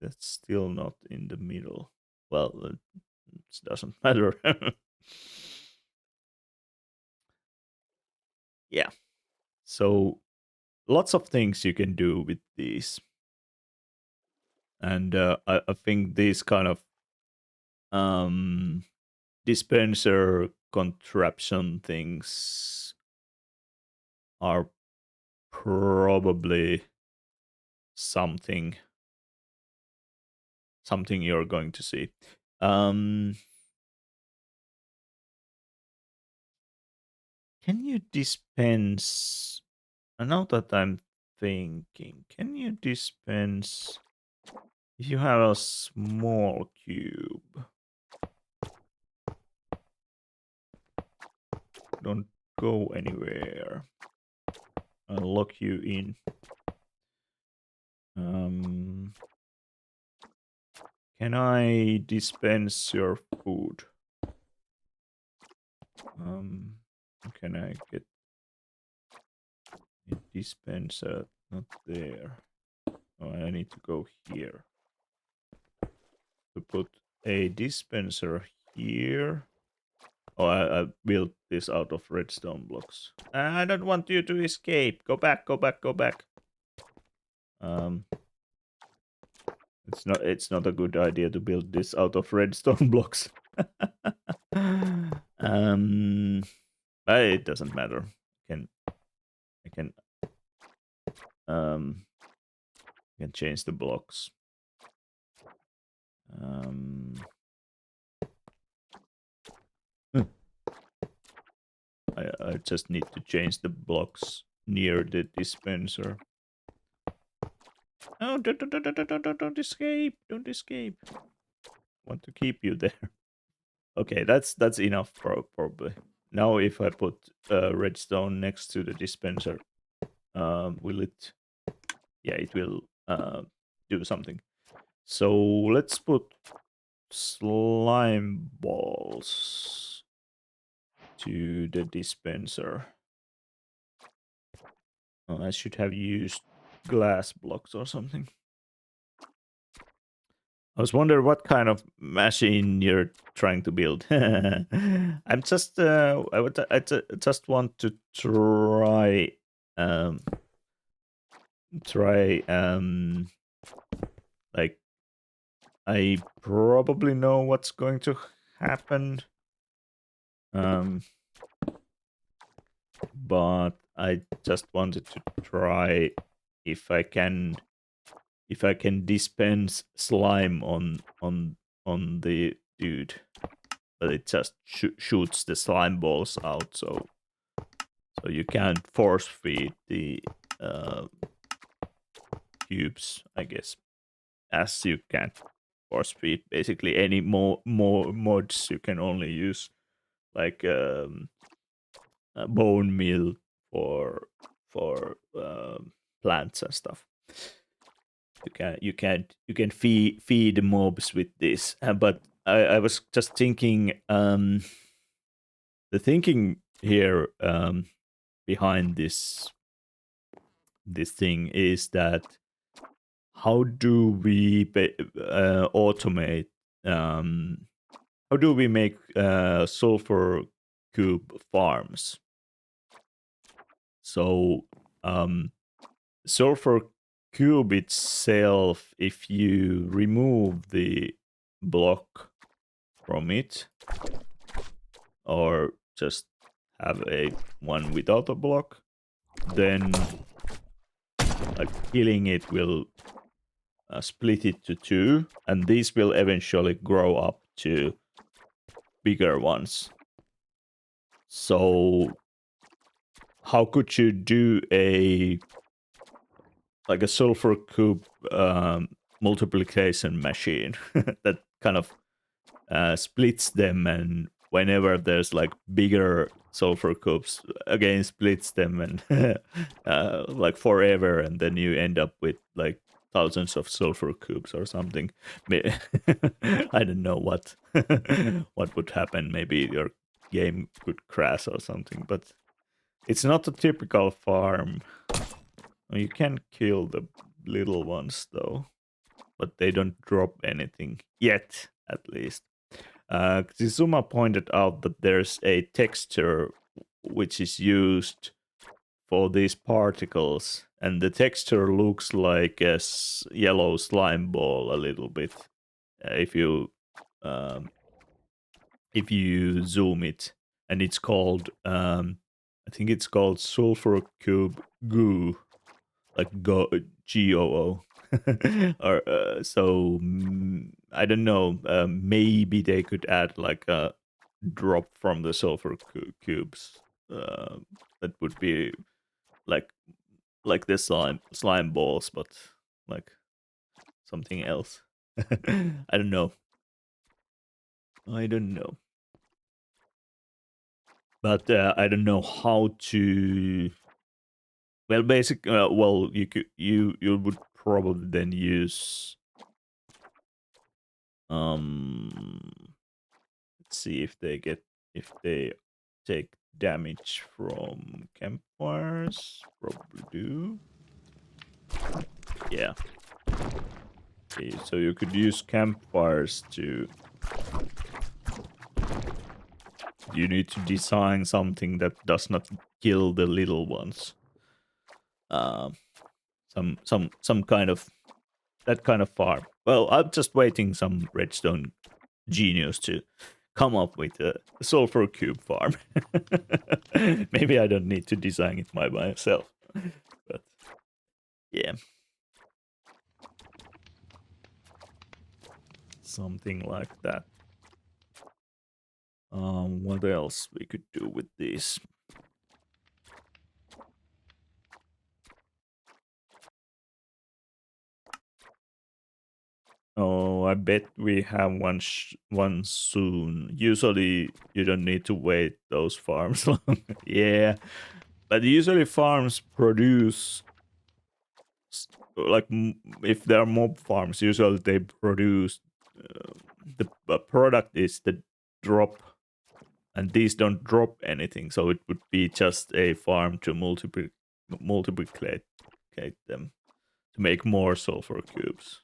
That's still not in the middle. Well, it doesn't matter. Yeah. So lots of things you can do with these, and I think these kind of um, dispenser contraption things are probably something you're going to see. Um, can you dispense? Now that I'm thinking, can you dispense if you have a small cube? Don't go anywhere. I'll lock you in. Can I dispense your food? Can I get a dispenser? Not there. Oh, I need to go here to put a dispenser here. Oh, I built this out of redstone blocks. I don't want you to escape. Go back, go back, go back. It's not a good idea to build this out of redstone blocks. It doesn't matter. I can change the blocks. I just need to change the blocks near the dispenser. Oh, don't escape! Don't escape! I want to keep you there. Okay, that's enough probably. Now, if I put redstone next to the dispenser, will it? Yeah, it will do something. So let's put slime balls to the dispenser. I should have used glass blocks or something. I was wondering what kind of machine you're trying to build. I'm just I just want to try like I probably know what's going to happen. But I just wanted to try if I can dispense slime on the dude, but it just shoots the slime balls out, so you can't force feed the cubes, I guess, as you can force feed basically any more mods. You can only use like a bone meal for plants and stuff. You can feed mobs with this, but I was just thinking, the thinking here behind this thing is that how do we automate? How do we make sulphur cube farms? So sulphur cube itself, if you remove the block from it, or just have a one without a block, then killing it will split it to two, and these will eventually grow up to bigger ones. So how could you do a sulphur cube multiplication machine that kind of splits them, and whenever there's like bigger sulfur cubes, again splits them, and like forever, and then you end up with like thousands of sulfur cubes or something. I don't know what what would happen. Maybe your game could crash or something, but it's not a typical farm. You can kill the little ones though, but they don't drop anything yet, at least. Kizuma pointed out that there's a texture which is used for these particles, and the texture looks like a yellow slime ball a little bit. If you zoom it, and it's called I think it's called sulfur cube goo, like GOO. Or so I don't know. Maybe they could add like a drop from the sulfur cubes. That would be like the slime balls, but like something else. I don't know. I don't know. But I don't know how to. Well, basic. Well, you would probably then use. Let's see if they take damage from campfires. Probably do. Yeah. Okay, so you could use campfires to. You need to design something that does not kill the little ones. Some kind of that kind of farm. Well, I'm just waiting some redstone genius to come up with a sulfur cube farm. Maybe I don't need to design it by myself, but yeah, something like that. What else we could do with this? Oh, I bet we have one soon. Usually, you don't need to wait those farms long. Yeah, but usually farms produce like if there are mob farms, usually they produce the product is the drop, and these don't drop anything, so it would be just a farm to multiplicate them to make more sulfur cubes.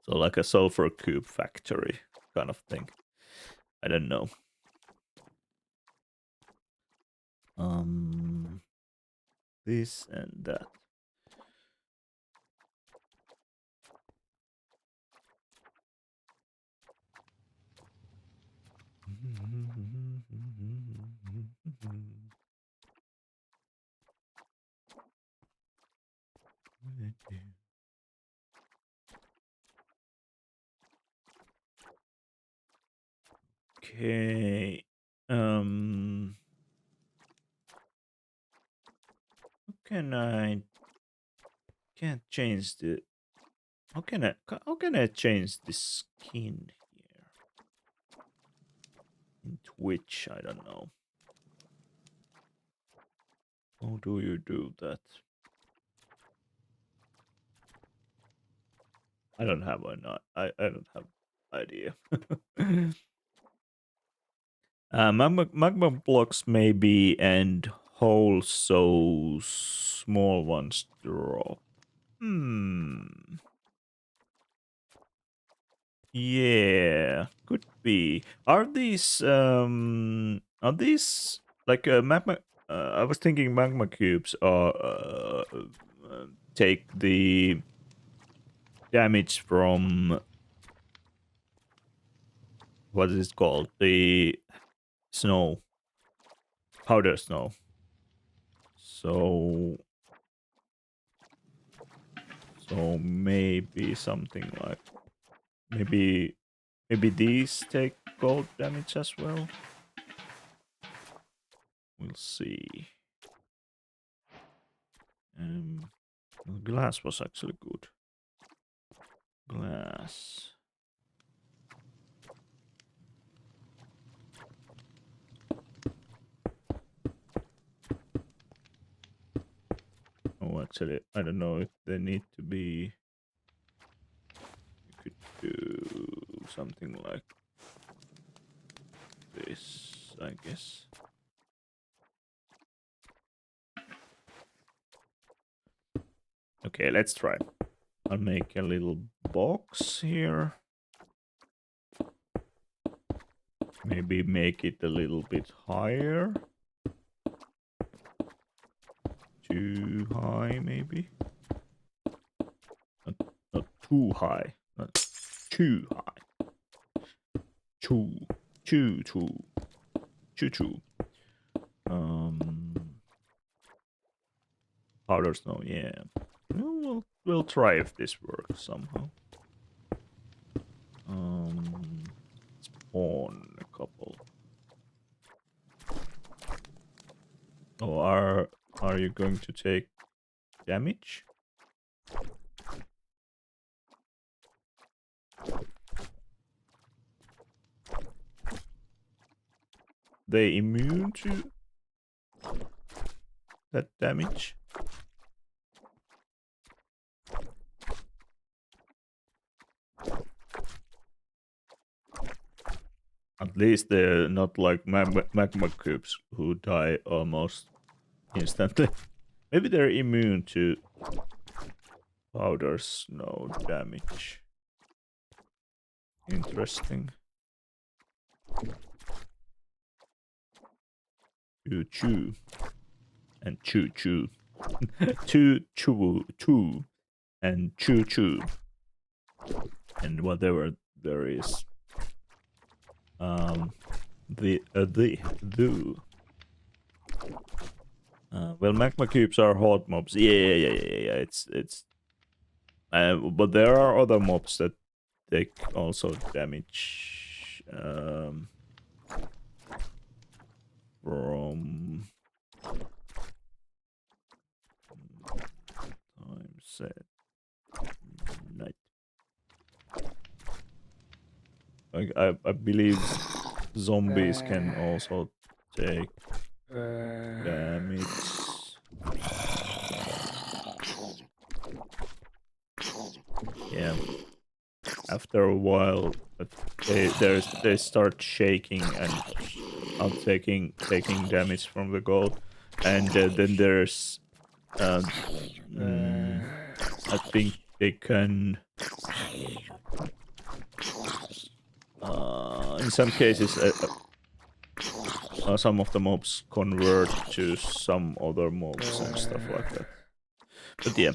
So like a sulfur cube factory kind of thing. I don't know. This and that. Okay. How can I can't change the how can I change the skin here? In Twitch, I don't know. How do you do that? I don't have I don't have idea. Magma blocks maybe, and holes so small ones drop. Yeah, could be. Are these like magma? I was thinking magma cubes are take the damage from what is it called? The snow, powder snow. So maybe something like maybe these take gold damage as well. We'll see. Glass was actually good. Glass. Oh, actually, I don't know if they need to be. You could do something like this, I guess. Okay, let's try. I'll make a little box here. Maybe make it a little bit higher. Too high, maybe. Not too high. Not too high. Too. Powder snow, yeah. We'll try if this works somehow. Spawn a couple. Oh, are you going to take damage? They immune to that damage? At least they're not like magma cubes who die almost instantly. Maybe they're immune to powder snow damage. Interesting. Chew. And chew. Two, and chew. And whatever there is. Well, magma cubes are hot mobs. Yeah. It's. But there are other mobs that take also damage. From time set night. I believe zombies can also take damage. Yeah. After a while, they start shaking and not taking damage from the gold, and then there's I think they can. In some cases, some of the mobs convert to some other mobs and stuff like that. But yeah.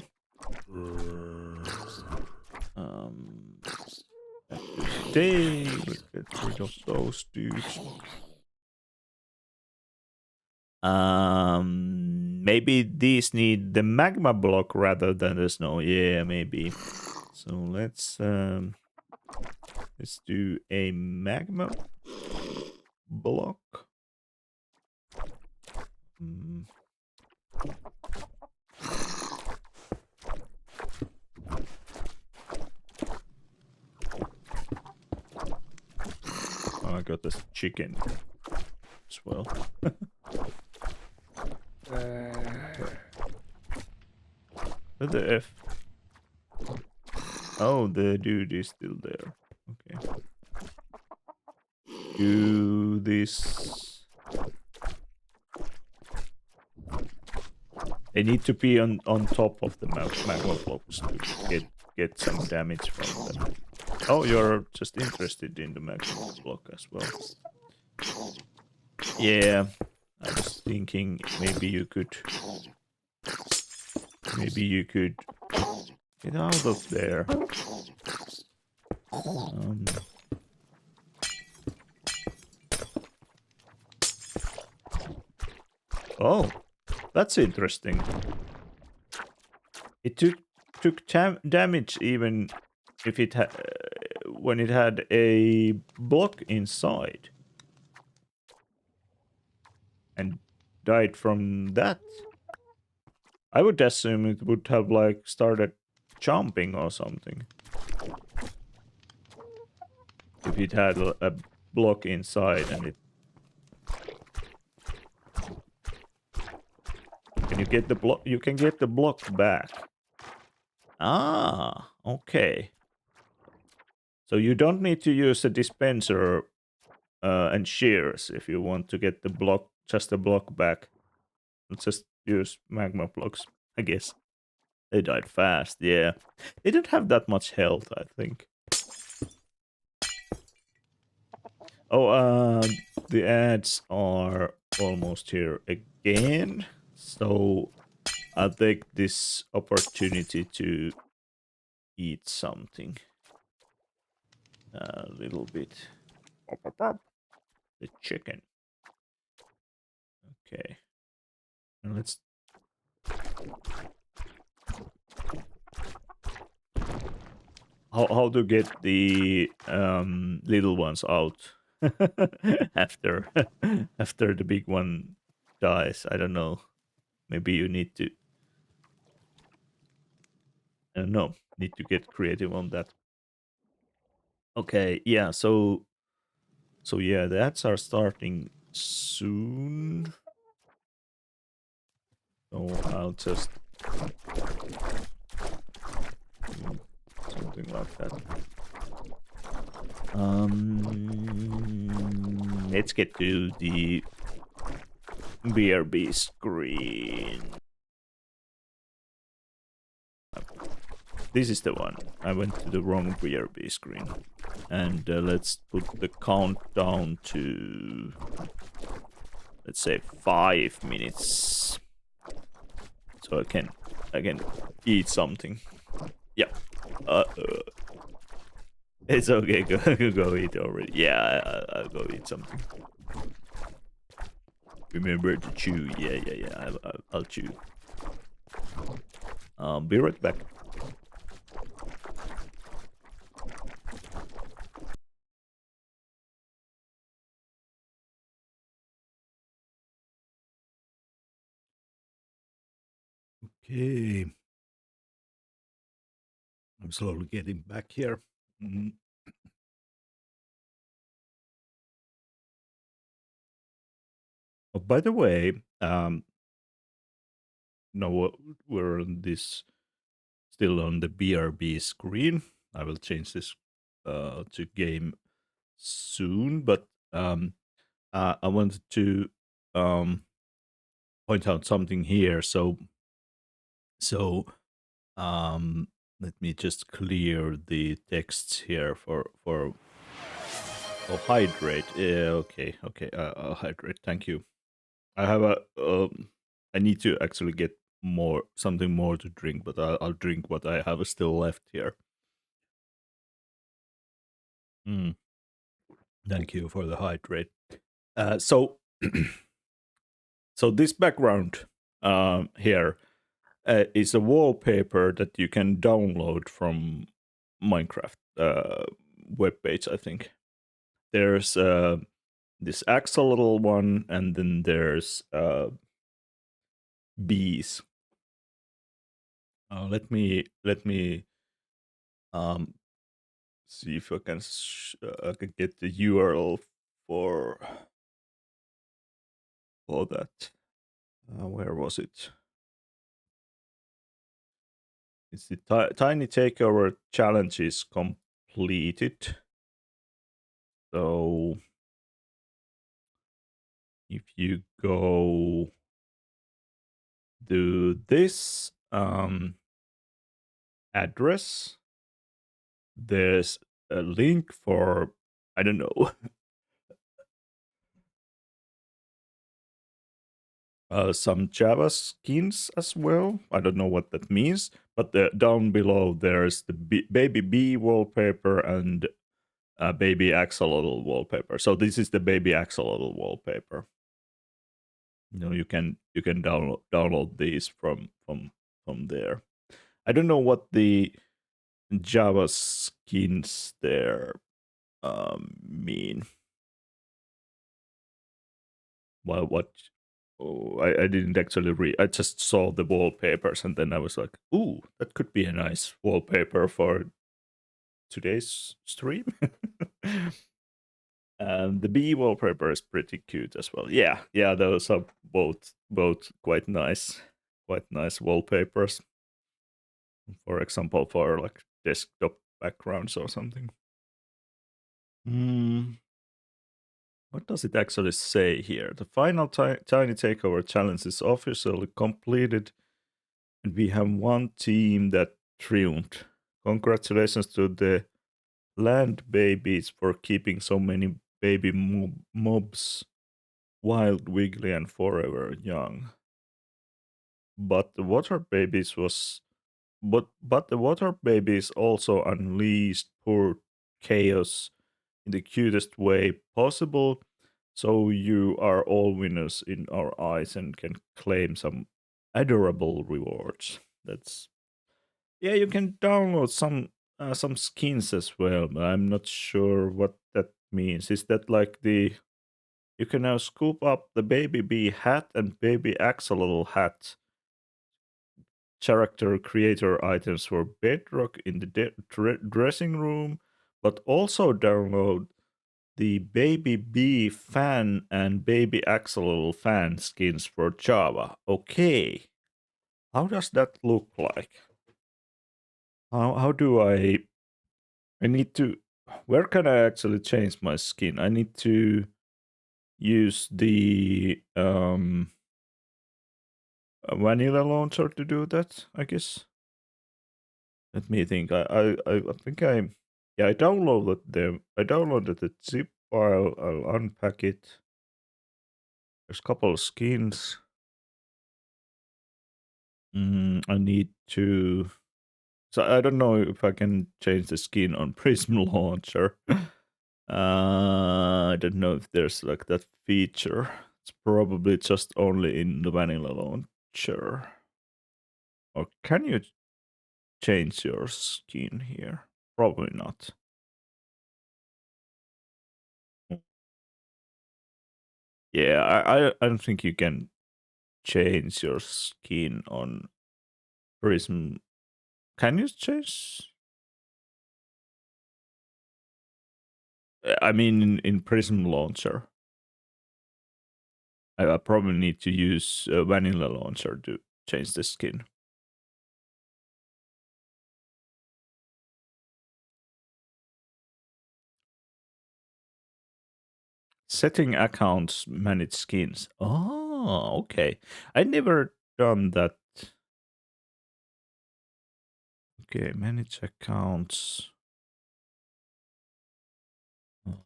Let's get rid of those dudes. Maybe these need the magma block rather than the snow. Yeah, maybe. So let's do a magma block. Oh, I got this chicken as well. What the F? Oh, the dude is still there. Okay. Do this. They need to be on top of the magma blocks to get some damage from them. Oh, you're just interested in the magma block as well. Yeah, I was thinking maybe you could get out of there. Oh, that's interesting. It took damage even if it had when it had a block inside, and died from that. I would assume it would have like started jumping or something. it had a block inside, and it. Can you get the block? You can get the block back. Ah, okay. So you don't need to use a dispenser and shears if you want to get the block, just a block back. Let's just use magma blocks, I guess. They died fast, yeah. They don't have that much health, I think. Oh, the ads are almost here again. So I'll take this opportunity to eat something. A little bit. The chicken. Okay. And let's. How to get the little ones out after after the big one dies? I don't know. Maybe you need to. I don't know. Need to get creative on that. Okay. Yeah. So yeah, the ads are starting soon. So I'll just do something like that. Let's get to the BRB screen. This is the one. I went to the wrong BRB screen. And let's put the countdown to, let's say, 5 minutes. So I can eat something. Yeah. It's okay. Go eat already. Yeah, I'll go eat something. Remember to chew. Yeah. I'll chew. Be right back. Okay. I'm slowly getting back here. Oh, by the way, no, we're on this still on the BRB screen. I will change this to game soon, but I wanted to point out something here. So let me just clear the texts here for hydrate. Yeah, okay. I'll hydrate. Thank you. I have a I need to actually get something more to drink, but I'll drink what I have still left here. Thank you for the hydrate. So so this background here is a wallpaper that you can download from Minecraft webpage, I think. There's this axolotl one, and then there's bees. Let me see if I can get the URL for that. Where was it? It's the tiny takeover challenge is completed. So if you go to this address, there's a link for, I don't know, some Java skins as well. I don't know what that means, but down below there's the baby bee wallpaper and baby axolotl wallpaper. So this is the baby axolotl wallpaper. You can download these from there. I don't know what the Java skins there mean. Well, what? Oh, I didn't actually read. I just saw the wallpapers, and then I was like, "Ooh, that could be a nice wallpaper for today's stream." And the bee wallpaper is pretty cute as well. Yeah, yeah, those are both quite nice wallpapers. For example, for like desktop backgrounds or something. Hmm. What does it actually say here? The final tiny takeover challenge is officially completed, and we have one team that triumphed. Congratulations to the land babies for keeping so many baby mobs wild, wiggly, and forever young. But the water babies was but the water babies also unleashed pure chaos in the cutest way possible. So you are all winners in our eyes and can claim some adorable rewards. That's yeah. You can download some skins as well, but I'm not sure what that means. Is that like the you can now scoop up the baby bee hat and baby axolotl hat character creator items for Bedrock in the dressing room, but also download the Baby Bee fan and Baby Axolotl fan skins for Java. Okay, how does that look like? How do I need to? Where can I actually change my skin? I need to use the vanilla launcher to do that, I guess. Let me think. I think yeah, I downloaded them. I downloaded the zip file. I'll unpack it. There's a couple of skins. I need to. So I don't know if I can change the skin on Prism Launcher. I don't know if there's like that feature. It's probably just only in the vanilla launcher. Or can you change your skin here? Probably not. Yeah, I don't think you can change your skin on Prism. Can you change? I mean, in Prism Launcher, I probably need to use Vanilla Launcher to change the skin. Setting accounts, manage skins. Oh, okay. I never done that. Okay, manage accounts. Oh.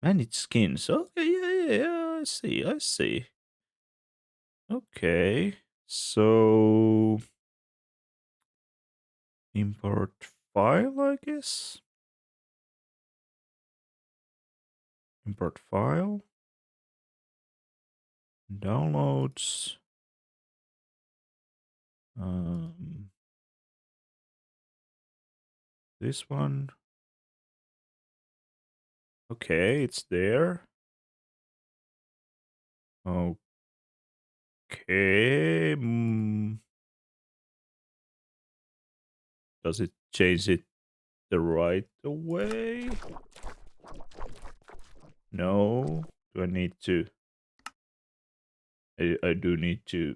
Manage skins. Okay, yeah. I see. Okay, so import file, I guess. Import file. Downloads. Um, this one. Okay, it's there. Okay. Does it change it the right way? No. Do I need to? I do need to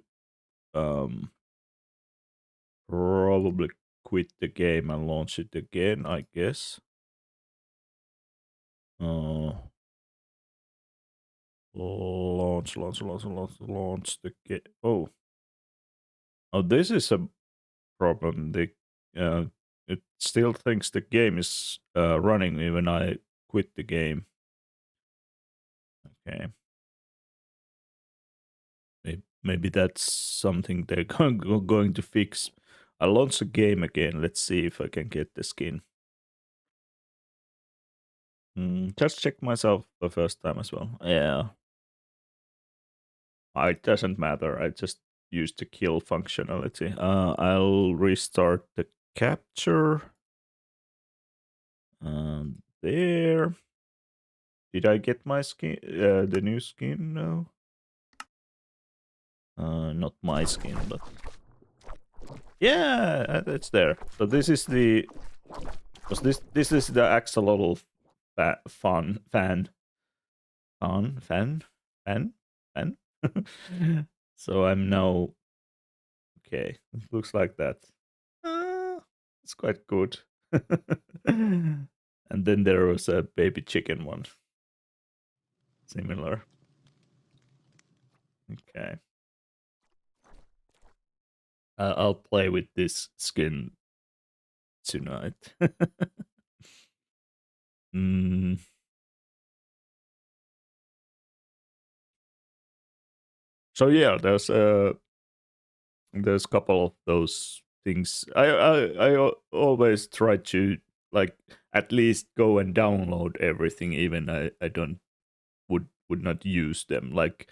probably quit the game and launch it again, I guess. Launch the game. Oh, this is a problem. Uh, it still thinks the game is running even I quit the game. Okay. Maybe that's something they're going to fix. I'll launch the game again. Let's see if I can get the skin. Just check myself the first time as well. Yeah. It doesn't matter. I just used the kill functionality. I'll restart the capture. There. Did I get my skin? The new skin? No. Not my skin, but yeah, it's there. So this is the. Because this is the axolotl fun fan fan. So I'm now okay. It looks like that. It's quite good. And then there was a baby chicken one, similar. Okay, I'll play with this skin tonight. mm, so yeah, there's a couple of those things. Always try to like at least go and download everything, even I don't would not use them. Like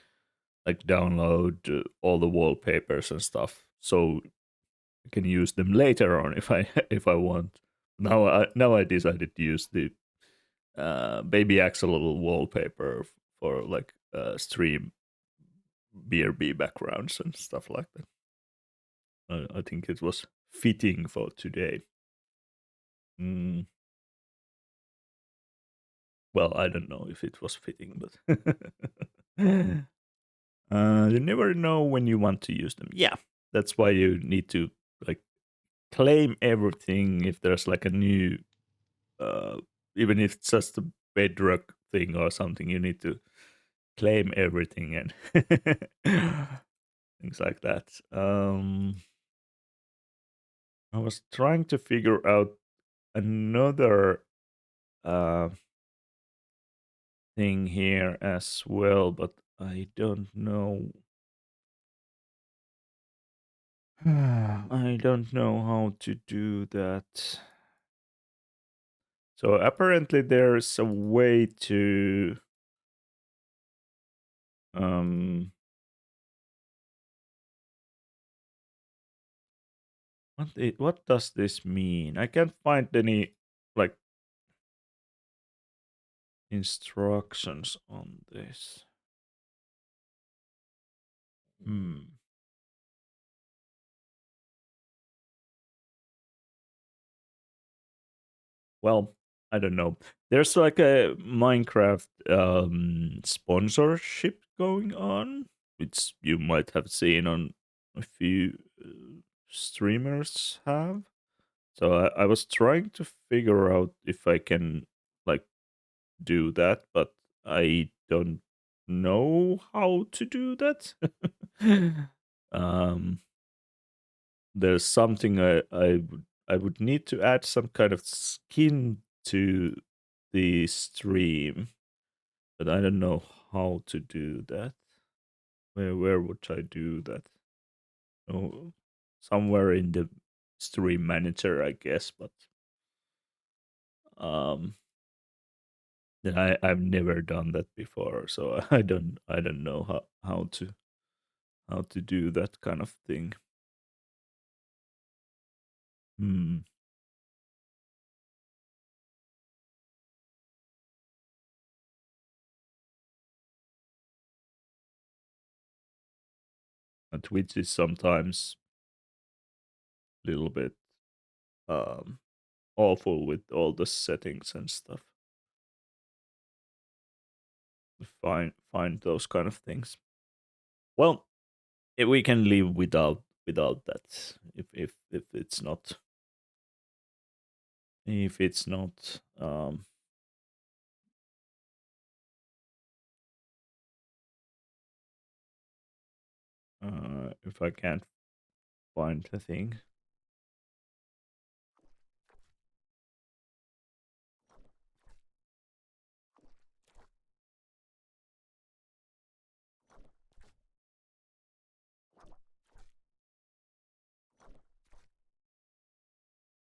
download all the wallpapers and stuff, so I can use them later on if I if I want. Now I decided to use the baby axolotl wallpaper for like stream BRB backgrounds and stuff like that. I think it was fitting for today. Mm, well, I don't know if it was fitting, but you never know when you want to use them. Yeah, that's why you need to like claim everything. If there's like a new, uh, even if it's just a bedrock thing or something, you need to claim everything and things like that. I was trying to figure out another uh, thing here as well, but I don't know. I don't know how to do that. So apparently there's a way to um what does this mean? I can't find any like instructions on this. Hmm. Well, I don't know. There's like a Minecraft sponsorship going on, which you might have seen on a few streamers have. So I was trying to figure out if I can like do that, but I don't know how to do that. um, there's something I would need to add some kind of skin to the stream, but I don't know how to do that. Where would I do that? Oh, somewhere in the stream manager, I guess. But um, then I've never done that before, so I don't know how to do that kind of thing. Hmm. And Twitch is sometimes a little bit um awful with all the settings and stuff. To find those kind of things. Well, we can live without that if it's not if it's not if I can't find the thing.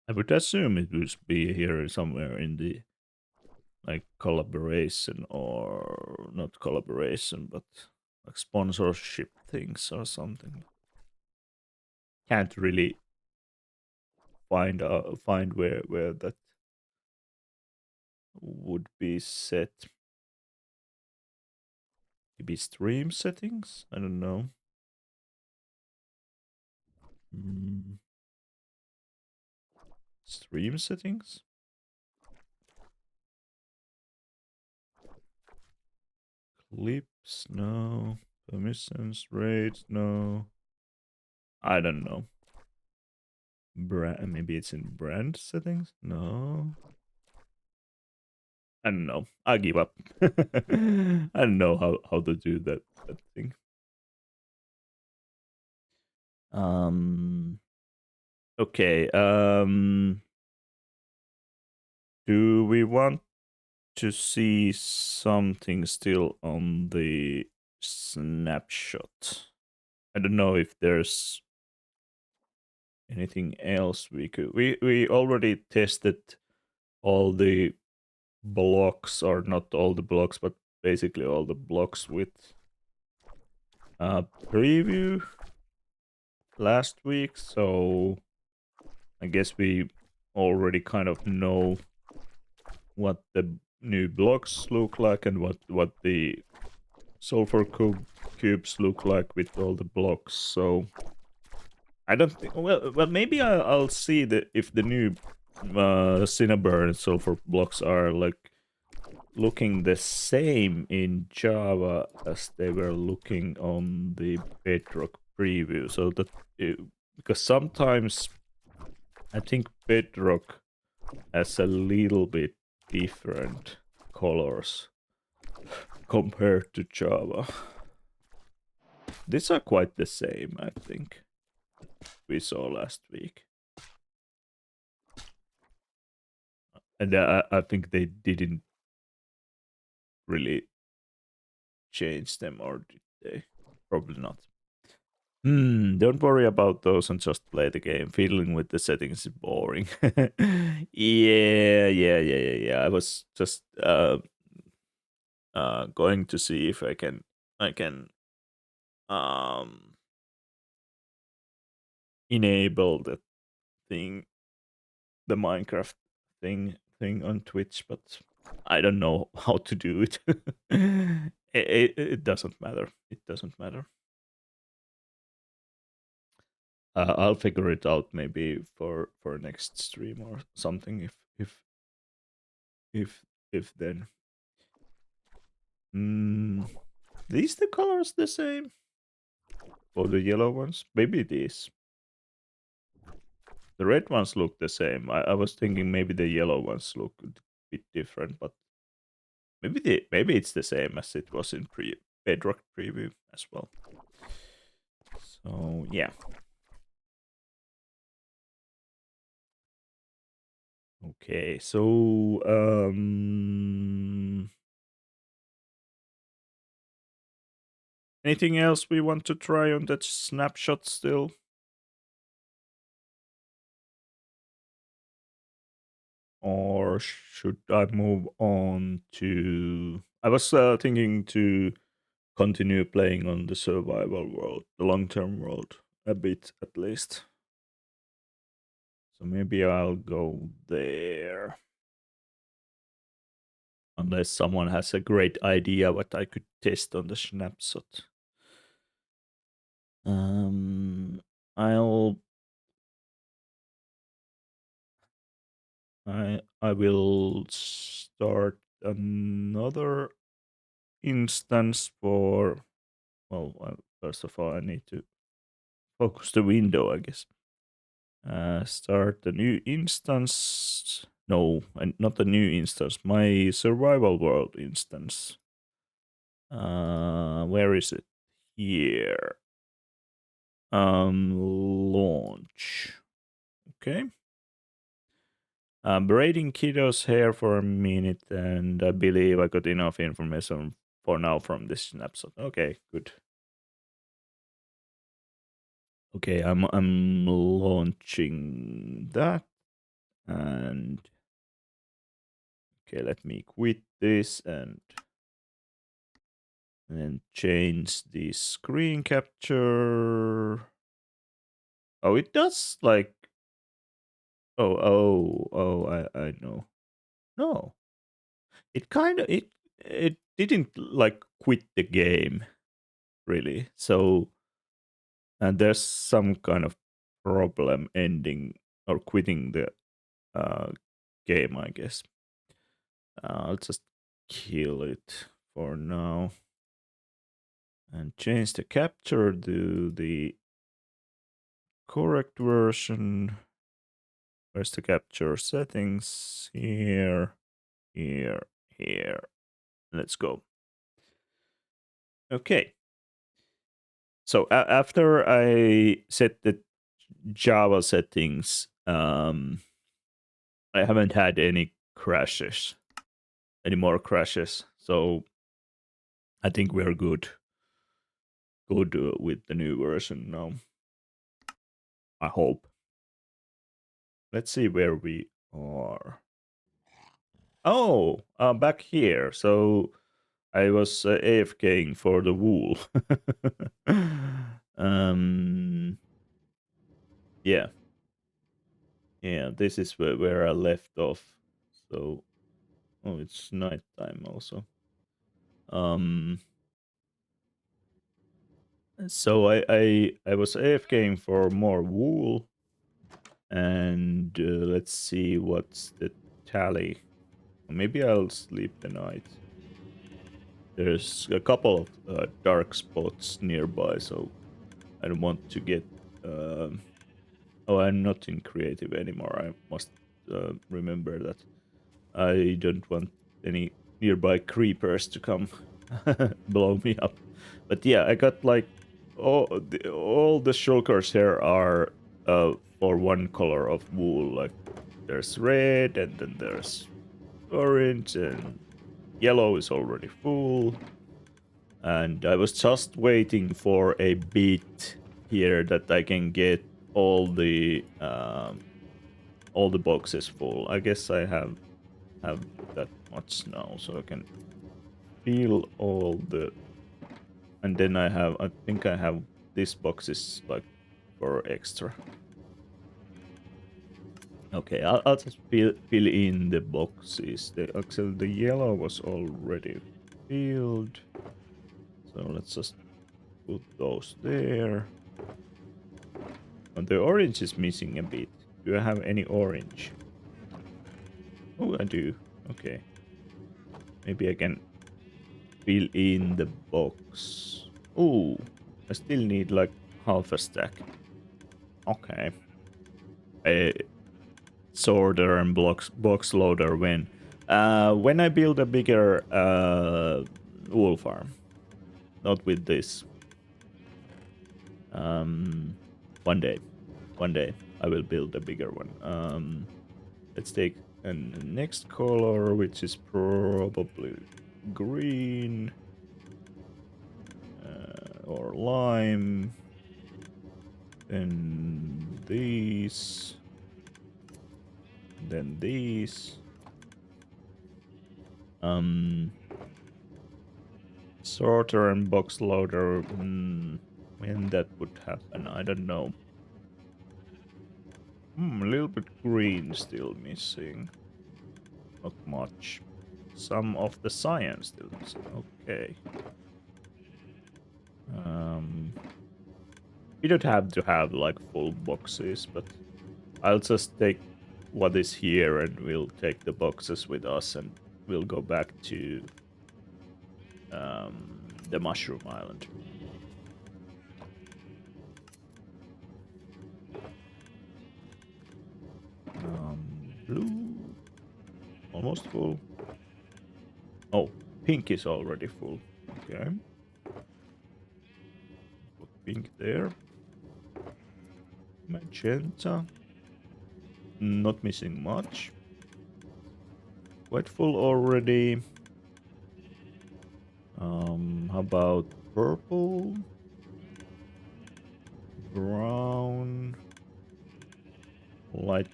I would assume it would be here somewhere in the like collaboration or not collaboration, but like sponsorship things or something. Can't really find where that would be set. Maybe stream settings? I don't know. Mm, stream settings? Clips, no. Permissions, raids, no. I don't know. Brand, maybe it's in brand settings? No. I don't know. I give up. I don't know how to do that thing. Um. Okay. Do we want to see something still on the snapshot? I don't know if there's anything else we could. We already tested all the blocks, or not all the blocks, but basically all the blocks with preview last week. So I guess we already kind of know what the new blocks look like and what the sulfur cubes look like with all the blocks. So I don't think. Well, maybe I'll see if the new cinnabar and sulfur blocks are like looking the same in Java as they were looking on the Bedrock preview. So that because sometimes I think Bedrock has a little bit different colors compared to Java. These are quite the same, I think. We saw last week. And I think they didn't really change them, or did they? Probably not. Don't worry about those and just play the game. Fiddling with the settings is boring. Yeah. I was just going to see if I can um enable the thing, the Minecraft thing on Twitch, but I don't know how to do it. It doesn't matter. It doesn't matter. I'll figure it out maybe for next stream or something. If if then. These the colors the same? Or the yellow ones? Maybe these. The red ones look the same. I was thinking maybe the yellow ones look a bit different, but maybe it's the same as it was in Bedrock preview as well. So yeah. Okay, so anything else we want to try on that snapshot still? Or should I move on to... I was thinking to continue playing on the survival world, the long-term world, a bit at least. So maybe I'll go there. Unless someone has a great idea what I could test on the snapshot. I'll... I will start another instance for... Well, first of all, I need to focus the window, I guess. Start a new instance. No, not a new instance. My survival world instance. Where is it? Here. Launch. Okay. Braiding kiddo's hair for a minute, and I believe I got enough information for now from this snapshot. Okay, good. Okay, I'm launching that, and okay, let me quit this and then change the screen capture. Oh, it does like... I know. No, it kind of it didn't like quit the game really. So, and there's some kind of problem ending or quitting the uh, game, I guess. I'll just kill it for now. And change the capture to the correct version. Where's the capture settings? Here, here, here. Let's go. Okay. So after I set the Java settings, I haven't had any crashes, any more crashes. So I think we're good with the new version now. I hope. Let's see where we are. Oh, back here. So I was AFKing for the wool. um, yeah, yeah. This is where I left off. So, oh, it's nighttime also. Um, so I was AFKing for more wool, and let's see what's the tally. Maybe I'll sleep the night. There's a couple of dark spots nearby, so I don't want to get. Oh, I'm not in creative anymore. I must remember that. I don't want any nearby creepers to come blow me up. But yeah, I got like all the shulkers here are for one color of wool. Like there's red, and then there's orange, and yellow is already full. And I was just waiting for a beat here that I can get all the boxes full. I guess I have that much now, so I can fill all the. And then I think I have this boxes like for extra. Okay, I'll just fill in the boxes. Actually, the yellow was already filled, so let's just put those there. And the orange is missing a bit. Do I have any orange? Oh, I do. Okay. Maybe I can fill in the box. Oh, I still need like half a stack. Okay. A sorter and box loader when I build a bigger wool farm. Not with this. One day. One day I will build a bigger one. Let's take a next color, which is probably green or lime. Then these. Then these. Sorter and box loader. When that would happen, I don't know. A little bit green still missing. Not much. Some of the cyan still missing. Okay. We don't have to have like full boxes, but I'll just take what is here and we'll take the boxes with us and we'll go back to the Mushroom Island. Blue. Almost full. Oh, pink is already full. Okay. Put pink there. Magenta. Not missing much. Quite full already. How about purple? Brown. Light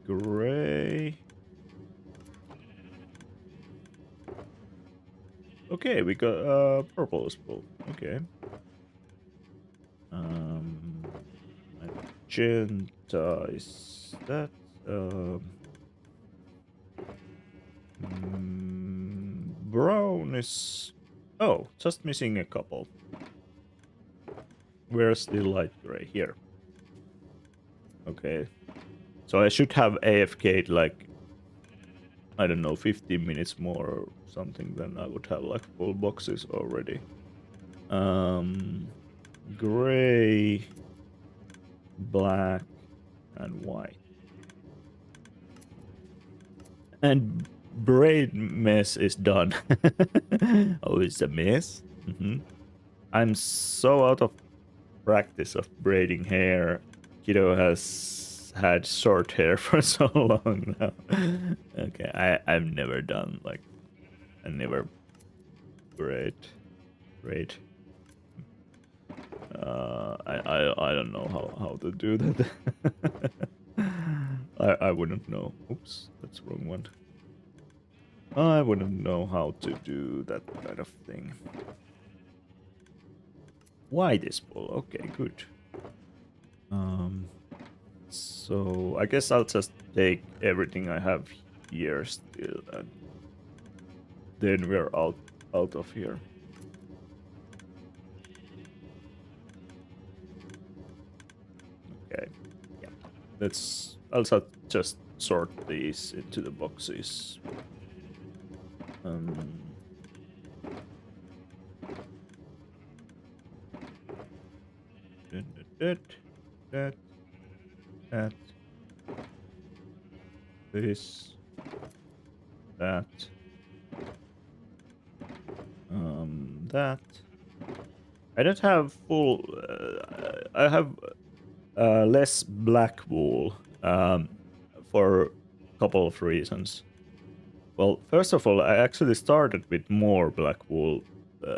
gray. Okay, we got purple is full. Okay. Magenta is that brown is just missing a couple. Where's the light gray? Here. Okay. So I should have AFK'd like, I don't know, 15 minutes more or something, then I would have like full boxes already. Um, gray, black, and white. And braid mess is done. Oh, it's a mess? I'm so out of practice of braiding hair. Kiddo has had short hair for so long now. Okay, I've never done like I never braid. I don't know how to do that. I wouldn't know. Oops, that's the wrong one. I wouldn't know how to do that kind of thing. Why this ball? Okay, good. So I guess I'll just take everything I have here still, and then we're out of here. Okay, yeah. I'll just sort these into the boxes. That, that, that, this, that, that. I don't have full. I have less black wool for a couple of reasons. Well, first of all, I actually started with more black wool.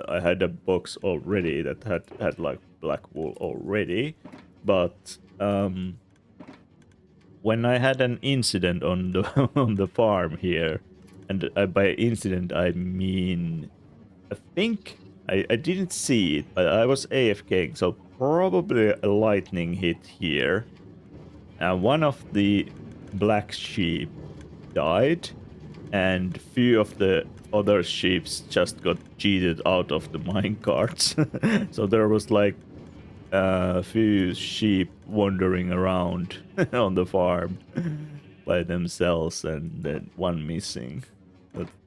I had a box already that had like black wool already, but when I had an incident on the on the farm here, and by incident I mean I think I didn't see it, but I was AFKing, so probably a lightning hit here. And one of the black sheep died, and few of the other sheep just got cheated out of the mine carts. So there was like a few sheep wandering around on the farm by themselves, and then one missing.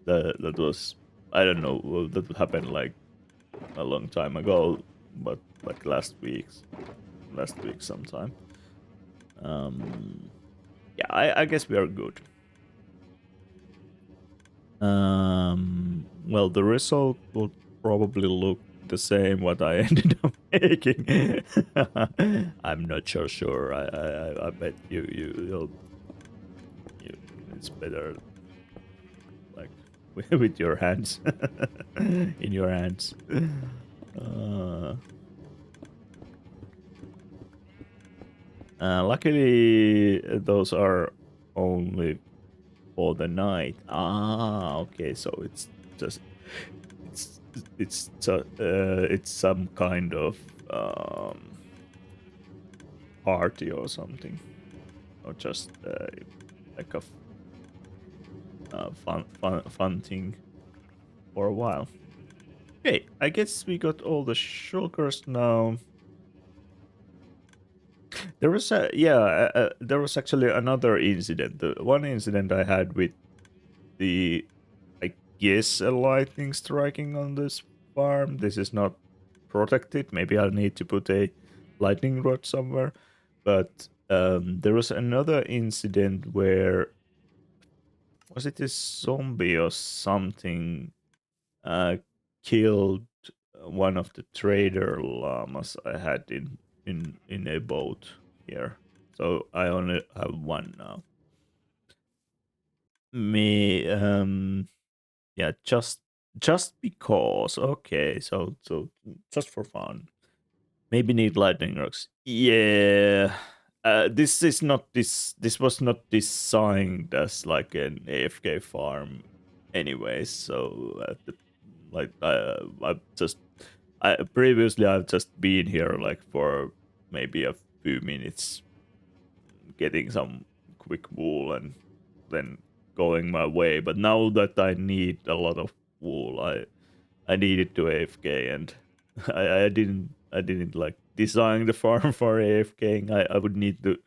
That was, I don't know, well, that happened like a long time ago, but like last week sometime. Yeah, I guess we are good. Well, the result will probably look the same what I ended up making. I'm not sure. I bet you'll it's better like with your hands in your hands. Luckily, those are only for the night. Ah, okay. So it's just it's some kind of party or something, or just like a fun thing for a while. Okay, I guess we got all the shulkers now. There was there was actually another incident. The one incident I had with the, I guess, a lightning striking on this farm. This is not protected. Maybe I'll need to put a lightning rod somewhere. But there was another incident where, was it a zombie or something, uh, killed one of the trader llamas I had in a boat here. So I only have one now. Me, yeah, just because. Okay, so just for fun. Maybe need lightning rocks. Yeah. This was not designed as like an AFK farm anyways, so like I've just I previously I've just been here like for maybe a few minutes getting some quick wool and then going my way. But now that I need a lot of wool, I needed to AFK, and I didn't like design the farm for AFKing. I would need to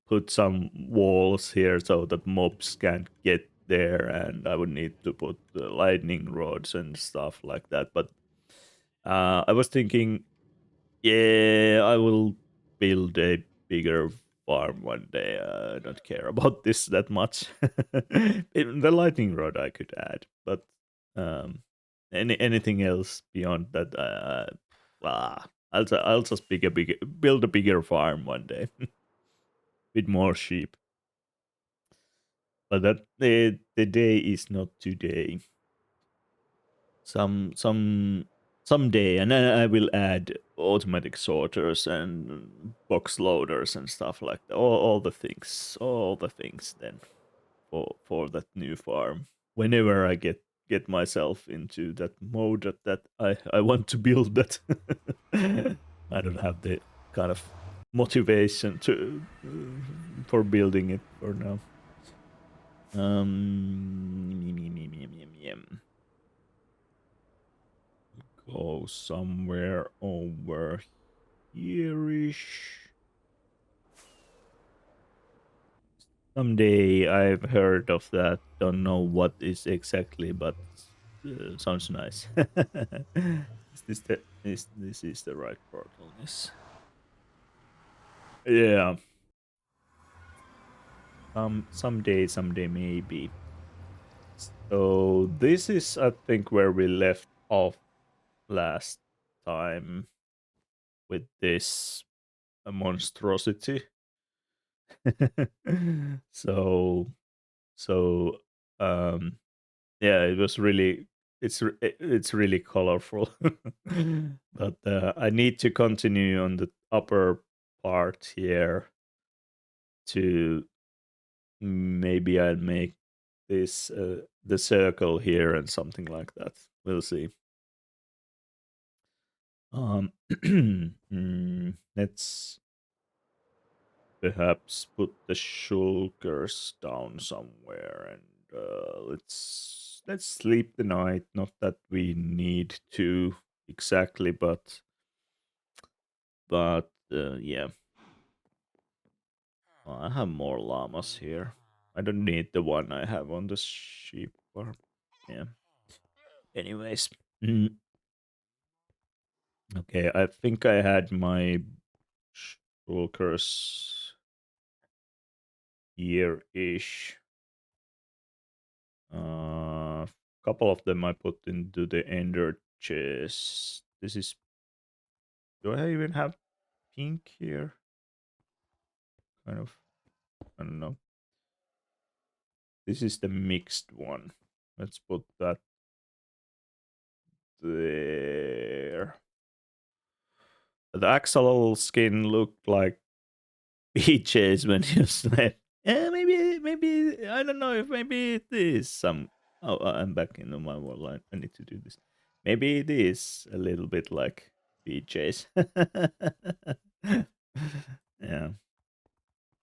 put some walls here so that mobs can't get there, and I would need to put lightning rods and stuff like that. But I was thinking, yeah, I will build a bigger farm one day. I don't care about this that much. Even the lightning rod I could add, but um, anything else beyond that, I'll just build a bigger farm one day with more sheep. But that the day is not today. Some someday, and then I will add automatic sorters and box loaders and stuff like that. All the things then for that new farm. Whenever I get myself into that mode that I want to build that, I don't have the kind of motivation to for building it for now. Go somewhere over here-ish. Someday I've heard of that. Don't know what is exactly, but sounds nice. Is this is the right portal? Yes. Yeah. Someday maybe. So this is, I think, where we left off last time with this monstrosity. so so um yeah, it was really it's really colorful. But I need to continue on the upper part here to maybe I'll make this the circle here and something like that. We'll see. Let's perhaps put the shulkers down somewhere and let's sleep the night. Not that we need to exactly, but yeah. Oh, I have more llamas here. I don't need the one I have on the sheep farm. Yeah. Anyways, okay. I think I had my shulkers here ish. Couple of them I put into the ender chest. This is. Do I even have pink here? Kind of. I don't know. This is the mixed one. Let's put that there. The axolotl skin looked like peaches when you slept. Yeah, maybe I don't know if maybe it is some. Oh, I'm back into my world line. I need to do this. Maybe it is a little bit like peaches. Yeah.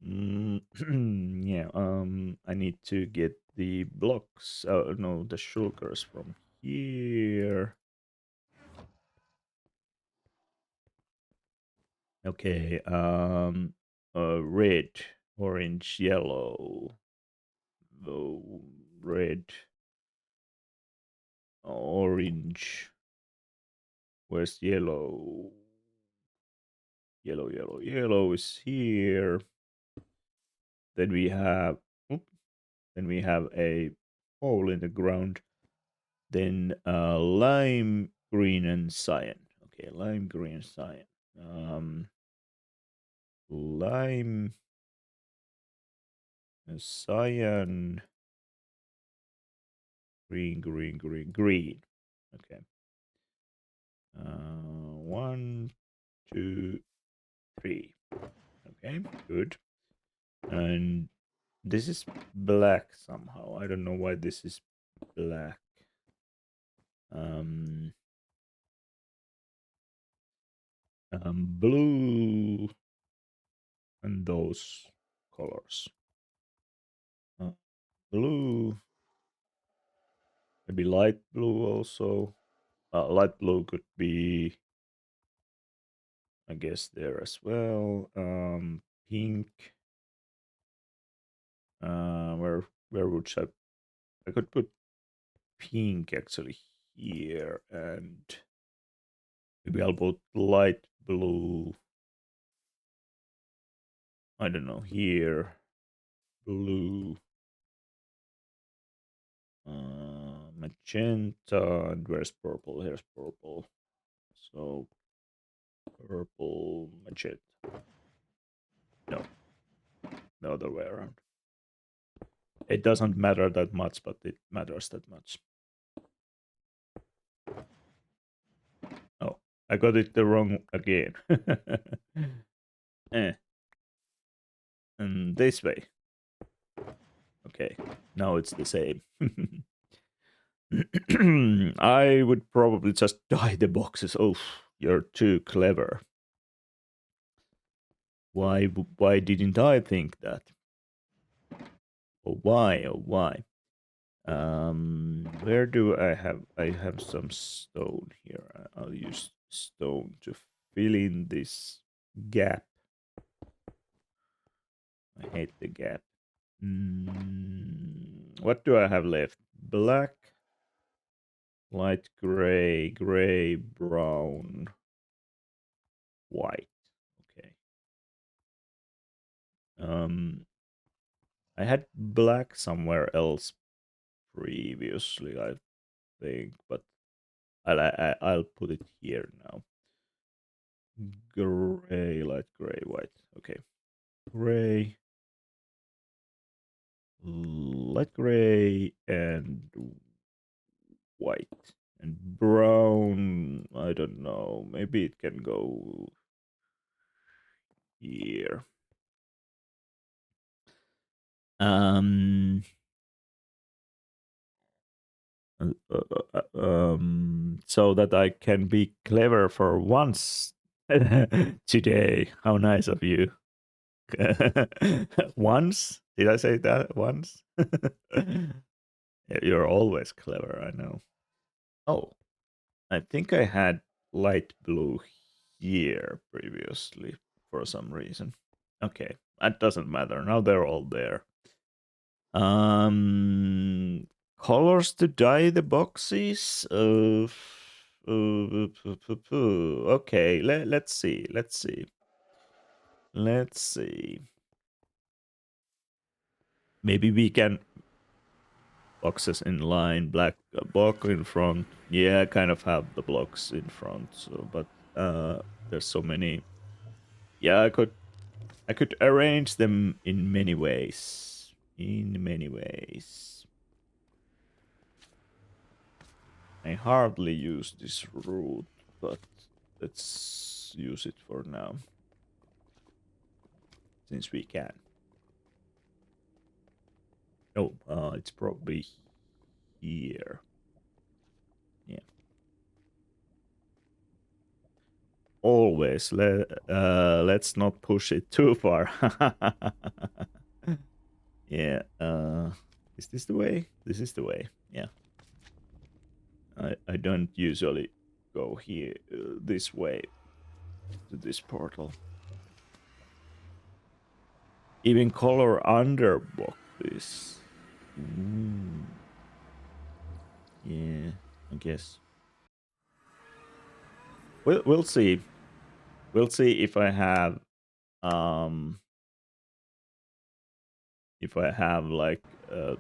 Yeah. I need to get the blocks. Oh no, the shulkers from here. Okay. Red, orange, yellow. Oh, red, orange. Where's yellow? Yellow is here. Then we have, oop, then we have a hole in the ground. Then lime green and cyan. Okay, lime green cyan. Lime cyan green. Okay. One, two, three. Okay, good. And this is black somehow. I don't know why this is black. Um, Blue and those colors. Uh, Blue, maybe light blue also. Light blue could be, I guess, there as well. Pink. Where would I could put pink actually here and Maybe I'll put light blue. I don't know, here. Blue. Magenta. And where's purple? Here's purple. So purple, magenta. No, the other way around. It doesn't matter that much, but it matters that much. Oh, I got it the wrong again. eh. And this way. Okay, now it's the same. I would probably just dye the boxes. Oh, you're too clever. Why didn't I think that? Oh why? Oh why? Where do I have some stone here. I'll use stone to fill in this gap. I hate the gap. What do I have left? Black, light gray, gray, brown, white. Okay. I had black somewhere else previously, I think, but I'll put it here now. Gray, light gray, white. Okay. Gray, light gray, and white. And brown, I don't know. Maybe it can go here. Um, so that I can be clever for once today. How nice of you. Once? Did I say that once? You're always clever, I know. Oh, I think I had light blue here previously for some reason. Okay, that doesn't matter. Now they're all there. Um, colors to dye the boxes. Okay, let's see. Let's see. Let's see. Maybe we can boxes in line, black block in front. Yeah, I kind of have the blocks in front. So, but there's so many. Yeah, I could arrange them in many ways. In many ways. I hardly use this route, but let's use it for now. Since we can. Oh, it's probably here. Yeah. Always. Let's not push it too far. Yeah. Is this the way? This is the way. Yeah. I don't usually go here this way to this portal. Even color under boxes. Yeah, I guess. We'll see. We'll see um if I have like the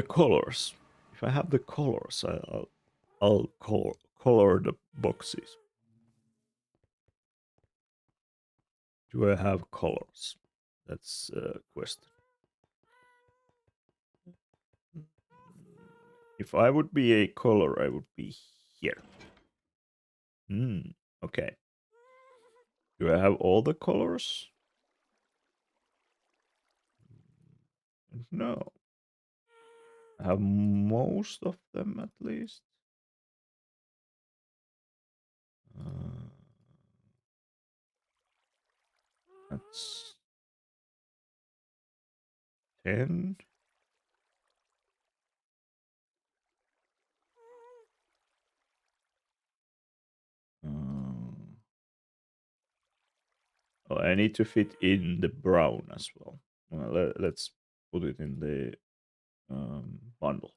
colors. If I have the colors, I'll color the boxes. Do I have colors? That's a question. If I would be a color, I would be here. Okay. Do I have all the colors? No. I have most of them at least. Uh, that's 10. Oh, I need to fit in the brown as well. Well, let's put it in the bundle.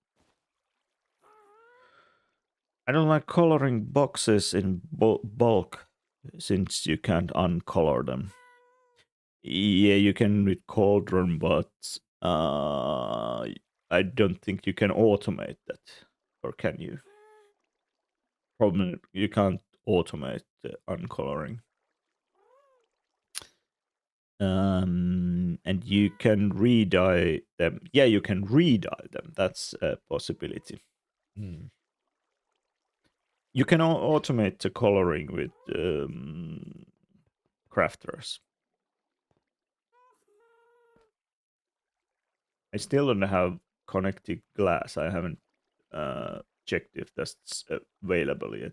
I don't like coloring boxes in bulk since you can't uncolor them. Yeah, you can with Cauldron, but I don't think you can automate that. Or can you? Probably you can't automate the uncoloring. And you can re-dye them. Yeah, you can re-dye them. That's a possibility. Hmm. You can automate the coloring with crafters. I still don't have connected glass. I haven't checked if that's available yet.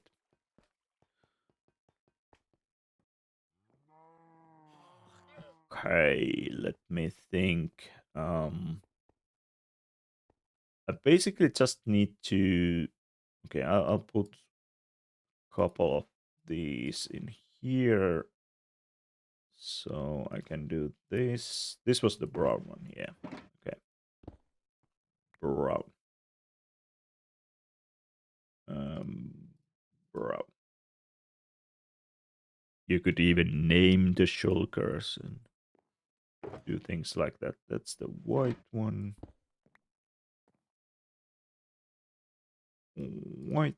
Okay, let me think. I basically just need to. Okay, I'll put a couple of these in here, so I can do this. This was the brown one, yeah. Okay, brown. Um, brown. You could even name the shulkers and do things like that. That's the white one. White.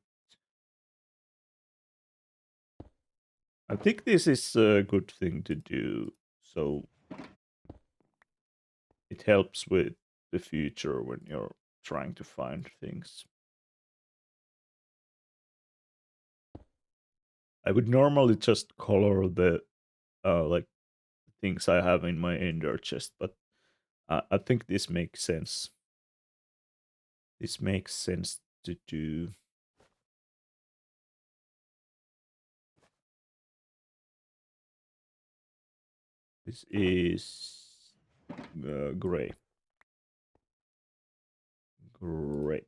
I think this is a good thing to do. So it helps with the future when you're trying to find things. I would normally just color the like things I have in my ender chest, but I think this makes sense. This makes sense to do. This is gray. Gray.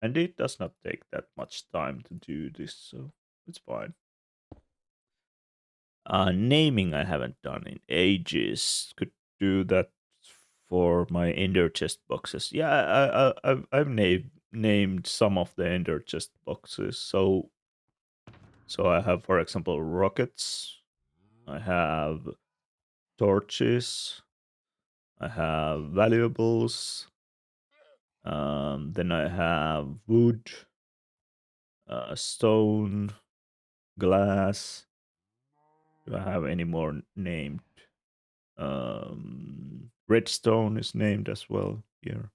And it does not take that much time to do this, so it's fine. Naming I haven't done in ages. Could do that for my ender chest boxes. Yeah, I've named some of the ender chest boxes. So I have, for example, rockets. I have torches. I have valuables. Then I have wood, stone, glass. Do I have any more named? Redstone is named as well here.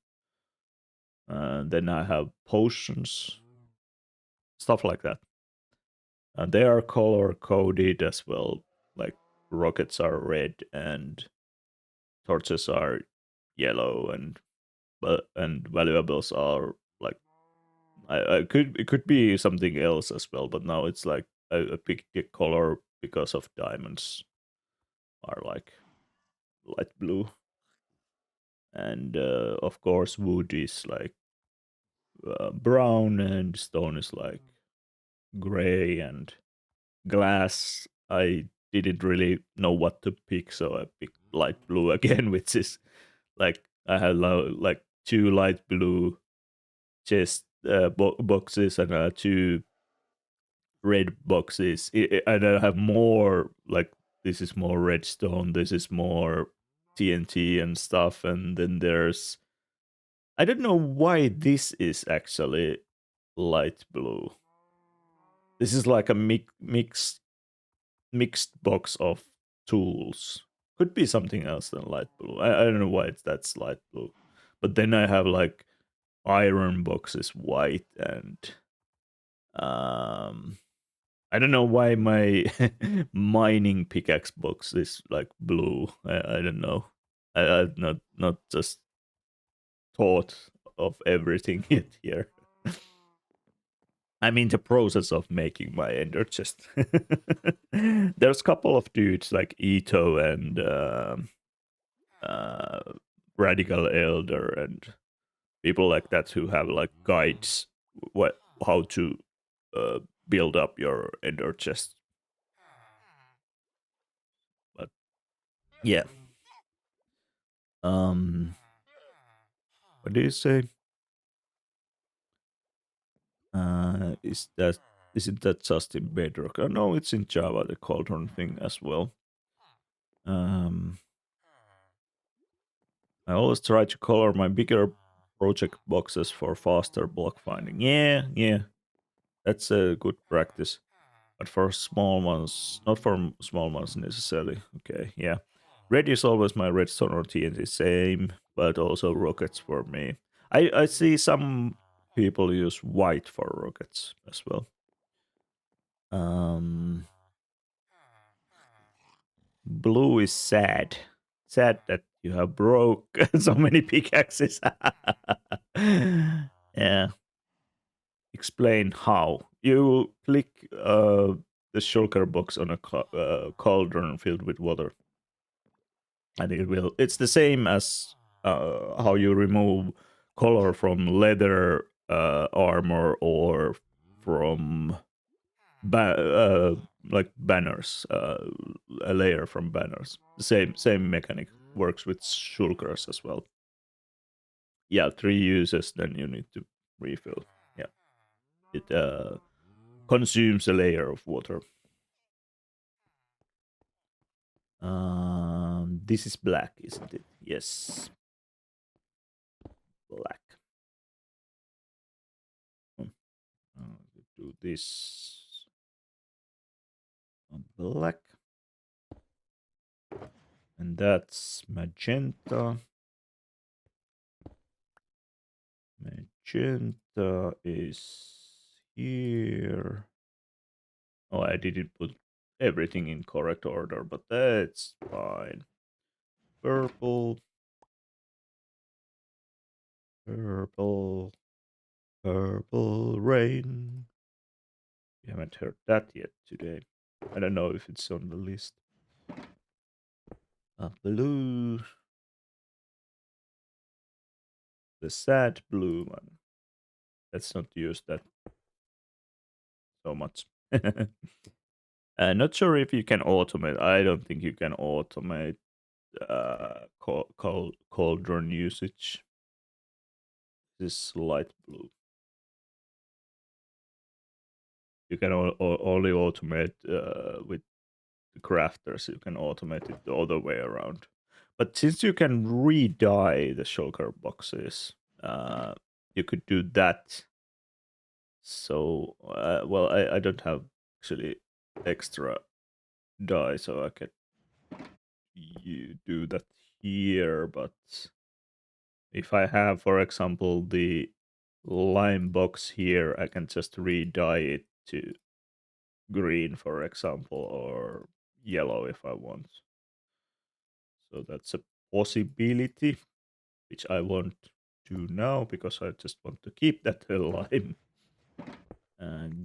Then I have potions, stuff like that. And they are color coded as well. Like rockets are red and torches are yellow, and valuables are like I could it could be something else as well, but now it's like I picked the color because of diamonds are like light blue, and of course wood is like brown, and stone is like gray, and glass I didn't really know what to pick, so I picked light blue again, which is like I had like two light blue chest boxes and two red boxes. And I have more like this is more redstone, this is more TNT and stuff, and then there's I don't know why this is actually light blue. This is like a mixed box of tools. Could be something else than light blue. I don't know why that's light blue. But then I have like iron boxes white, and um I don't know why my mining pickaxe box is like blue. I don't know. I've not just thought of everything yet here. I'm in the process of making my ender chest. There's a couple of dudes like Ito and uh, Radical Elder and people like that who have like guides what how to uh, build up your ender chest. But yeah, um, what do you say? Is that isn't that just in Bedrock? No, it's in Java, the cauldron thing as well. Um, I always try to color my bigger project boxes for faster block finding. Yeah, that's a good practice. But for small ones, not for small ones necessarily. Okay, yeah. Red is always my redstone or TNT, same, but also rockets for me. I see some people use white for rockets as well. Um, Blue is sad. Sad that you have broke so many pickaxes. Yeah. Explain how. You click the shulker box on a cauldron filled with water, and it will. It's the same as how you remove color from leather armor or from like banners, a layer from banners. Same mechanic works with shulkers as well. Yeah, 3 uses, then you need to refill. Yeah, it consumes a layer of water. This is black, isn't it? Yes, black. Hmm, do this on black, and that's magenta. Magenta is here. Oh, I didn't put everything in correct order, but that's fine. Purple, purple, purple rain. We haven't heard that yet today. I don't know if it's on the list. Blue, the sad blue one. Let's not use that so much. Not sure if you can automate. I don't think you can automate cauldron usage. This light blue. You can only automate with the crafters. You can automate it the other way around. But since you can re-dye the shulker boxes, you could do that. So, well, I don't have actually extra dye, so I can you do that here. But if I have, for example, the lime box here, I can just re-dye it to green, for example, or yellow if I want. So that's a possibility, which I won't do now because I just want to keep that lime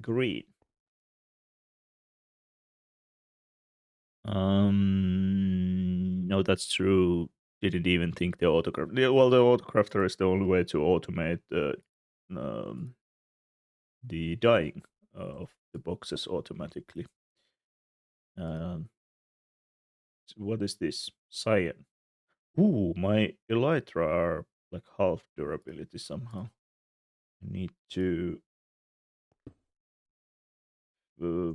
green. No, that's true. Didn't even think the autocraft. Well, the autocrafter is the only way to automate um, the dyeing of the boxes automatically. Um, what is this? Cyan. Ooh, my elytra are like half durability somehow. I need to uh,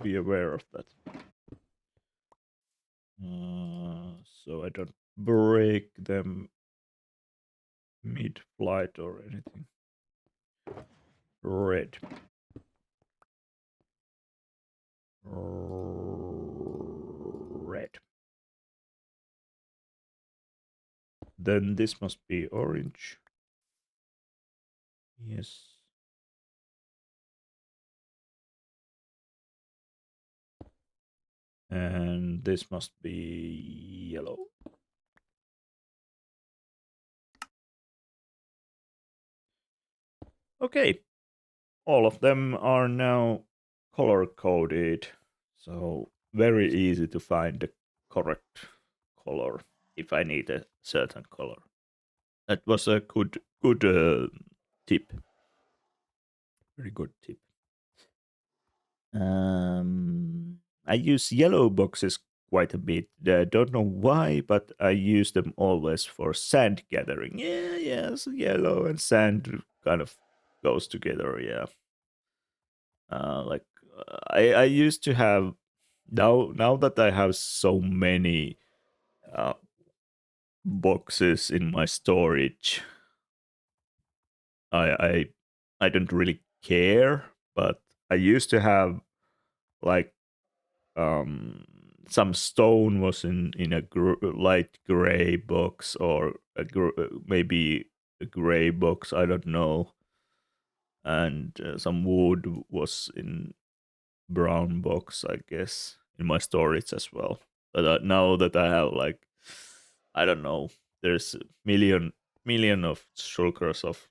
be aware of that. So I don't break them mid-flight or anything. Red. Red. Then this must be orange. Yes. And this must be yellow. Okay. All of them are now color coded. So very easy to find the correct color if I need a certain color. That was a good tip. Very good tip. I use yellow boxes quite a bit. Don't know why, but I use them always for sand gathering. Yeah, yes, yellow and sand kind of goes together. Yeah, like I used to have, now that I have so many uh, boxes in my storage, I I I don't really care. But I used to have like some stone was in a light gray box, or maybe a gray box. I don't know, and some wood was in brown box, I guess, in my storage as well. But now that I have like, I don't know, there's a million of shulkers of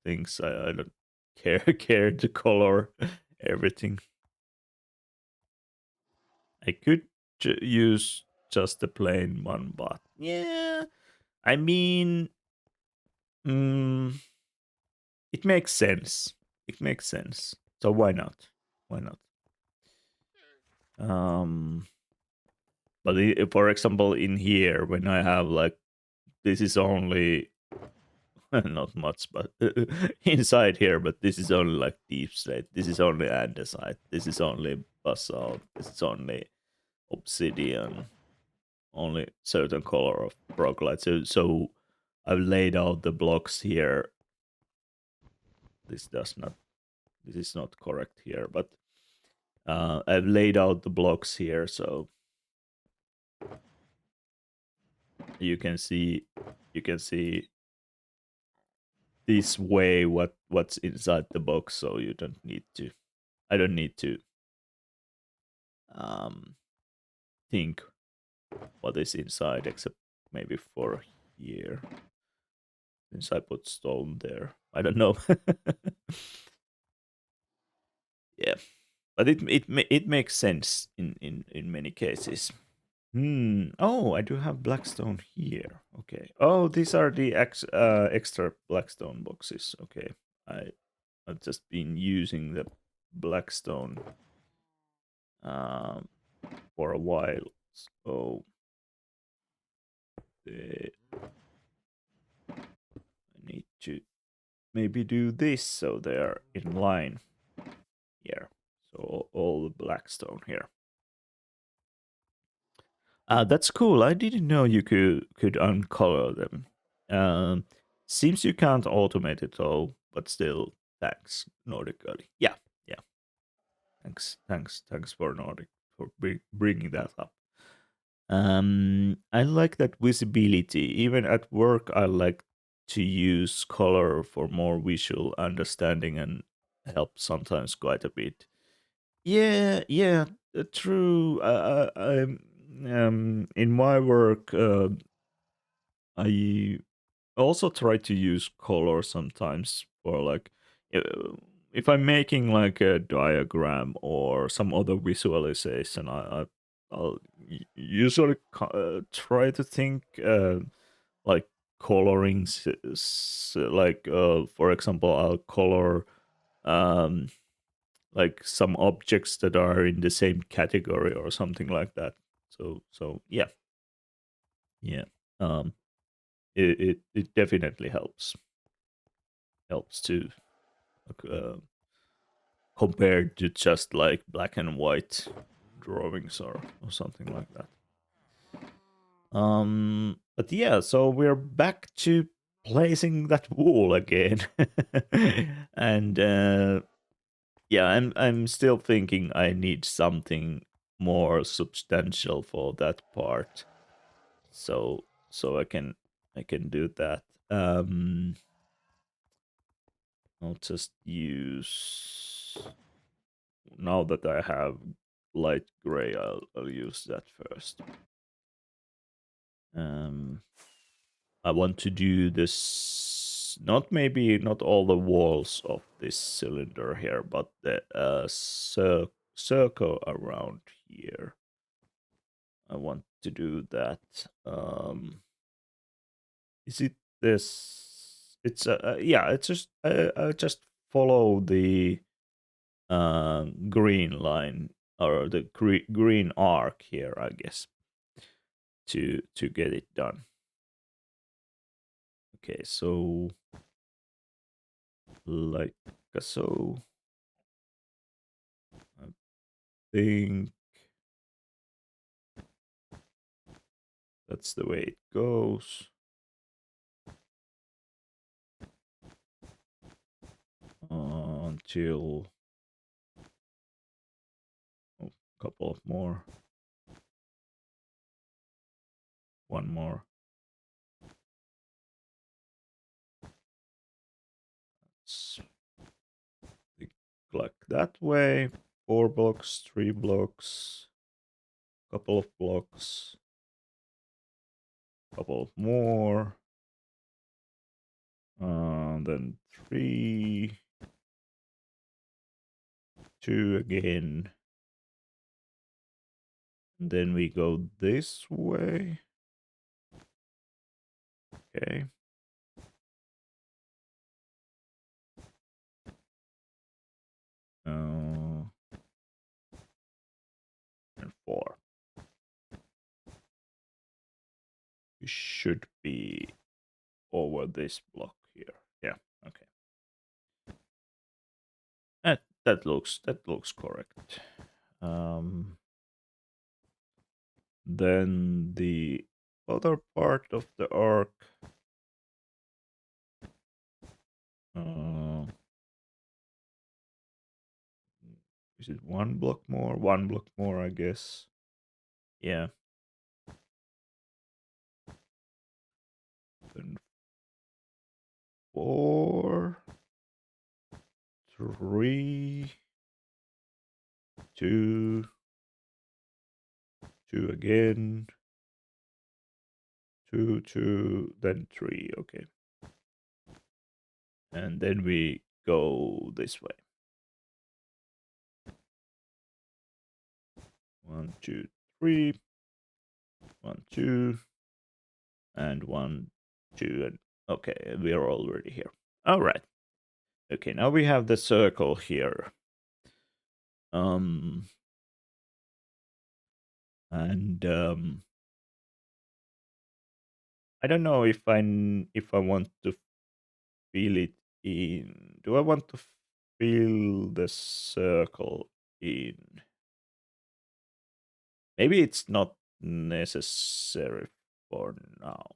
things. I don't care to color everything. I could use just the plain one, but yeah, I mean, mm, it makes sense. It makes sense. So why not? Why not? Um, but for example, in here, when I have like, this is only not much, but inside here, but this is only like deep slate. This is only andesite. This is only basalt. This is only obsidian. Only certain color of broglite. So I've laid out the blocks here. This does not. This is not correct here, but I've laid out the blocks here, so you can see. You can see this way what's inside the box, so you don't need to. I don't need to um think what is inside, except maybe for here. Since I put stone there, I don't know. Yeah, but it makes sense in many cases. Oh, I do have blackstone here. Okay. Oh, these are the extra blackstone boxes. Okay. I I've just been using the blackstone um for a while. So I need to maybe do this so they're in line here. So all the blackstone here. That's cool. I didn't know you could uncolor them. Um, Seems you can't automate it all, but still, thanks, Nordic Girlie. Yeah, yeah. Thanks for Nordic for bringing that up. I like that visibility. Even at work, I like to use color for more visual understanding and help sometimes quite a bit. Yeah, yeah, true. In my work, I also try to use color sometimes for like, uh, if I'm making like a diagram or some other visualization, I'll usually try to think like coloring, like for example, I'll color um like some objects that are in the same category or something like that. So yeah, yeah. Um, it definitely helps to uh, compared to just like black and white drawings or something like that. But yeah, so we're back to placing that wall again, and yeah, I'm still thinking I need something more substantial for that part. So I can do that. I'll just use, now that I have light gray, I'll use that first. Um I want to do this, not maybe not all the walls of this cylinder here, but the circle around here. I want to do that. Is it this? It's yeah. It's just I just follow the green line, or the green arc here, I guess, to get it done. Okay, so like so. I think that's the way it goes. Until a couple of more. One more. It's like that way. 4 blocks, 3 blocks, couple of blocks, couple of more. Then 3, 2 again. And then we go this way. Okay. And 4. We should be over this block here. Yeah. Okay. That looks correct. Then the other part of the arc. Uh, is it 1 block more? 1 block more, I guess. Yeah. Then 4, 3, 2, 2 again, 2, 2, then 3. Okay. And then we go this way. 1, 2, 3. 1, 2, and 1, 2, and okay, we are already here. All right. Okay, now we have the circle here. Um, and I don't know if I want to fill it in. Do I want to fill the circle in? Maybe it's not necessary for now.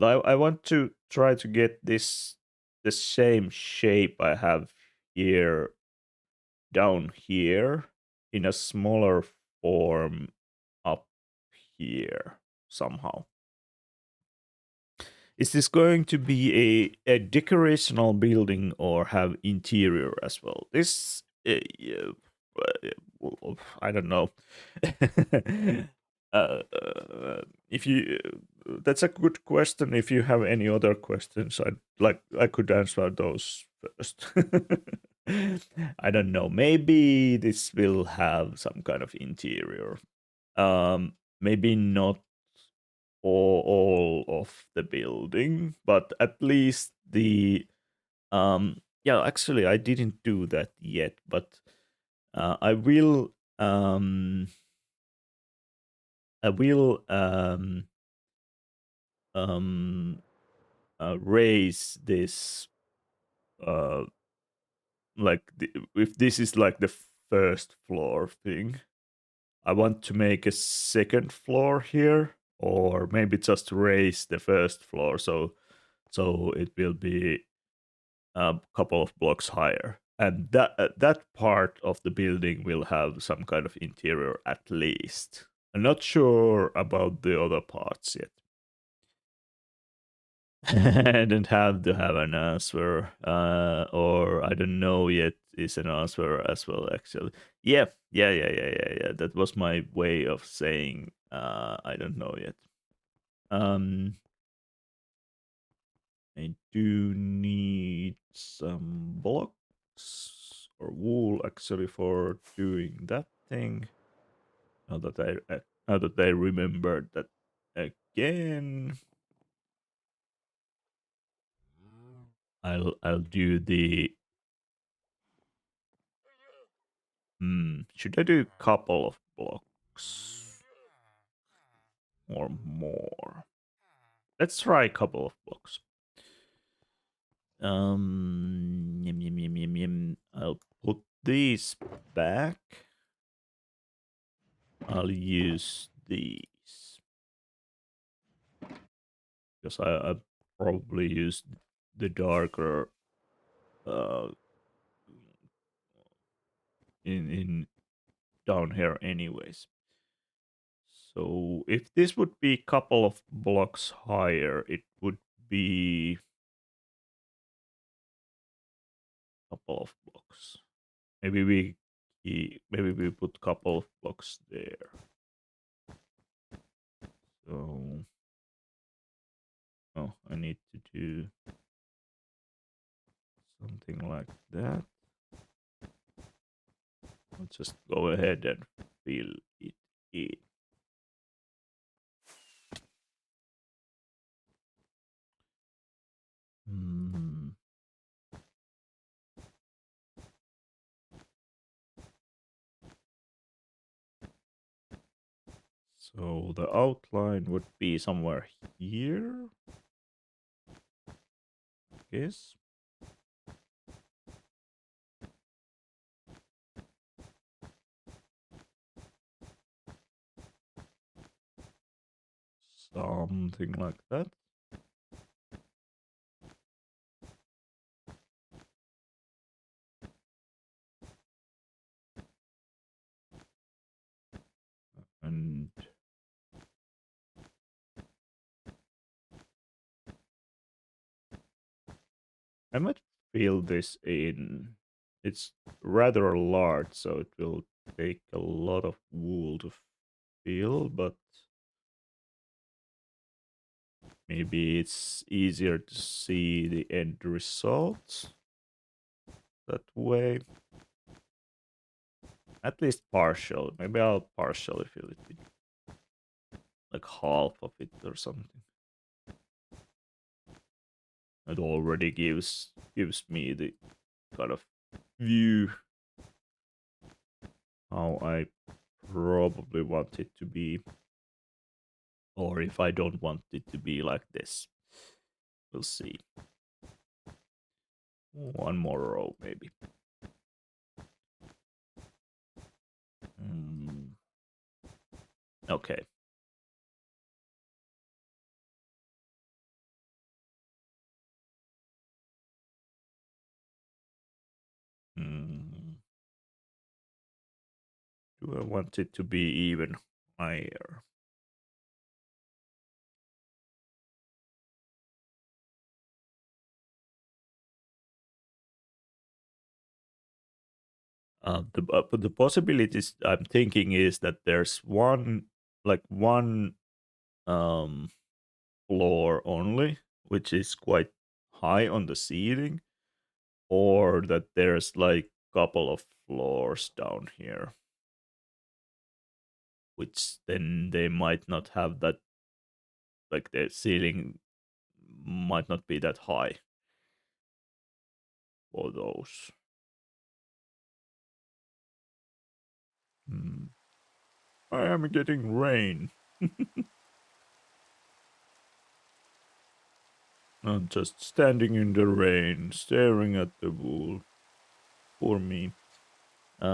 I want to try to get the same shape I have here down here in a smaller form up here somehow. Is this going to be a decorational building or have interior as well? This, I don't know. If you, that's a good question. If you have any other questions, I could answer those first. I don't know. Maybe this will have some kind of interior. Maybe not all of the building, but at least the yeah, actually I didn't do that yet, but I will I will um raise this uh like if this is like the first floor thing, I want to make a second floor here, or maybe just raise the first floor so it will be a couple of blocks higher, and that part of the building will have some kind of interior at least. I'm not sure about the other parts yet. I don't have to have an answer, or I don't know yet is an answer as well. Actually, yeah. That was my way of saying I don't know yet. Um, I do need some blocks or wool actually for doing that thing. Now that I remembered that again, I'll do the. Should I do a couple of blocks or more? Let's try a couple of blocks. Yum, yum, yum, yum, yum. I'll put these back. I'll use these because I probably used the darker uh in down here anyways. So if this would be a couple of blocks higher, it would be a couple of blocks. Maybe we put couple of blocks there. So oh, I need to do something like that. I'll just go ahead and fill it in. Hmm. So the outline would be somewhere here, I guess. Something like that. And I might fill this in. It's rather large, so it will take a lot of wool to fill, but maybe it's easier to see the end result that way. At least partial. Maybe I'll partially fill it with like half of it or something. It already gives me the kind of view how I probably want it to be, or if I don't want it to be like this. We'll see. One more row, maybe. Okay. Mm. Do I want it to be even higher? But the possibilities I'm thinking is that there's one um floor only, which is quite high on the ceiling, or that there's like couple of floors down here, which then they might not have that, like the ceiling might not be that high for those. Hmm. I am getting rain. I'm just standing in the rain, staring at the wool. Poor me. Okay.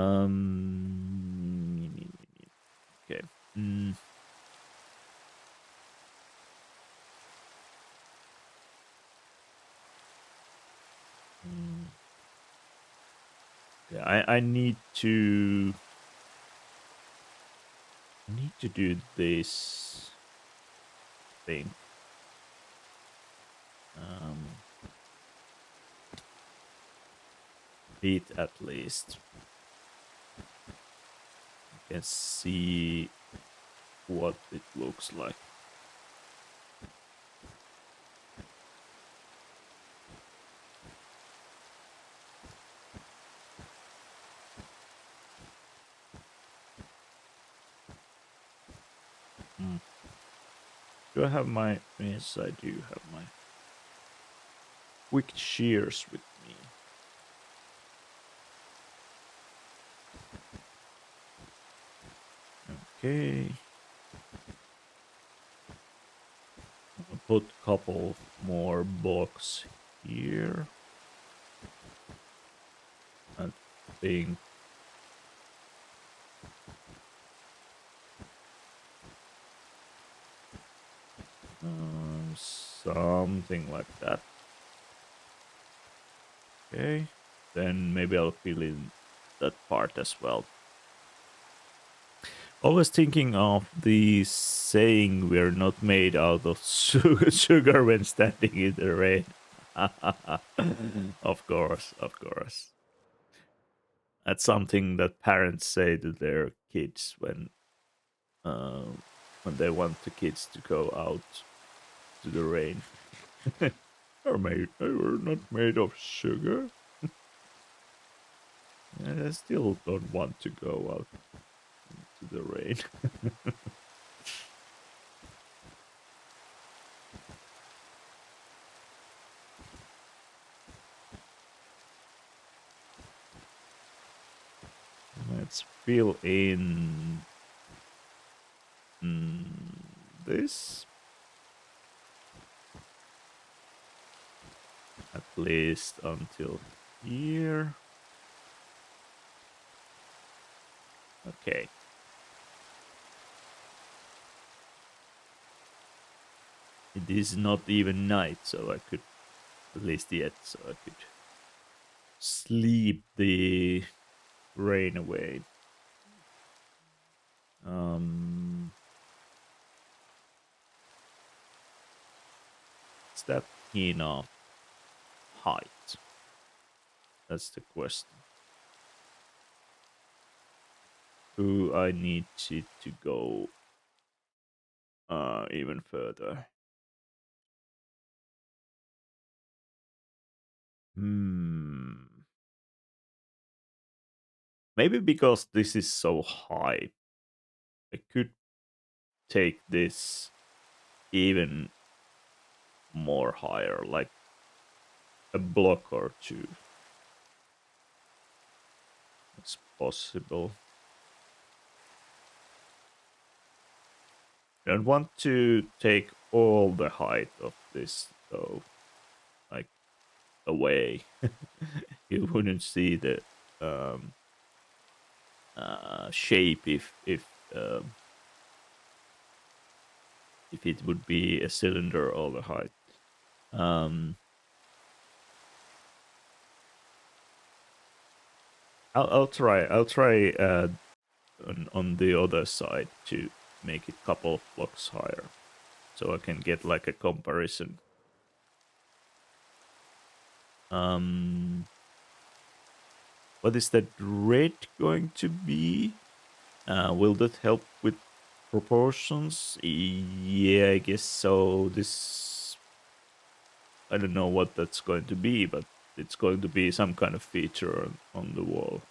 Mm. Mm. Yeah, I need to do this thing. Um, bit at least. You can see what it looks like. Mm. Do I have my? Yes, I do have my quick shears with me. Okay. I'll put a couple more blocks here. think. Something like that. Okay. Then maybe I'll fill in that part as well. Always thinking of the saying we're not made out of sugar when standing in the rain. Of course, of course. That's something that parents say to their kids uh, when they want the kids to go out to the rain. They were not made of sugar. And I still don't want to go out to the rain. Let's fill in this. At least until here. Okay. It is not even night, so I could, at least yet, so I could sleep the rain away. Is that enough height? That's the question. Do I need it to go even further? Maybe because this is so high, I could take this even more higher, like a block or two. It's possible. I don't want to take all the height of this, though, like away. You wouldn't see the um, shape if it would be a cylinder all the height. Um, I'll try. I'll try on the other side to make it couple of blocks higher, so I can get like a comparison. What is that red going to be? Will that help with proportions? Yeah, I guess so. This, I don't know what that's going to be, but it's going to be some kind of feature on the wall.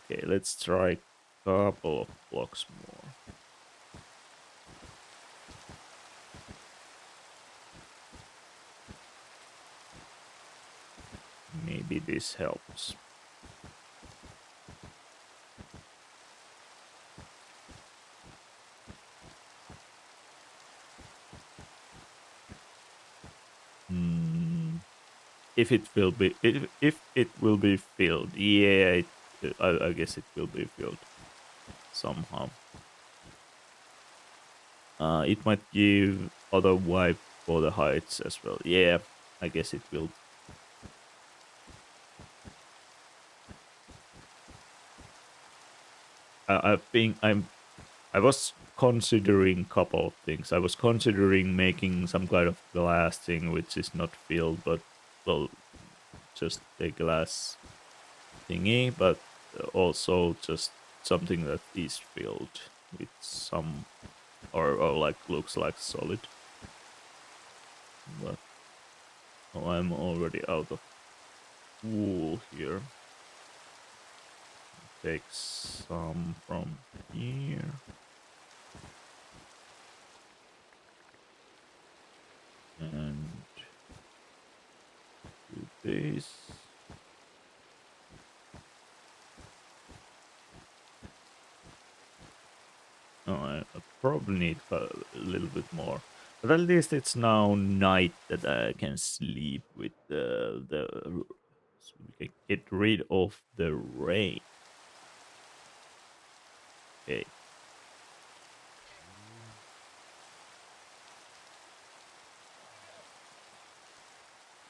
Okay, let's try a couple of blocks more. Maybe this helps. If it will be, if it will be filled, yeah, I guess it will be filled somehow. It might give other vibe for the heights as well. Yeah, I guess it will. I think I was considering a couple of things. I was considering making some kind of glass thing which is not filled, but well, just a glass thingy, but also just something that is filled with some or like looks like solid. But oh, I'm already out of wool here. Take some from here. And do this. Oh, I probably need a little bit more. But at least it's now night that I can sleep with the So we can get rid of the rain. Okay.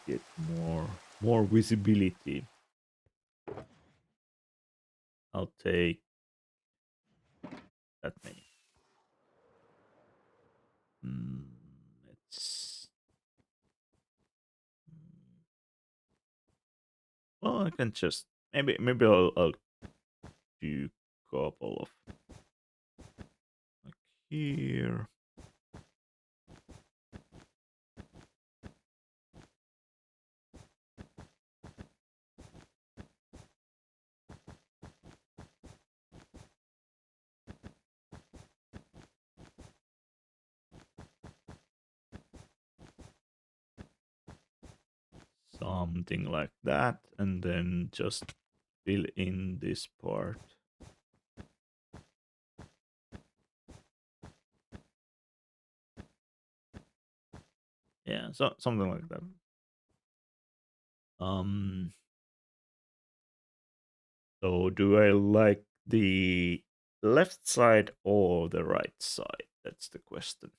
Get more visibility. I'll take that many. Mm, let's. Well, I can just maybe I'll do a couple of like here. Something like that, and then just fill in this part. Yeah, so something like that. Um, so do I like the left side or the right side? That's the question.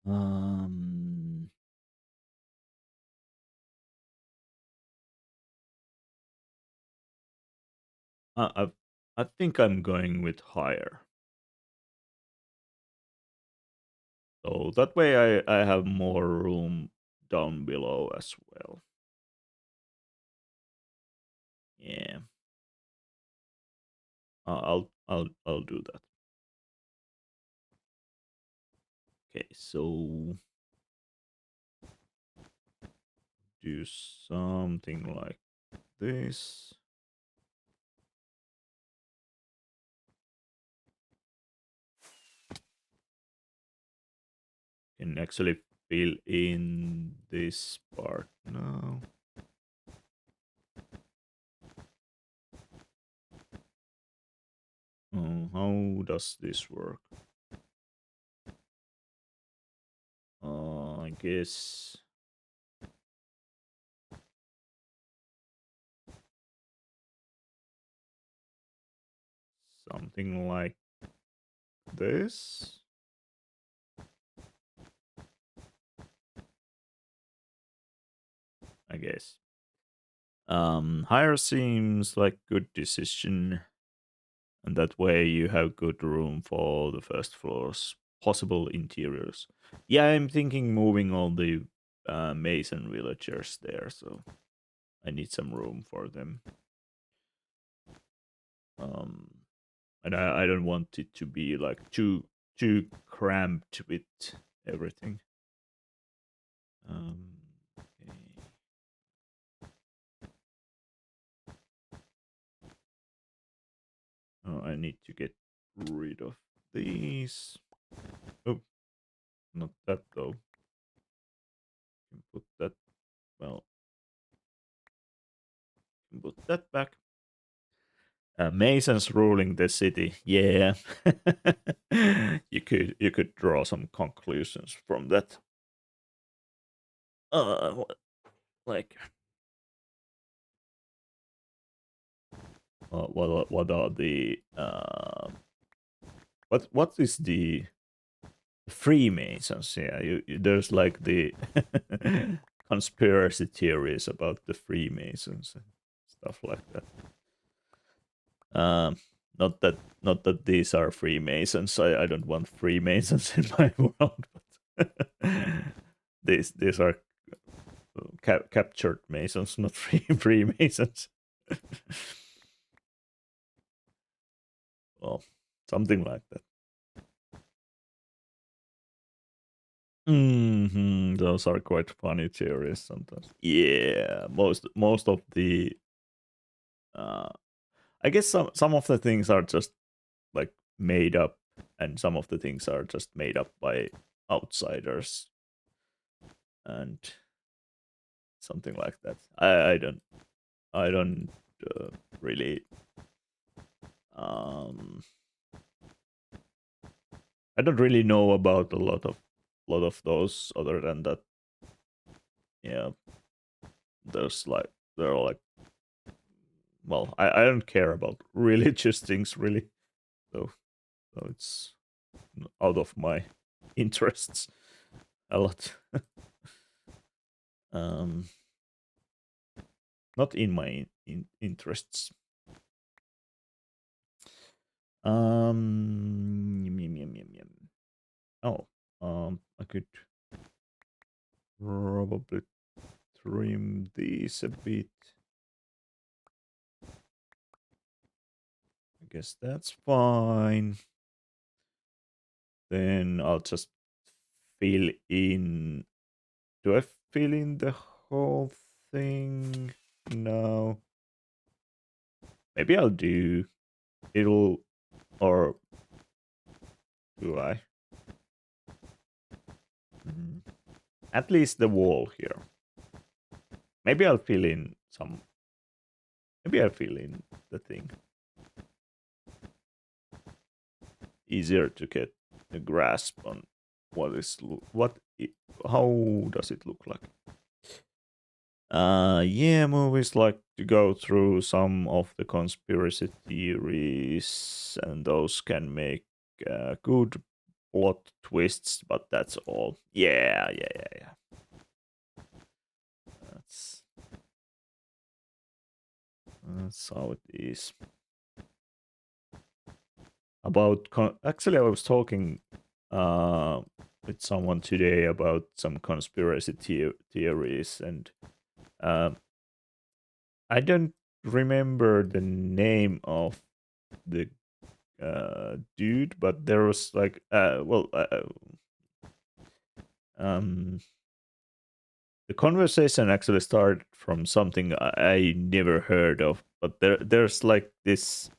Um, I think I'm going with higher. So that way I have more room down below as well. Yeah. I'll do that. Okay, so do something like this. Can actually fill in this part now. How does this work? I guess something like this. I guess. Higher seems like good decision, and that way you have good room for the first floor's possible interiors. Yeah, I'm thinking moving all the mason villagers there, so I need some room for them. Um, and I don't want it to be like too cramped with everything. Okay. Oh, I need to get rid of these. Oh, not that though. Can put that. Well, can put that back. Masons ruling the city. Yeah, you could draw some conclusions from that. Like what are the what is the Freemasons? Yeah, there's like the conspiracy theories about the Freemasons and stuff like that. Um, not that these are Freemasons. I don't want Freemasons in my world, but these are captured Masons, not Freemasons. Well, something like that. Those are quite funny theories sometimes. Yeah, most of the uh, I guess some of the things are just like made up, and some of the things are just made up by outsiders and something like that. I don't uh, really um I don't really know about a lot of those other than that. Yeah, they're like, well, I don't care about religious things really, so it's out of my interests a lot. um, Not in my interests. Yum, yum, yum, yum. Oh, I could probably trim these a bit. I guess that's fine. Then I'll just fill in. Do I fill in the whole thing? No. Maybe I'll do. It'll. Or do I? Mm, At least the wall here. Maybe I'll fill in some. Maybe I'll fill in the thing. Easier to get a grasp on how does it look like. Yeah, movies like to go through some of the conspiracy theories, and those can make good plot twists, but that's all. Yeah. That's that's how it is. Actually, I was talking uh with someone today about some conspiracy theories, and um I don't remember the name of the dude, but there was like um the conversation actually started from something I never heard of, but there's like this.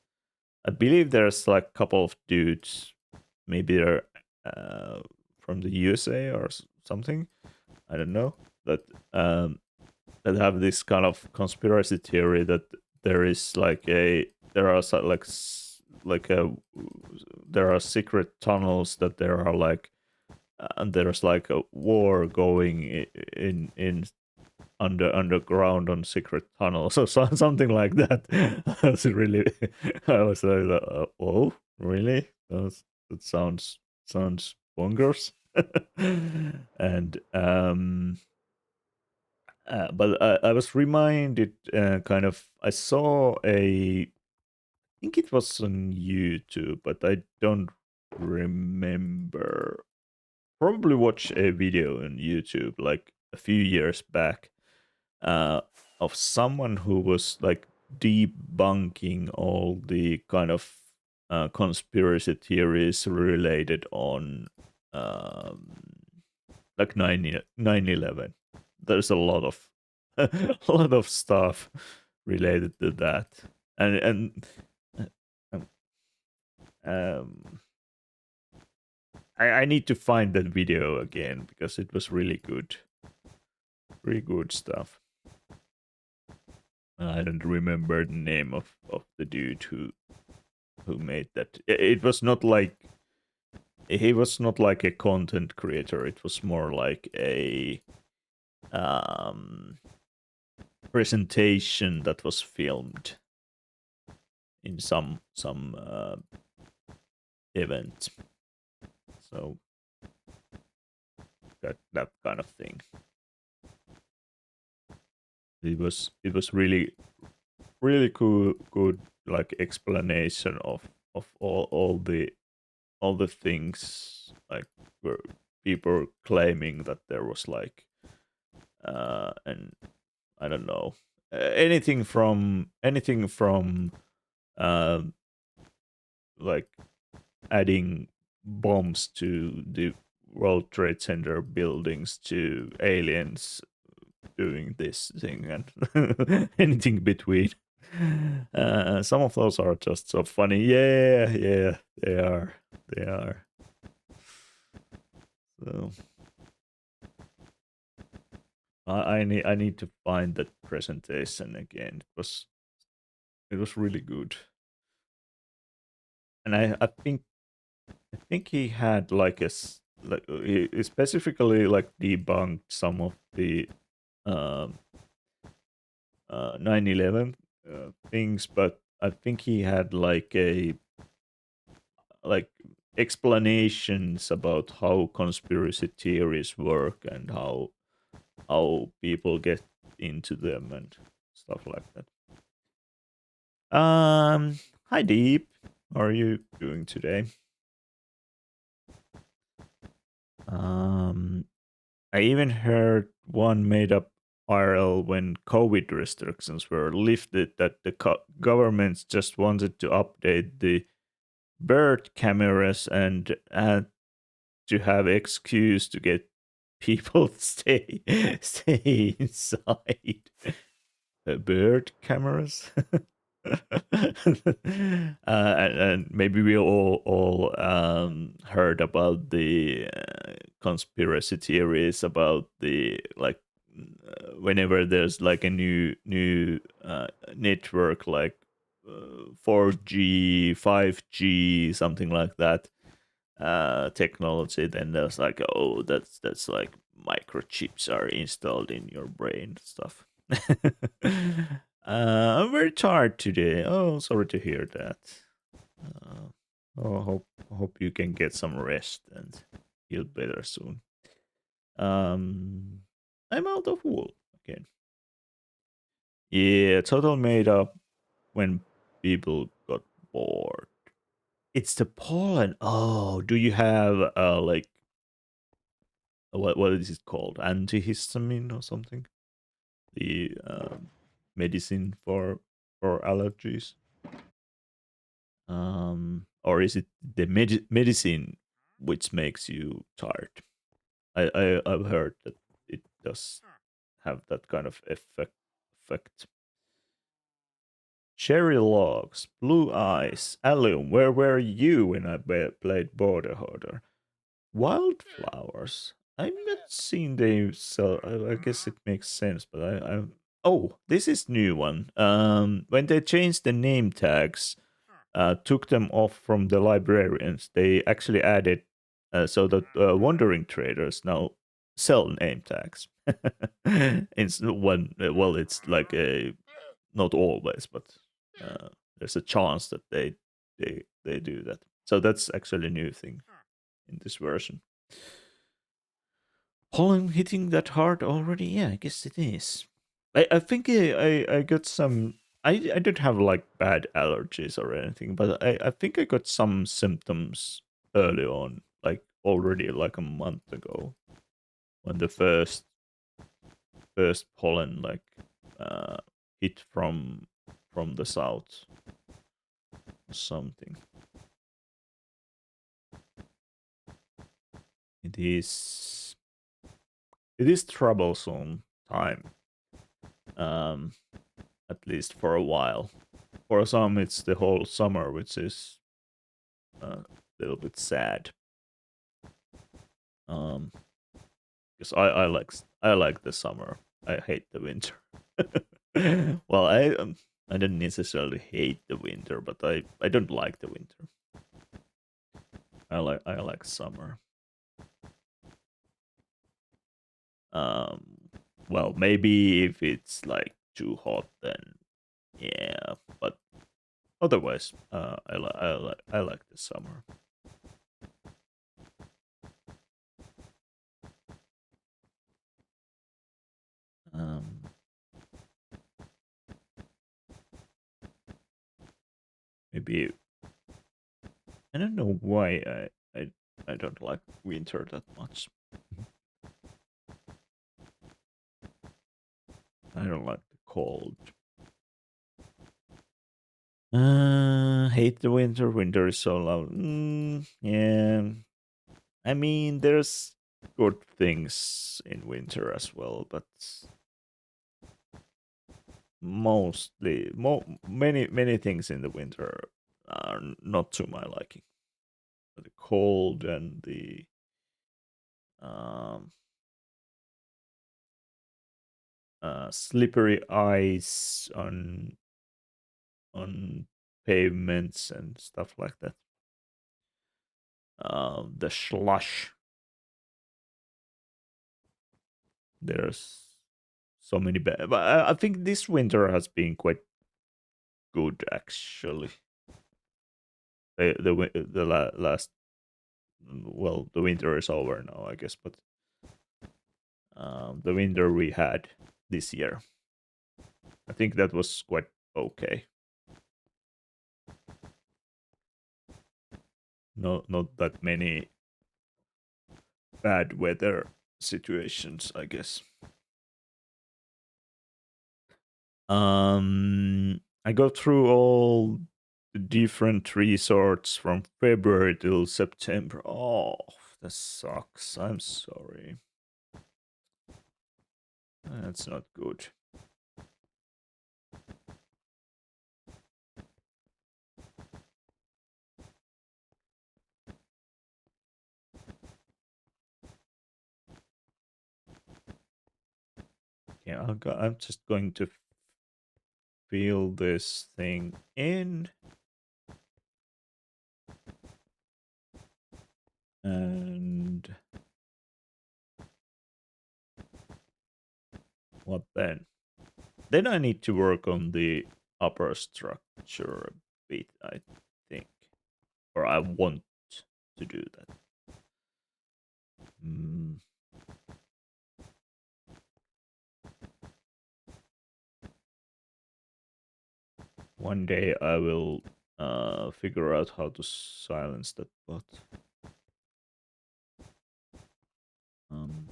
I believe there's like a couple of dudes, maybe they're from the USA or something. I don't know that that have this kind of conspiracy theory that there is like there are like a there are secret tunnels that there are like and there's like a war going in underground on secret tunnels or something like that. That's really I was like oh really that sounds bonkers. And but I was reminded, kind of. I saw I think it was on YouTube, but I don't remember. Probably watched a video on YouTube like a few years back, uh, of someone who was like debunking all the kind of conspiracy theories related on um, like 9/11. There's a lot of a lot of stuff related to that, and uh, um, um, I need to find that video again because it was really good stuff. I don't remember the name of the dude who made that. It was not like he was not like a content creator. It was more like a um presentation that was filmed in some event. So that kind of thing. It was really cool good like explanation of all the things like were people claiming that there was like and I don't know anything from um like adding bombs to the World Trade Center buildings to aliens doing this thing and anything between. Some of those are just so funny. Yeah, they are. They are. So I need to find that presentation again. It was really good, and I think he had like like he specifically like debunked some of the um 9/11 things, but I think he had like explanations about how conspiracy theories work and how people get into them and stuff like that. Hi Deep, how are you doing today? Um, I even heard one made up RL when COVID restrictions were lifted that the governments just wanted to update the bird cameras and to have excuse to get people to stay inside. Bird cameras. And maybe we all heard about the conspiracy theories about the like whenever there's like a new network like 4G, 5G, something like that technology, then there's like, oh, that's like microchips are installed in your brain stuff. I'm very tired today. Oh, sorry to hear that. Uh, oh, hope you can get some rest and feel better soon. Um, I'm out of wool again. Yeah, total made up when people got bored. It's the pollen. Oh, do you have like what is it called? Antihistamine or something? The medicine for allergies. Or is it the medicine which makes you tired? I've heard that it does have that kind of effect. Cherry logs, blue eyes, allium. Where were you when I played Border Hoarder? Wildflowers. I'm not seeing they sell. I guess it makes sense, but I. Oh, this is new one. When they changed the name tags, took them off from the librarians, they actually added so that wandering traders now sell name tags. It's one. Well, it's like a not always, but there's a chance that they do that. So that's actually a new thing in this version. Pollen hitting that hard already? Yeah, I guess it is. I think I got some. I don't have like bad allergies or anything, but I think I got some symptoms early on, like already like a month ago, when the first pollen like uh hit from the south or something. It is it is troublesome time. Um, at least for a while. For some, it's the whole summer, which is a little bit sad. Um, because I like the summer. I hate the winter. Well, I don't necessarily hate the winter, but I don't like the winter. I like summer. Um, well, maybe if it's like too hot, then yeah. But otherwise, I like the summer. Um, maybe I don't know why I don't like winter that much. I don't like the cold. Hate the winter. Winter is so loud. Yeah, I mean there's good things in winter as well, but many things in the winter are not to my liking. The cold and the um slippery ice on pavements and stuff like that. The slush. There's so many bad. But I think this winter has been quite good actually. Last, well, the winter is over now, I guess, but the winter we had this year, I think that was quite okay. Not that many bad weather situations, I guess. I go through all the different resorts from February till September. Oh, that sucks. I'm sorry. That's not good. Yeah, I'm just going to fill this thing in. And what then? Then I need to work on the upper structure a bit, I think. Or I want to do that. Mm. One day I will figure out how to silence that bot. Um,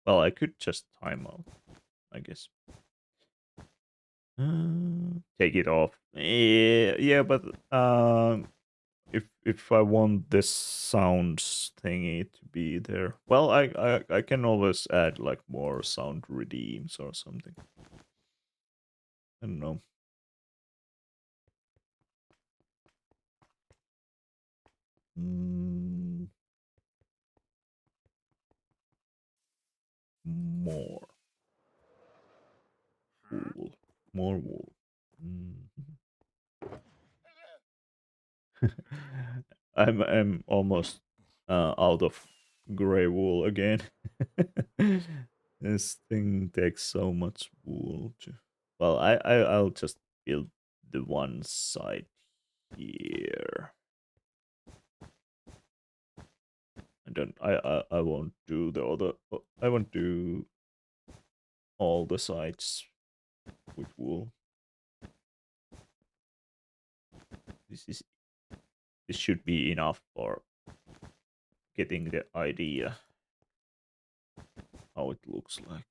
well, I could just time out, I guess. Take it off. Yeah, but if I want this sounds thingy to be there, well, I can always add like more sound redeems or something. I don't know. Mm, more wool, more wool. Mm. I'm almost out of gray wool again. This thing takes so much wool to. Well, I'll just build the one side here. I don't. I won't do the other. I won't do all the sides with wool. This is. This should be enough for getting the idea how it looks like.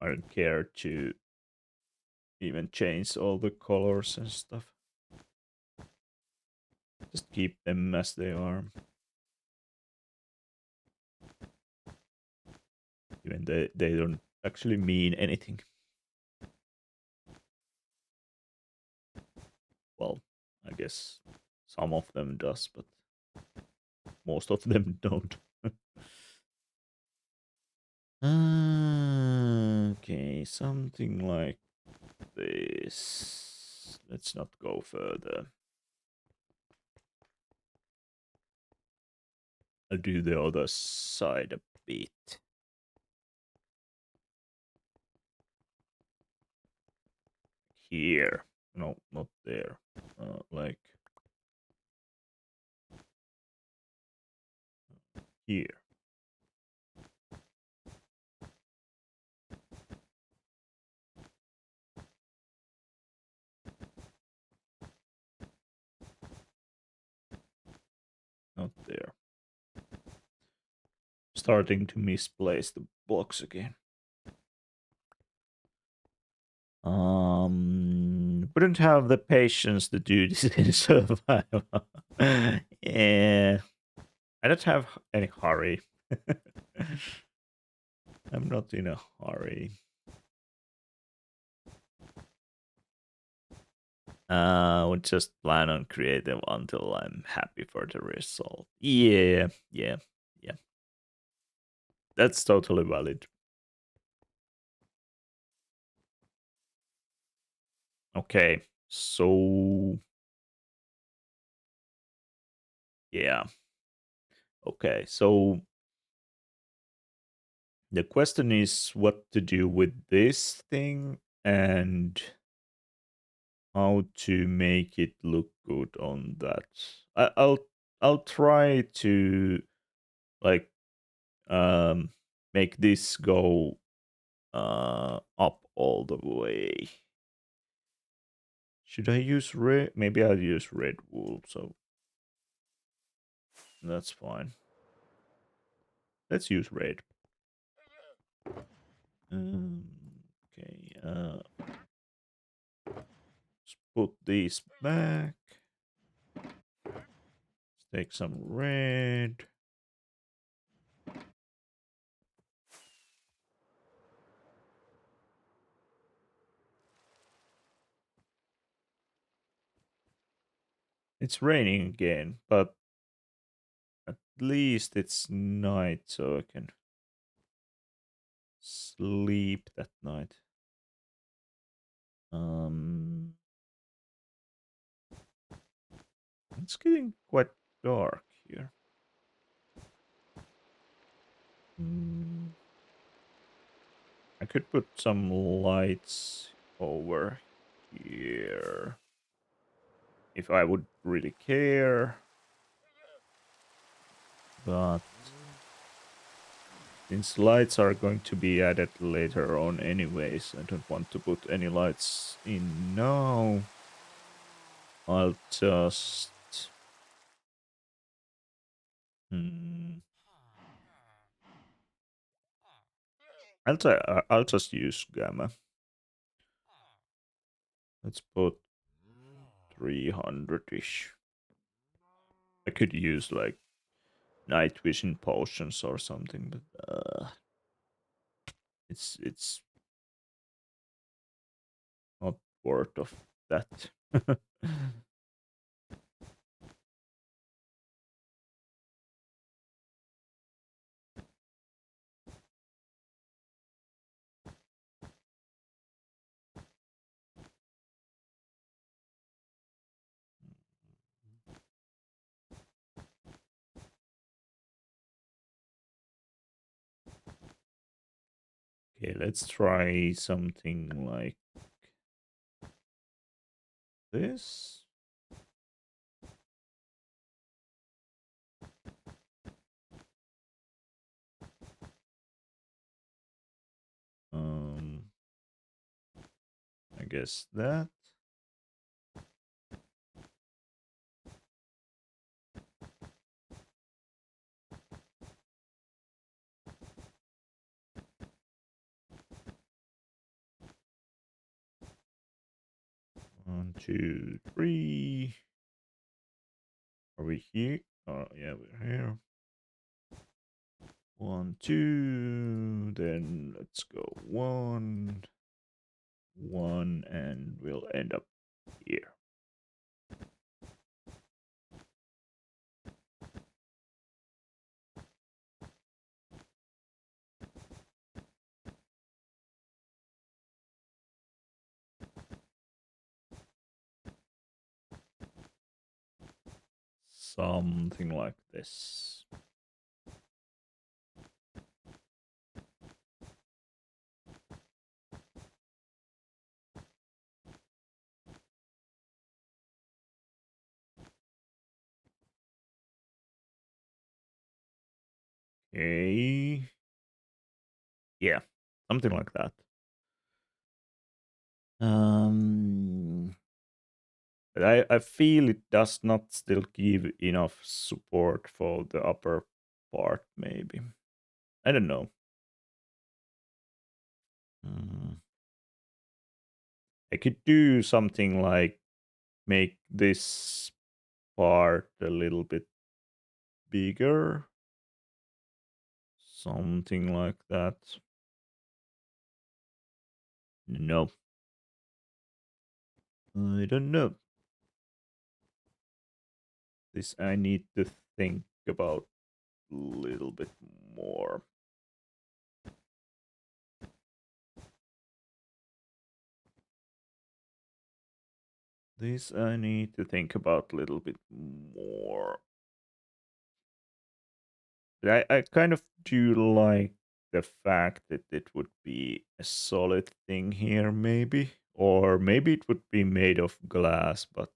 I don't care to even change all the colors and stuff. Just keep them as they are. Even they don't actually mean anything. Well, I guess some of them does, but most of them don't. Okay, something like this. Let's not go further. I'll do the other side a bit. Here. No, not there. Like here. Not there. Starting to misplace the blocks again. Wouldn't have the patience to do this in survival. Yeah, I don't have any hurry. I'm not in a hurry. Would just plan on creative until I'm happy for the result. Yeah. That's totally valid. Okay, so Yeah. Okay. So the question is what to do with this thing and how to make it look good on that. I'll try to like um make this go up all the way. Should I use red? Maybe I'll use red wool, so that's fine. Let's use red. Um, okay, let's put these back. Let's take some red. It's raining again, but at least it's night, so I can sleep that night. Um, it's getting quite dark here. Mm, I could put some lights over here if I would really care, but since lights are going to be added later on anyways, I don't want to put any lights in now. I'll just hmm, I'll just use gamma. Let's put 300-ish. I could use like night vision potions or something, but it's not worth of that. Okay, let's try something like this. Um, I guess that. One, two, three. Are we here? Oh, yeah, we're here. One, two. Then let's go one, one, and we'll end up here. Something like this. Okay. Yeah, something like that. Um, but I feel it does not still give enough support for the upper part, maybe. I don't know. Mm. I could do something like make this part a little bit bigger. Something like that. No, I don't know. This I need to think about a little bit more. This I need to think about a little bit more. I kind of do like the fact that it would be a solid thing here, maybe. Or maybe it would be made of glass, but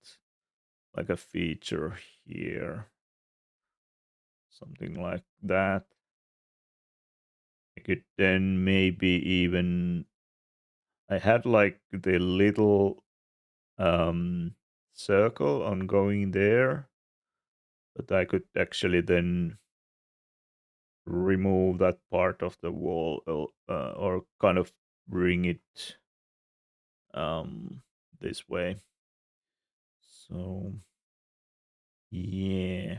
like a feature here. Something like that. I could then maybe even. I had like the little circle on going there, but I could actually then remove that part of the wall or kind of bring it um this way. So yeah,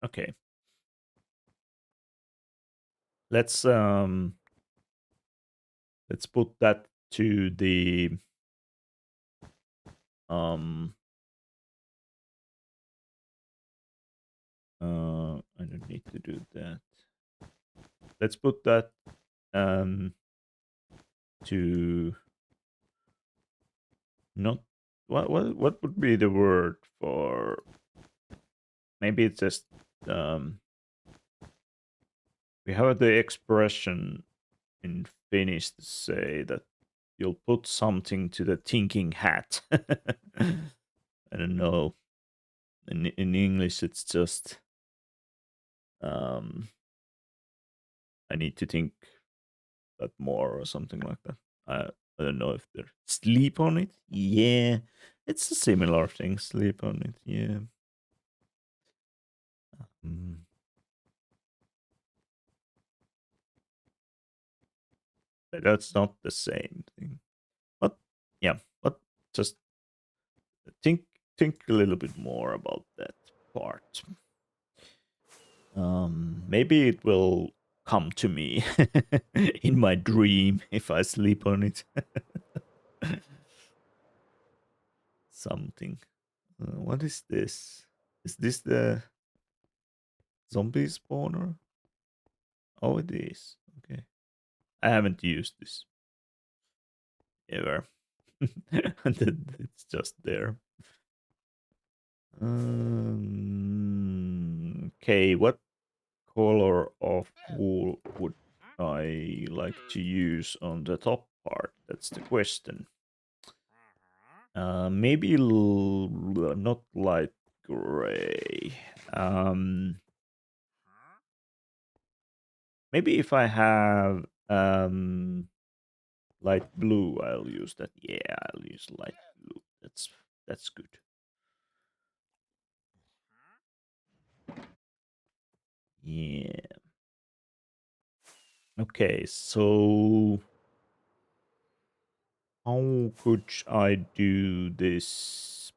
okay, let's um let's put that to the um I don't need to do that. Let's put that um to not what would be the word for, maybe it's just um we have the expression in Finnish to say that you'll put something to the thinking hat. I don't know. In English, it's just um, I need to think that more or something like that. I don't know if they sleep on it. Yeah, it's a similar thing. Sleep on it. Yeah. Mm, but that's not the same thing. But yeah, but just think think a little bit more about that part. Maybe it will come to me in my dream if I sleep on it. Something. What is this? Is this the zombie spawner? Oh, it is. Okay. I haven't used this ever. And it's just there. Okay, what color of wool would I like to use on the top part? That's the question. Maybe not light gray. Um, Maybe if I have light blue, I'll use that. Yeah, I'll use light blue. That's good. Yeah. Okay, so how could I do this?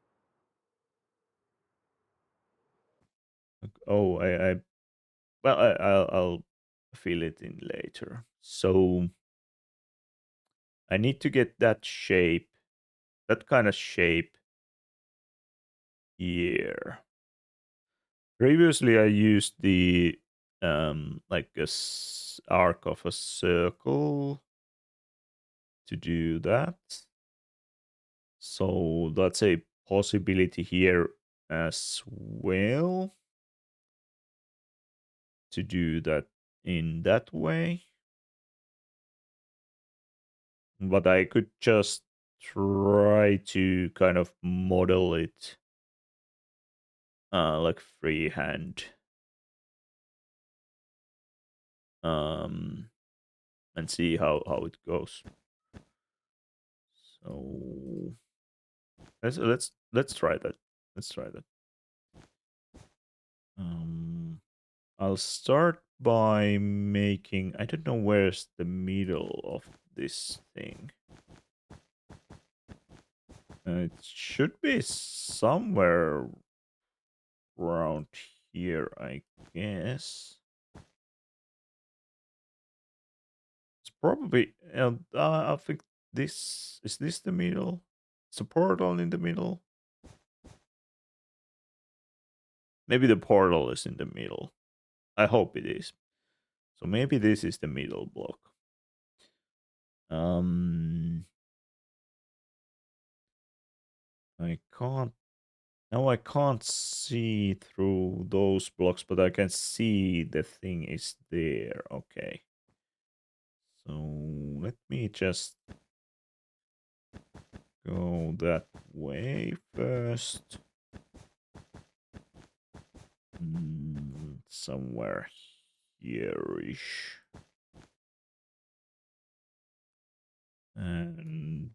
Oh, I well, I'll fill it in later. So I need to get that shape, that kind of shape here. Previously, I used the like arc of a circle to do that. So that's a possibility here as well to do that in that way. But I could just try to kind of model it like freehand. Um and see how it goes. So let's try that. Let's try that. Um, I'll start by making. I don't know where's the middle of this thing. It should be somewhere around here, I guess. It's probably. I think this is this the middle. Is the portal in the middle? Maybe the portal is in the middle. I hope it is. So maybe this is the middle block. Um, I can't. Now I can't see through those blocks, but I can see the thing is there. Okay. So let me just go that way first. Somewhere here-ish. And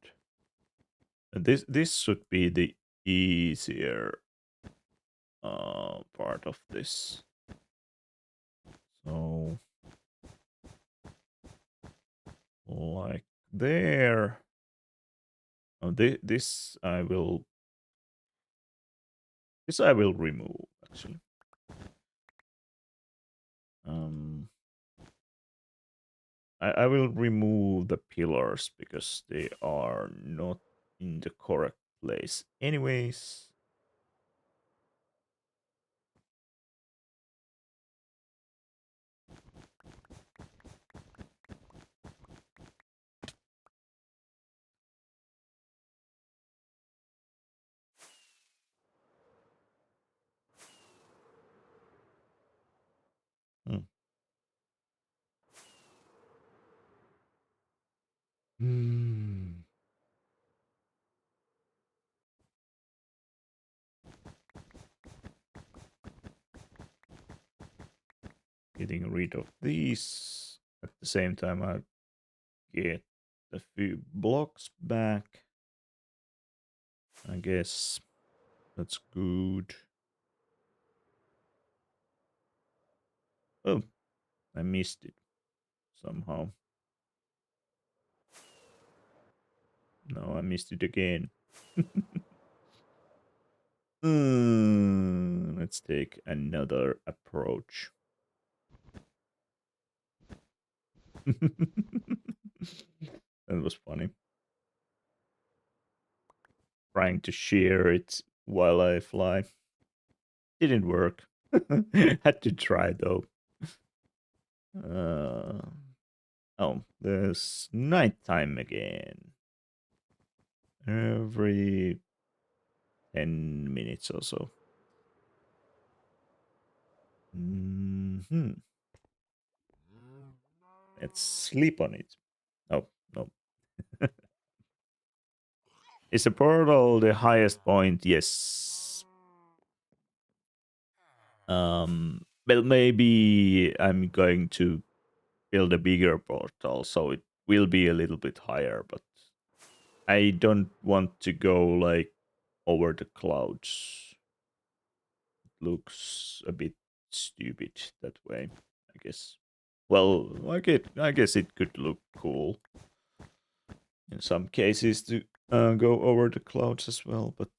this should be the easier part of this. So like there. Oh, this I will remove actually. Um, I will remove the pillars because they are not in the correct place. Anyways, hmm. Hmm. Getting rid of these. At the same time, I get a few blocks back. I guess that's good. Oh, I missed it somehow. No, I missed it again. Let's take another approach. That was funny. Trying to shear it while I fly. Didn't work. Had to try though. Uh, oh, there's nighttime again. Every 10 minutes or so. Hmm. Let's sleep on it. Oh, no. Is the portal the highest point? Yes. Well, maybe I'm going to build a bigger portal, so it will be a little bit higher, but I don't want to go like over the clouds. It looks a bit stupid that way, I guess. Well, I guess it could look cool in some cases to go over the clouds as well, but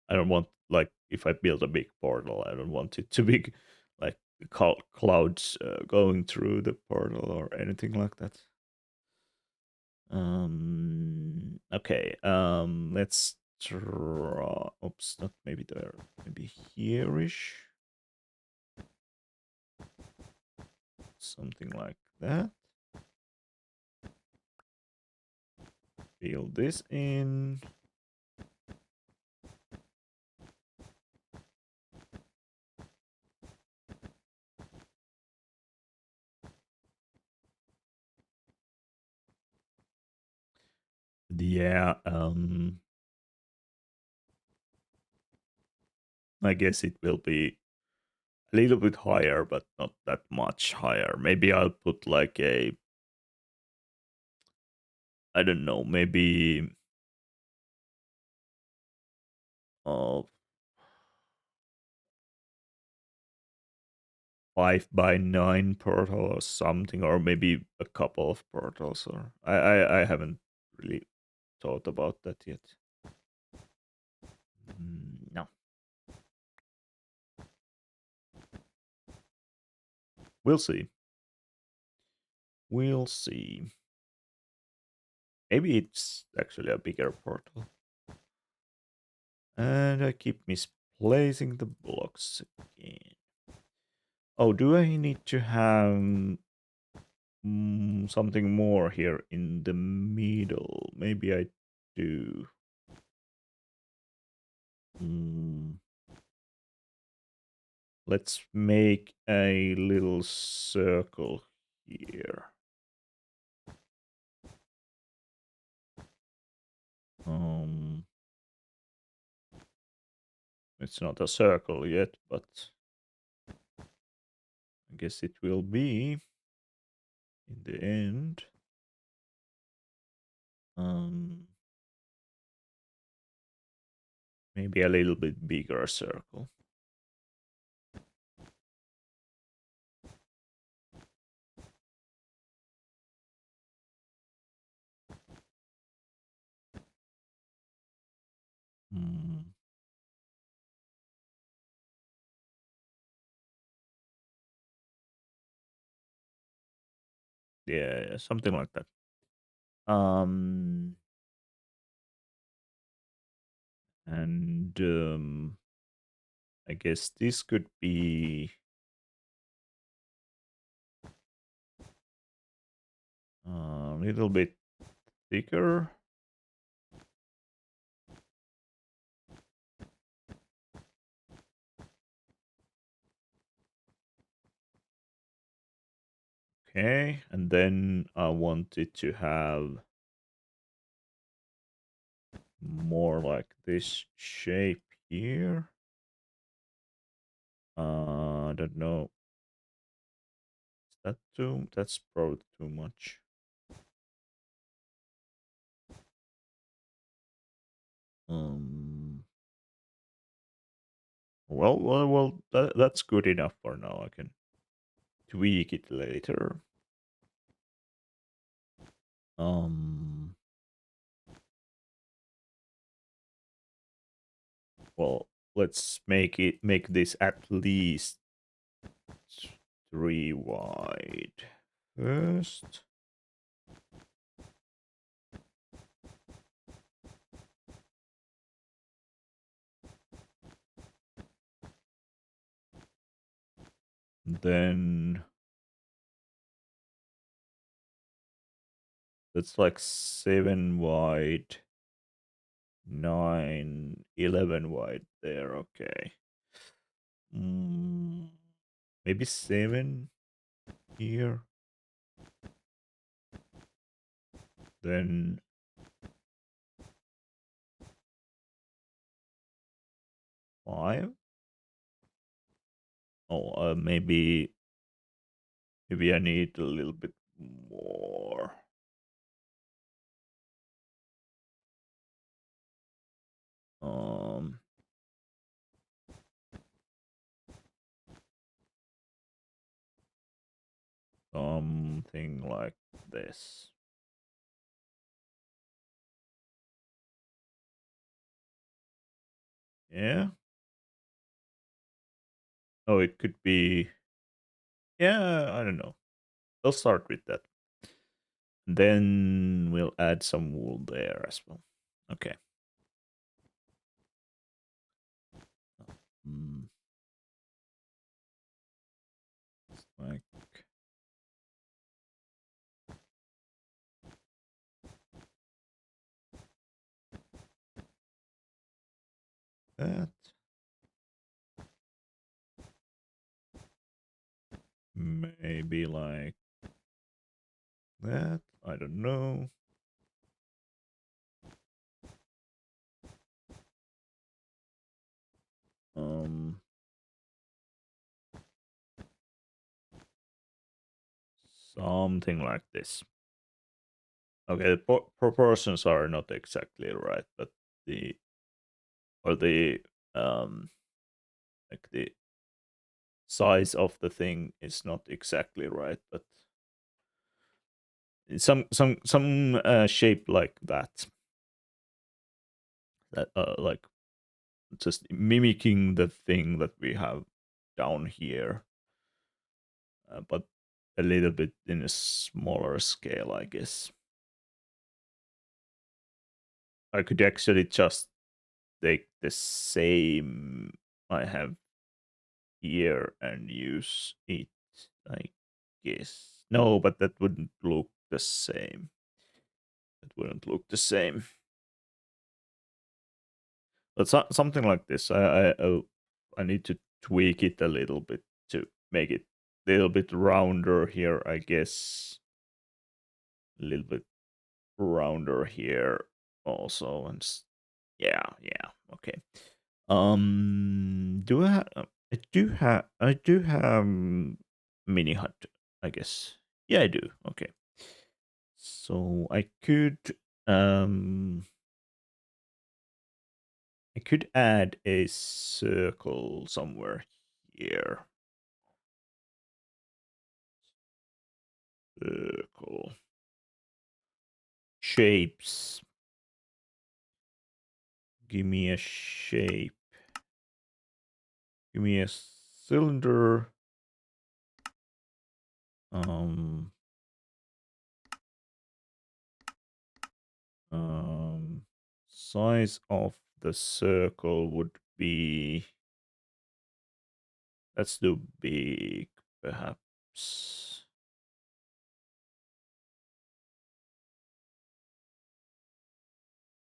I don't want like if I build a big portal, I don't want it to be like clouds going through the portal or anything like that. Okay. Let's draw. Oops, not maybe there. Maybe here-ish. Something like that. Fill this in. Yeah. I guess it will be a little bit higher, but not that much higher. Maybe I'll put like a, I don't know, maybe 5 by 9 portal or something, or maybe a couple of portals. Or I haven't really thought about that yet. No, we'll see. We'll see. Maybe it's actually a bigger portal. And I keep misplacing the blocks again. Oh, do I need to have something more here in the middle? Maybe I do. Mm, let's make a little circle here. Um, it's not a circle yet, but I guess it will be in the end. Um, maybe a little bit bigger circle. Mm, yeah, something like that. Um, and I guess this could be a little bit thicker. Okay, and then I want it to have more like this shape here. I don't know. Is that too? That's probably too much. Um. Well. That's good enough for now. I can tweak it later. Um. Well, let's make this at least 3 wide first. Then that's like 7 wide, 9, 11 wide there. Okay. Mm, maybe 7 here. Then 5. Oh, maybe I need a little bit more. Um, something like this. Yeah. Oh, it could be. Yeah, I don't know. I'll start with that. Then we'll add some wool there as well. Okay. Mm, like that. Maybe like that. I don't know. Um, something like this. Okay, the proportions are not exactly right, but the or the um like the size of the thing is not exactly right, but some shape like that. That like just mimicking the thing that we have down here, but a little bit in a smaller scale, I guess. I could actually just take the same I have here and use it, I guess. No, but that wouldn't look the same. That wouldn't look the same. But something like this. I need to tweak it a little bit to make it a little bit rounder here, I guess. A little bit rounder here also, and yeah, okay. Do I do have mini hut, I guess. Yeah, I do. Okay. So um I could add a circle somewhere here. Circle. Shapes. Give me a shape. Give me a cylinder. Um Um, Size of the circle would be, let's do big, perhaps.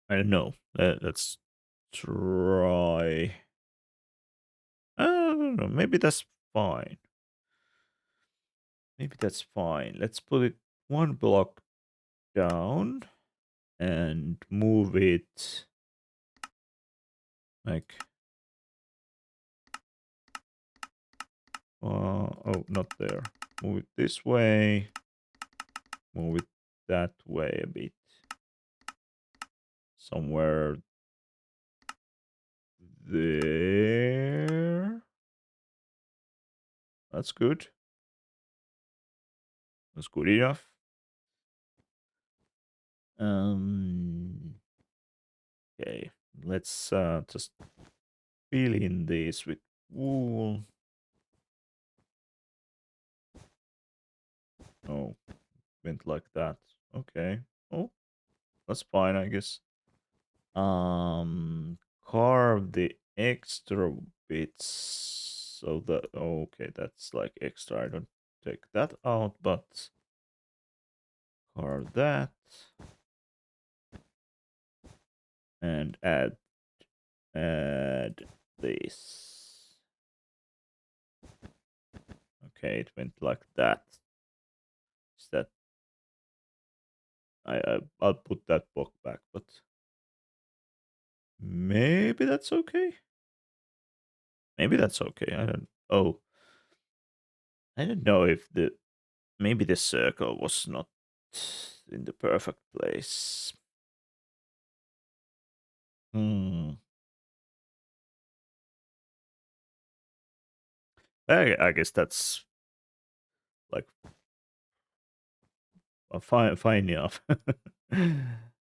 I don't know. Let's try. I don't know. Maybe that's fine. Maybe that's fine. Let's put it one block down and move it like. Oh, not there. Move it this way. Move it that way a bit. Somewhere there. That's good. That's good enough. Um. Okay. Let's just fill in this with wool. Oh, went like that. Okay. Oh, that's fine, I guess. Carve the extra bits so that okay, that's like extra. I don't take that out, but carve that and add this. Okay, it went like that. Is that I'll put that book back, but maybe that's okay. Maybe that's okay. I don't. Oh, I don't know if the maybe the circle was not in the perfect place. Hmm. I guess that's like fine enough.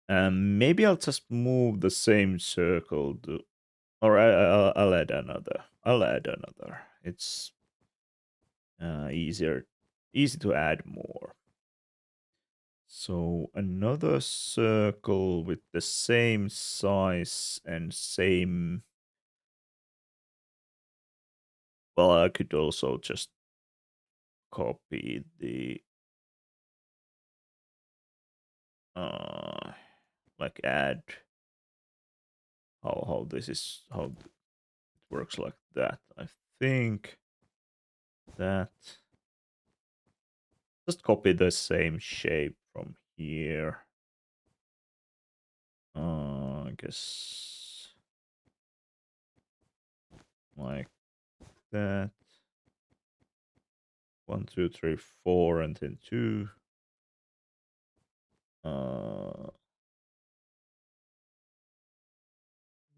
Maybe I'll just move the same circle to, or I'll add another. I'll add another. It's easy to add more. So another circle with the same size and same. Well, I could also just copy the uh like add how this is how it works like that. I think that just copy the same shape from here. I guess like that. 1, 2, 3, 4, and then 2. Uh,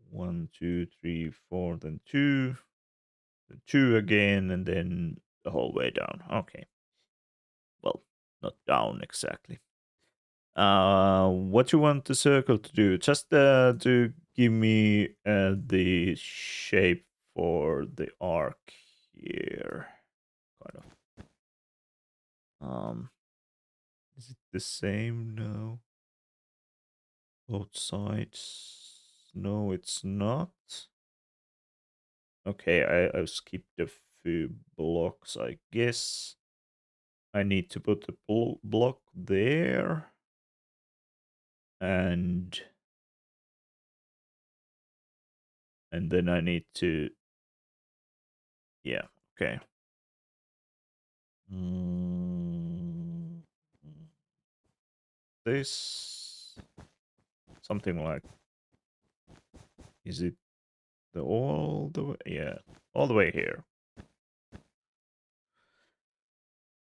1, 2, 3, 4, then 2, then 2 again, and then the whole way down. Okay. Well, not down exactly. What you want the circle to do? Just to give me the shape for the arc here, kind of. Is it the same? No. Both sides. No, it's not. Okay, I skipped a few blocks, I guess. I need to put the block there. And and then I need to, yeah, okay. Mm, this something like, is it the all the way? Yeah, all the way here.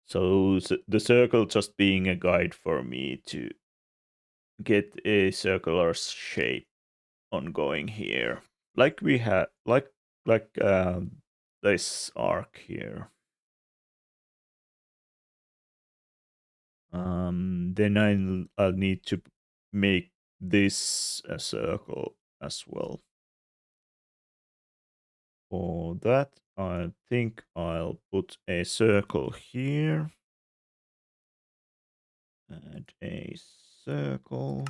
So the circle just being a guide for me to get a circular shape ongoing here, like we had, like this arc here. Then I'll need to make this a circle as well. For that, I think I'll put a circle here and a circle.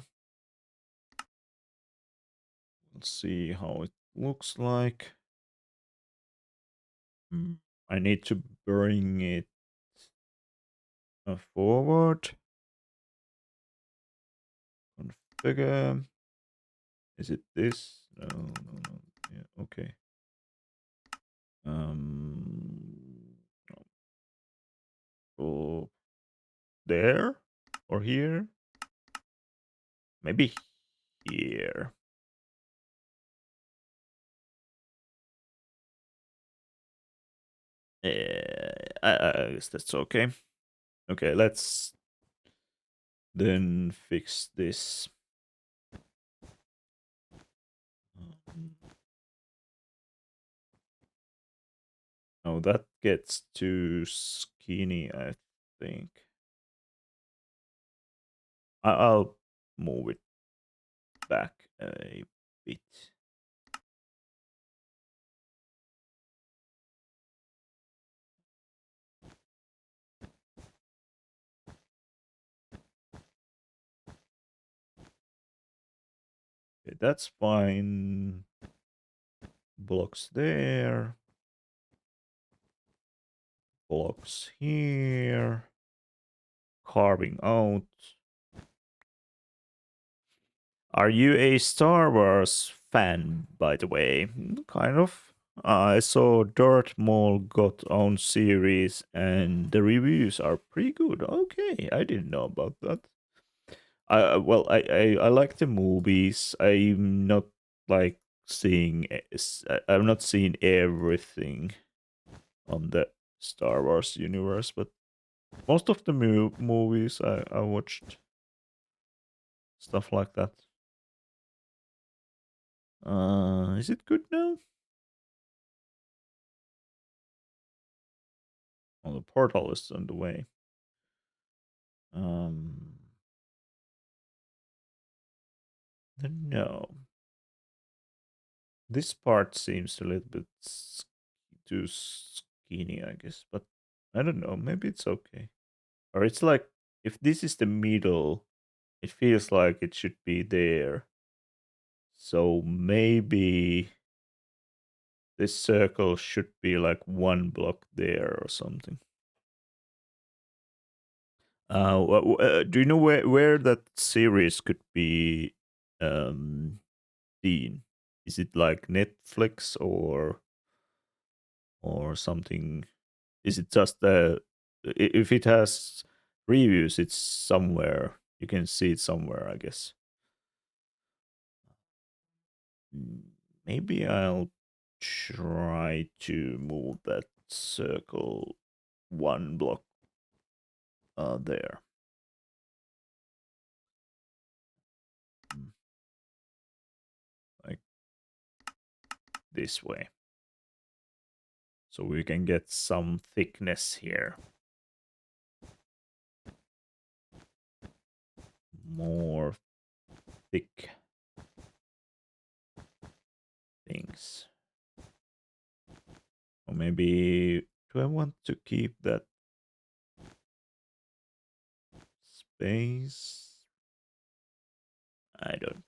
Let's see how it looks like. I need to bring it forward. Configure. Is it this? No, no, no. Yeah, okay. Oh, there or here? Maybe here. I guess that's okay. Okay, let's then fix this. Um, Oh, that gets too skinny, I think. I'll move it back a bit. Okay, that's fine. Blocks there. Blocks here. Carving out. Are you a Star Wars fan, by the way? Kind of. I saw Darth Maul got own series, and the reviews are pretty good. Okay, I didn't know about that. Well, I like the movies. I'm not like I'm not seeing everything on the Star Wars universe, but most of the movies I watched, stuff like that. Is it good now? Oh, the portal is on the way. Um, no. This part seems a little bit too skinny, I guess, but I don't know. Maybe it's okay. Or it's like, if this is the middle, it feels like it should be there. So maybe this circle should be like one block there or something. Do you know where that series could be um, seen? Is it like Netflix or something? Is it just if it has reviews, it's somewhere. You can see it somewhere, I guess. Mm, Maybe I'll try to move that circle one block there. Mm, Like this way. So we can get some thickness here. More thick things. Or maybe, do I want to keep that space? I don't.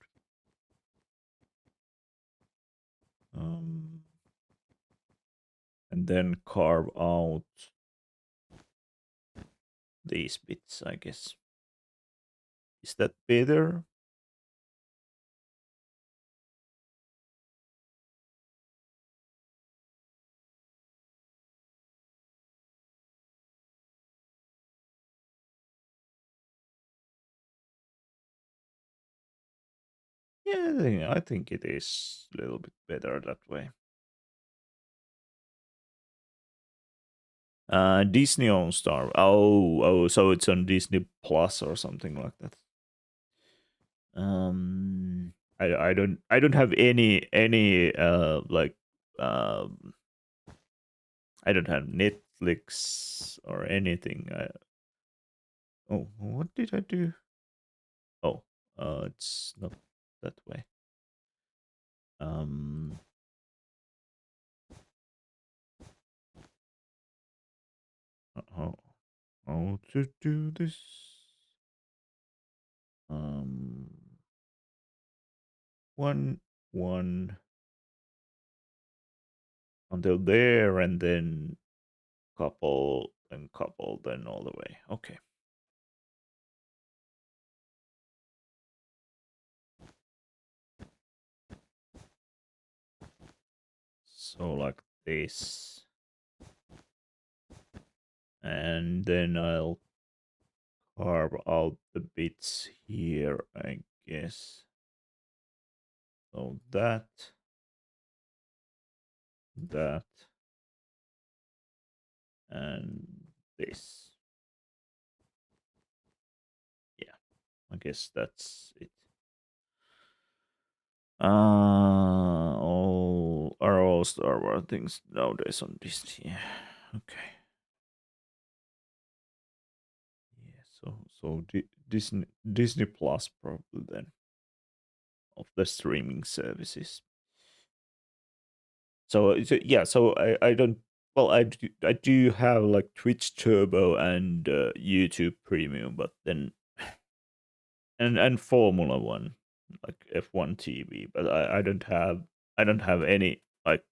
Um, and then carve out these bits, I guess. Is that better? Yeah, I think it is a little bit better that way. Disney owns Star. Oh, so it's on Disney Plus or something like that. I don't have any like um I don't have Netflix or anything. Oh, what did I do? Oh, it's not that way. Um, how how to do this? Um, one one until there, and then couple and couple, then all the way. Okay, so like this, and then I'll carve out the bits here, I guess. So that, and this. Yeah, I guess that's it. All are all Star Wars things nowadays on Disney. Yeah. Okay. Yeah. Disney Plus probably then of the streaming services. Yeah. So I don't. Well, I do have like Twitch Turbo and YouTube Premium, but then and Formula One, like F1 TV, but I don't have any like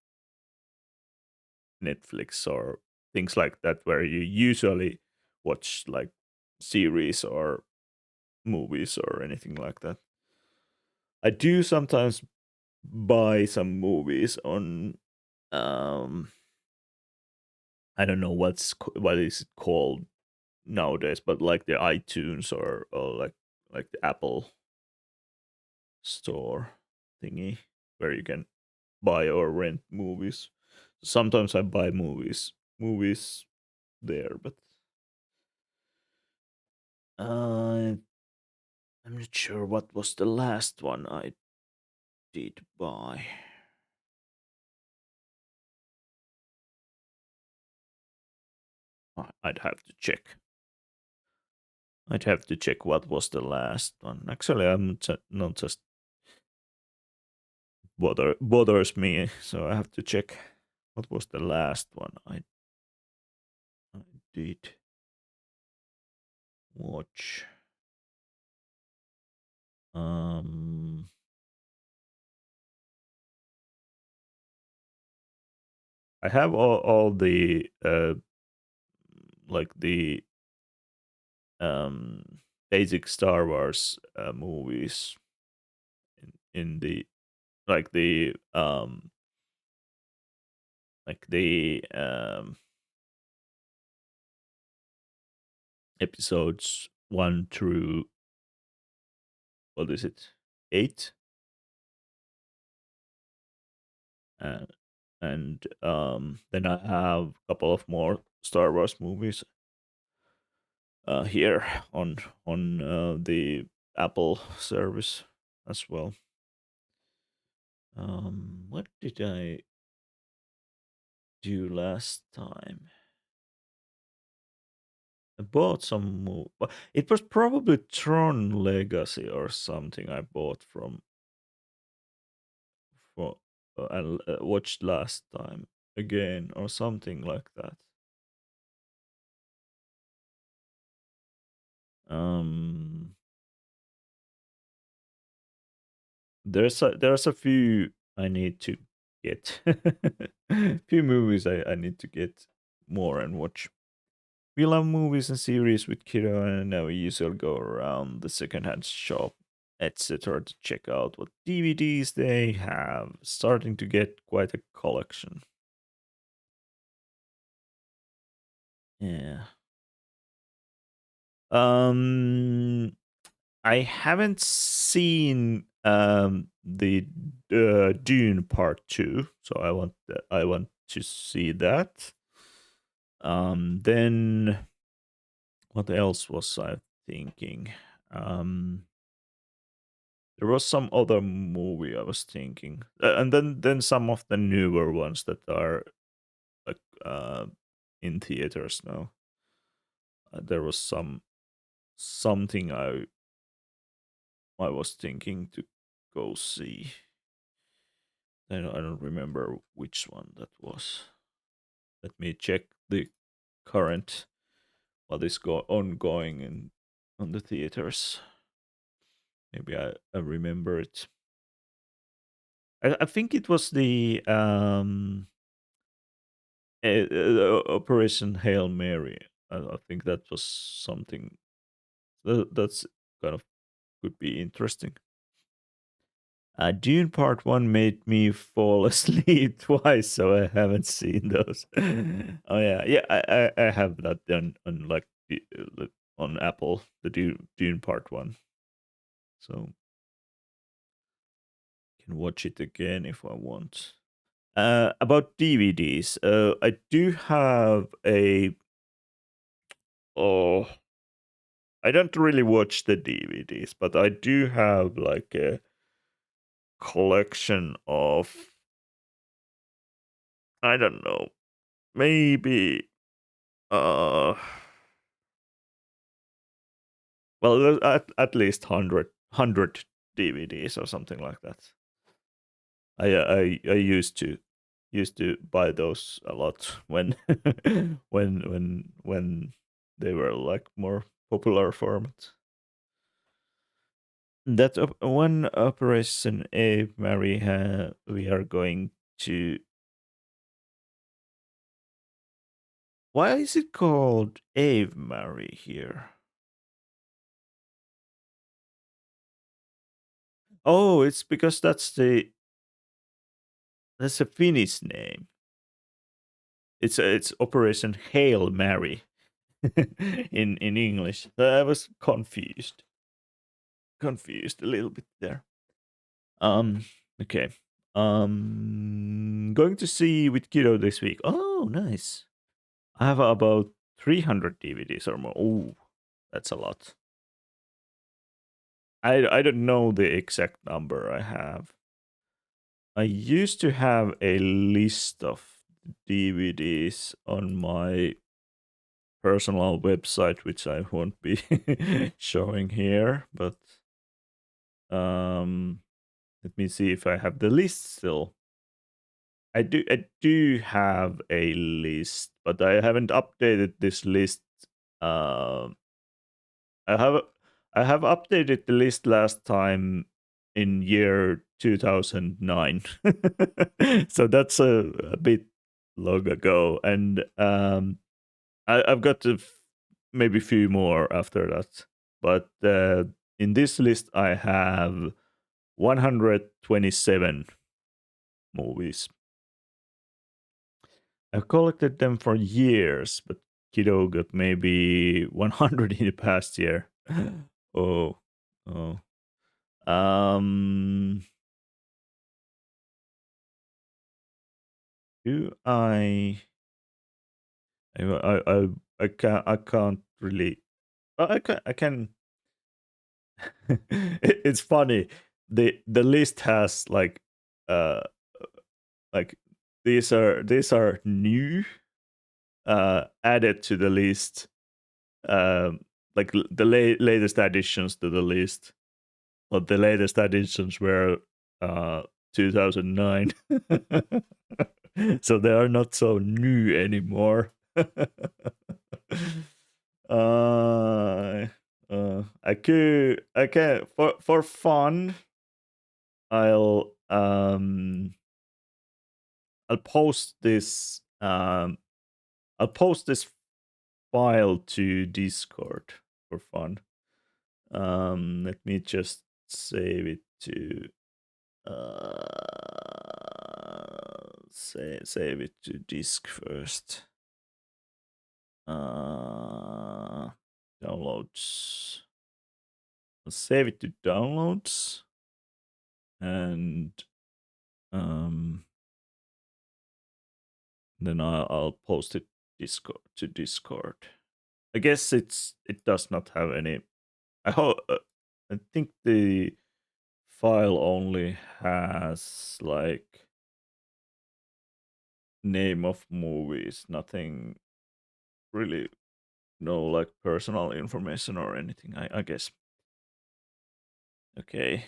Netflix or things like that where you usually watch like series or movies or anything like that. I do sometimes buy some movies on um I don't know what is it called nowadays, but like the iTunes or like the Apple store thingy where you can buy or rent movies. Sometimes I buy movies there, but uh, I'm not sure what was the last one I did buy. I'd have to check. I'd have to check what was the last one. Actually, I'm not just bothers me, so I have to check what was the last one I did watch. Um, I have all the like the um basic Star Wars movies in the like the like the episodes 1 through what is it 8, uh, and then I have a couple of more Star Wars movies here on the Apple service as well. What did I do last time? I bought some it was probably Tron Legacy or something I bought for and watched last time again or something like that. Um, there's a few I need to get, few movies I need to get more and watch. We love movies and series with Kiro, and we usually go around the secondhand shop, etc., to check out what DVDs they have. Starting to get quite a collection. Yeah. Um, I haven't seen the Dune Part 2, so I want to see that. Then what else was I thinking? Um, there was some other movie I was thinking, and then some of the newer ones that are like in theaters now. There was something I was thinking to go see. I don't remember which one that was. Let me check the current what is ongoing in on the theaters. Maybe I remember it. I think it was the Operation Hail Mary. I think that was something that's kind of could be interesting. Dune Part 1 made me fall asleep twice, so I haven't seen those. Oh yeah, yeah, I have that done on like on Apple, the Dune Part 1, so can watch it again if I want. About DVDs, I do have a oh, I don't really watch the DVDs, but I do have like a collection of I don't know, maybe uh well, at least 100 DVDs or something like that. I used to buy those a lot when when they were like more popular format. That one Operation Ave Mary we are going to. Why is it called Ave Mary here? Oh, it's because that's a Finnish name. It's Operation Hail Mary in English. I was confused a little bit there. Um, okay. Going to see with kiddo this week. Oh, nice. I have about 300 DVDs or more. Oh, that's a lot. I don't know the exact number I have. I used to have a list of DVDs on my personal website, which I won't be showing here, but um, let me see if I have the list still. I do have a list, but I haven't updated this list. Um, I have I have updated the list last time in year 2009, so that's a bit long ago, and I've got maybe a few more after that. But in this list, I have 127 movies. I've collected them for years, but Kiddo got maybe 100 in the past year. Oh, oh. Um, do I can't really. I can. It's funny. The list has uh like these are new added to the list like the latest additions to the list, but the latest additions were 2009. So they are not so new anymore. uh, I can for fun I'll um I'll post this I'll post this file to Discord for fun. Let me just save it to save it to disk first. Uh, Downloads. save it to downloads, and um, then I'll post it Discord. I guess it does not have any. I hope. I think the file only has like name of movies, nothing really, no like personal information or anything. I guess. Okay.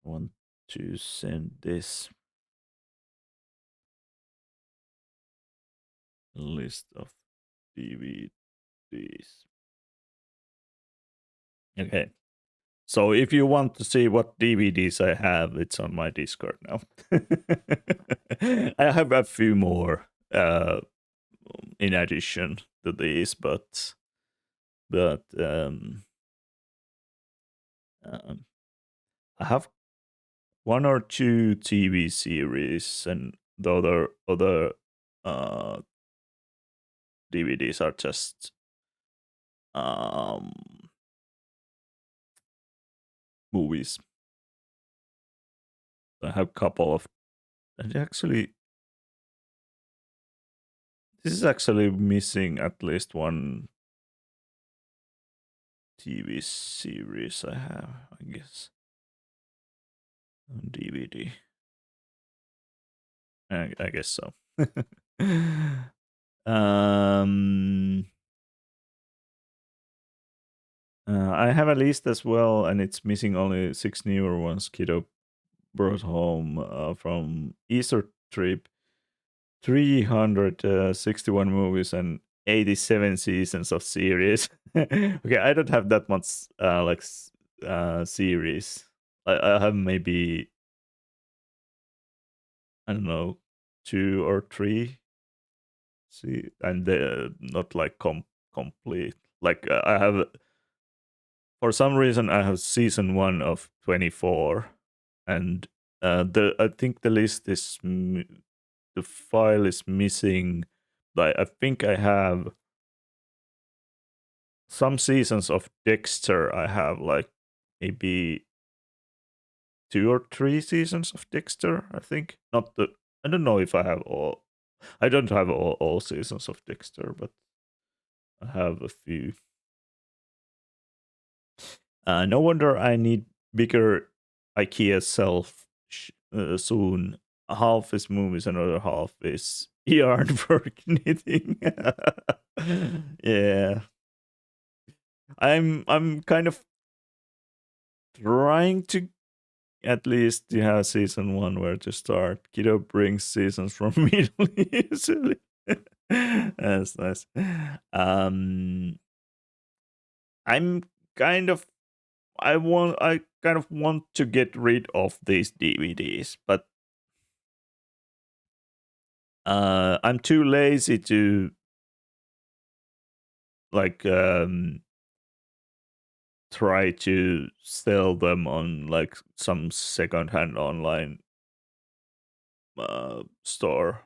Want to send this list of DVDs. Okay. So if you want to see what DVDs I have, it's on my Discord now. I have a few more in addition to these, but um, I have one or two TV series, and the other uh, DVDs are just um, movies. I have a couple of, and actually, this is actually missing at least one TV series I have, I guess, on DVD. I guess so. um, I have a list as well, and it's missing only 6 newer ones. Kiddo brought home from Easter trip 361 movies and 87 seasons of series. Okay, I don't have that much series. I have maybe, I don't know, 2 or 3. See, and they're not like complete. Like I have, for some reason, I have season 1 of 24, and the I think the list is the file is missing. Like I think I have some seasons of Dexter. I have like maybe 2 or 3 seasons of Dexter. I think not the. I don't know if I have all. I don't have all seasons of Dexter, but I have a few. No wonder I need bigger IKEA shelf soon. Half is movies, another half is yarn for knitting. Yeah, I'm kind of trying to at least you have season 1 where to start. Kiddo brings seasons from Middle East. That's nice. I'm kind of I kind of want to get rid of these DVDs, but I'm too lazy to like try to sell them on like some secondhand online store.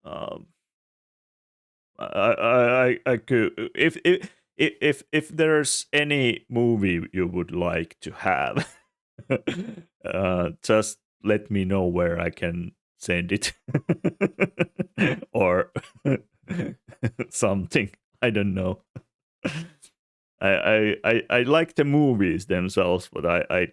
Um, I could if there's any movie you would like to have, just let me know where I can send it or something. I don't know. I like the movies themselves, but I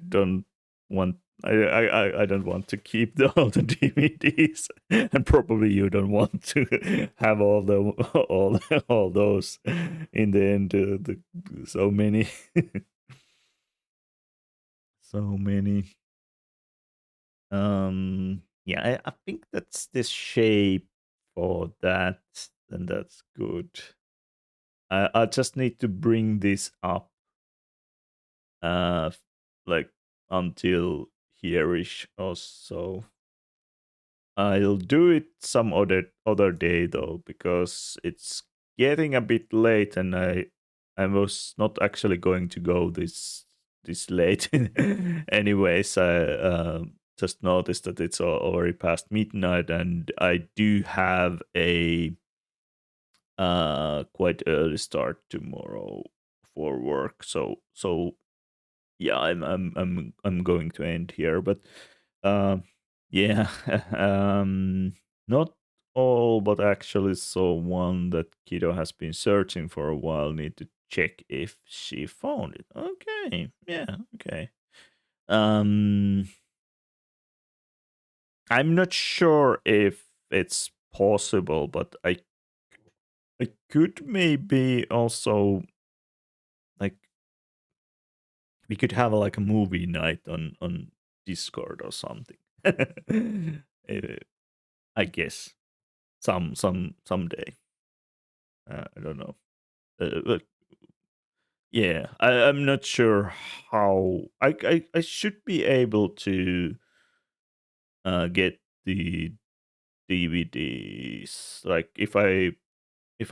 don't want I don't want to keep all the DVDs, and probably you don't want to have all those in the end. So many, so many. Yeah, I think that's the shape for that, and that's good. I just need to bring this up uh like until here-ish or so. I'll do it some other day though, because it's getting a bit late, and I was not actually going to go this late. Anyways, I just noticed that it's already past midnight, and I do have a quite early start tomorrow for work. So yeah, I'm going to end here, but um yeah, not all, but actually so one that Kido has been searching for a while. Need to check if she found it. Okay, yeah, okay. um I'm not sure if it's possible, but I could maybe also, like, we could have like a movie night on Discord or something. Eh, I guess someday. I don't know. But yeah, I'm not sure how. I should be able to get the DVDs. Like if I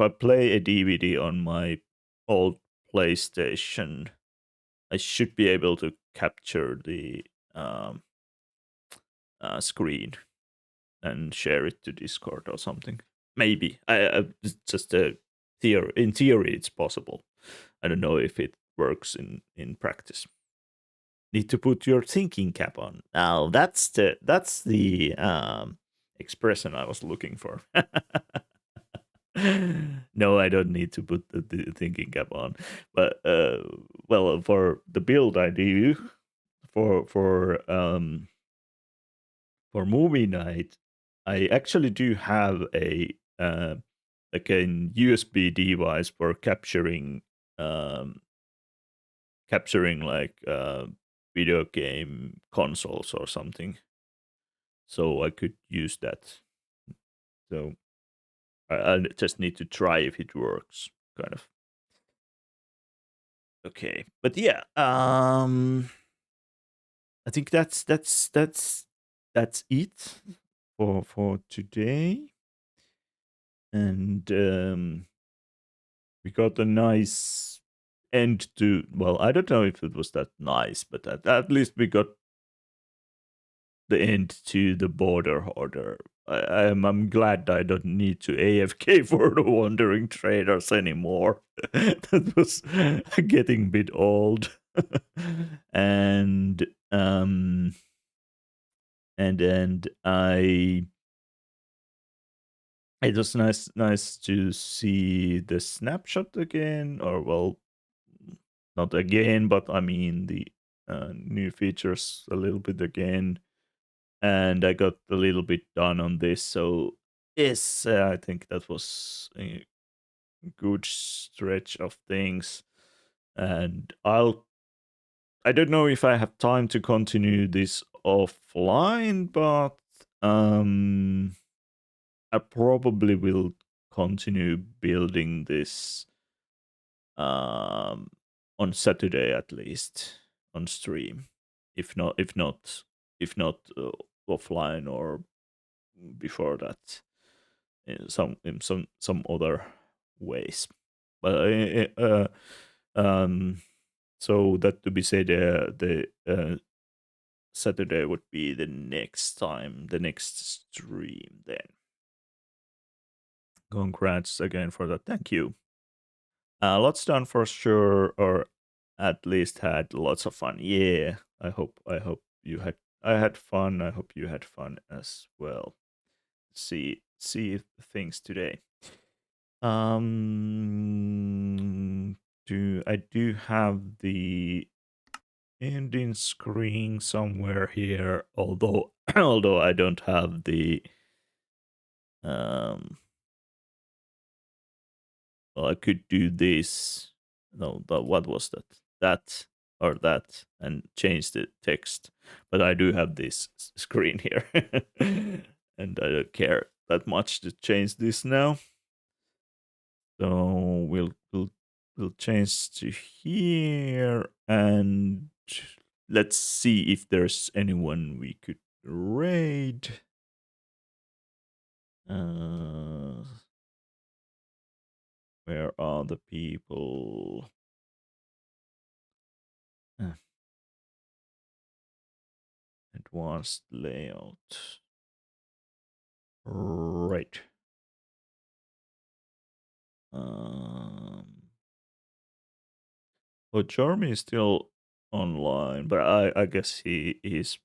play a DVD on my old PlayStation, I should be able to capture the um, screen and share it to Discord or something. Maybe it's just a theory. In theory, it's possible. I don't know if it works in practice. Need to put your thinking cap on. Now that's the expression I was looking for. No, I don't need to put the thinking cap on. But well, for the build I do for movie night, I actually do have a like a USB device for um, capturing like video game consoles or something. So I could use that. So I just need to try if it works, kind of. Okay, but yeah, I think that's it for today, and we got a nice end to. Well, I don't know if it was that nice, but at least we got the end to the Border Hoarder. I'm glad I don't need to AFK for the wandering traders anymore. That was getting a bit old. and and I it was nice to see the snapshot again, or well, not again, but I mean the new features a little bit again, and I got a little bit done on this. So yes, I think that was a good stretch of things, and I don't know if I have time to continue this offline, but I probably will continue building this um, on Saturday at least on stream. If not offline or before that, in some other ways. But so that to be said, the Saturday would be the next time, the next stream. Then congrats again for that. Thank you. Lots done for sure, or at least had lots of fun. Yeah, I hope you had. I had fun. I hope you had fun as well. See things today. Do I do have the ending screen somewhere here? Although although I don't have the um. Well, I could do this. No, what was that? That or that, and change the text. But I do have this screen here, and I don't care that much to change this now. So we'll change to here, and let's see if there's anyone we could raid. Uh, where are the people? Uh, Advanced layout. Right. Um, Oh, Jeremy is still online, but I guess he's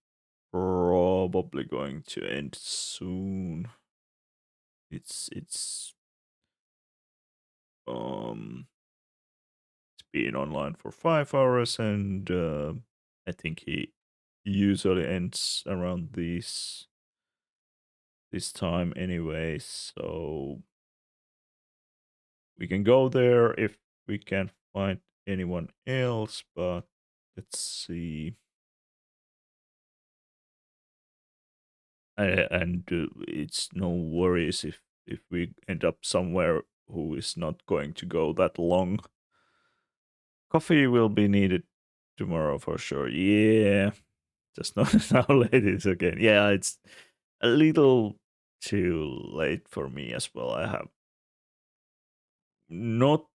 probably going to end soon. It's um it's been online for 5 hours, and I think he usually ends around this time anyway. So we can go there if we can find anyone else, but let's see. And it's no worries if we end up somewhere who is not going to go that long. Coffee will be needed tomorrow for sure. Yeah, just notice how late it is again. Yeah, it's a little too late for me as well. I have not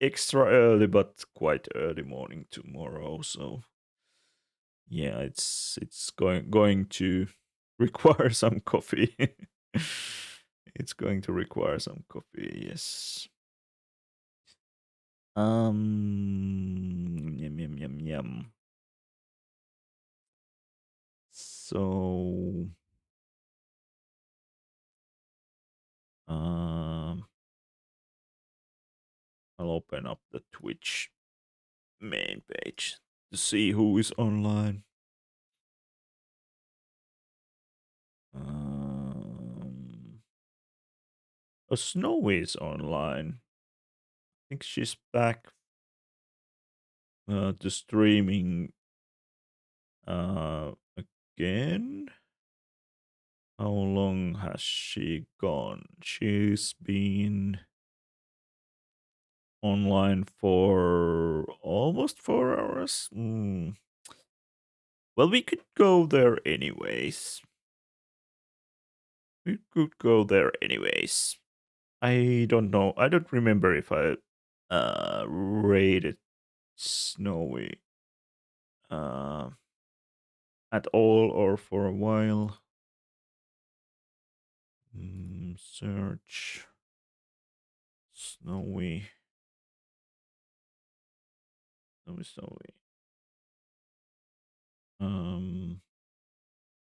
extra early, but quite early morning tomorrow. So yeah, it's going to require some coffee. It's going to require some coffee. Yes. Yum yum yum yum. So um, I'll open up the Twitch main page to see who is online. Um, Snowy is online. I think she's back to streaming again. How long has she gone? She's been online for almost 4 hours. Well, we could go there anyways. We could go there anyways. I don't know. I don't remember if I rated Snowy uh, at all or for a while. Search Snowy. Snowy. Um,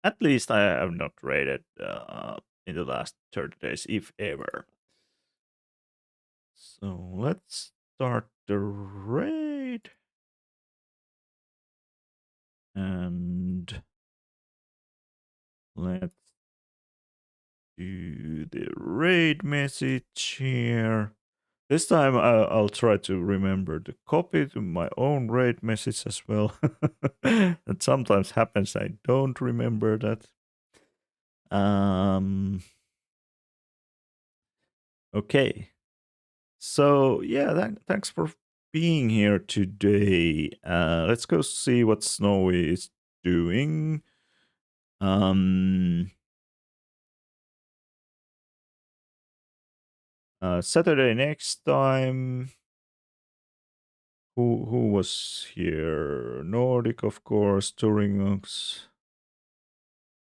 at least I have not rated in the last 30 days, if ever. So let's start the raid. And let's do the raid message here. This time I'll try to remember to copy to my own raid message as well. That sometimes happens. I don't remember that. Okay. So yeah, thanks for being here today. Let's go see what Snowy is doing. Um, Saturday next time. Who was here? Nordic, of course. Turingox.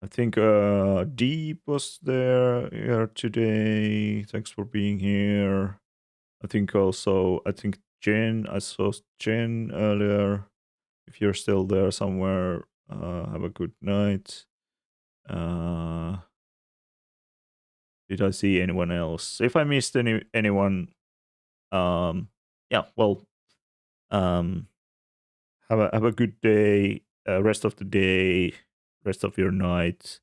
I think Deep was there here today. Thanks for being here. I think Jen. I saw Jen earlier. If you're still there somewhere, have a good night. Uh, did I see anyone else? If I missed anyone, yeah. Well, um, have a good day. Rest of the day, rest of your night.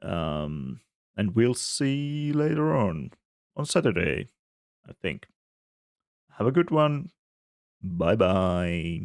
And we'll see later on Saturday, I think. Have a good one. Bye bye.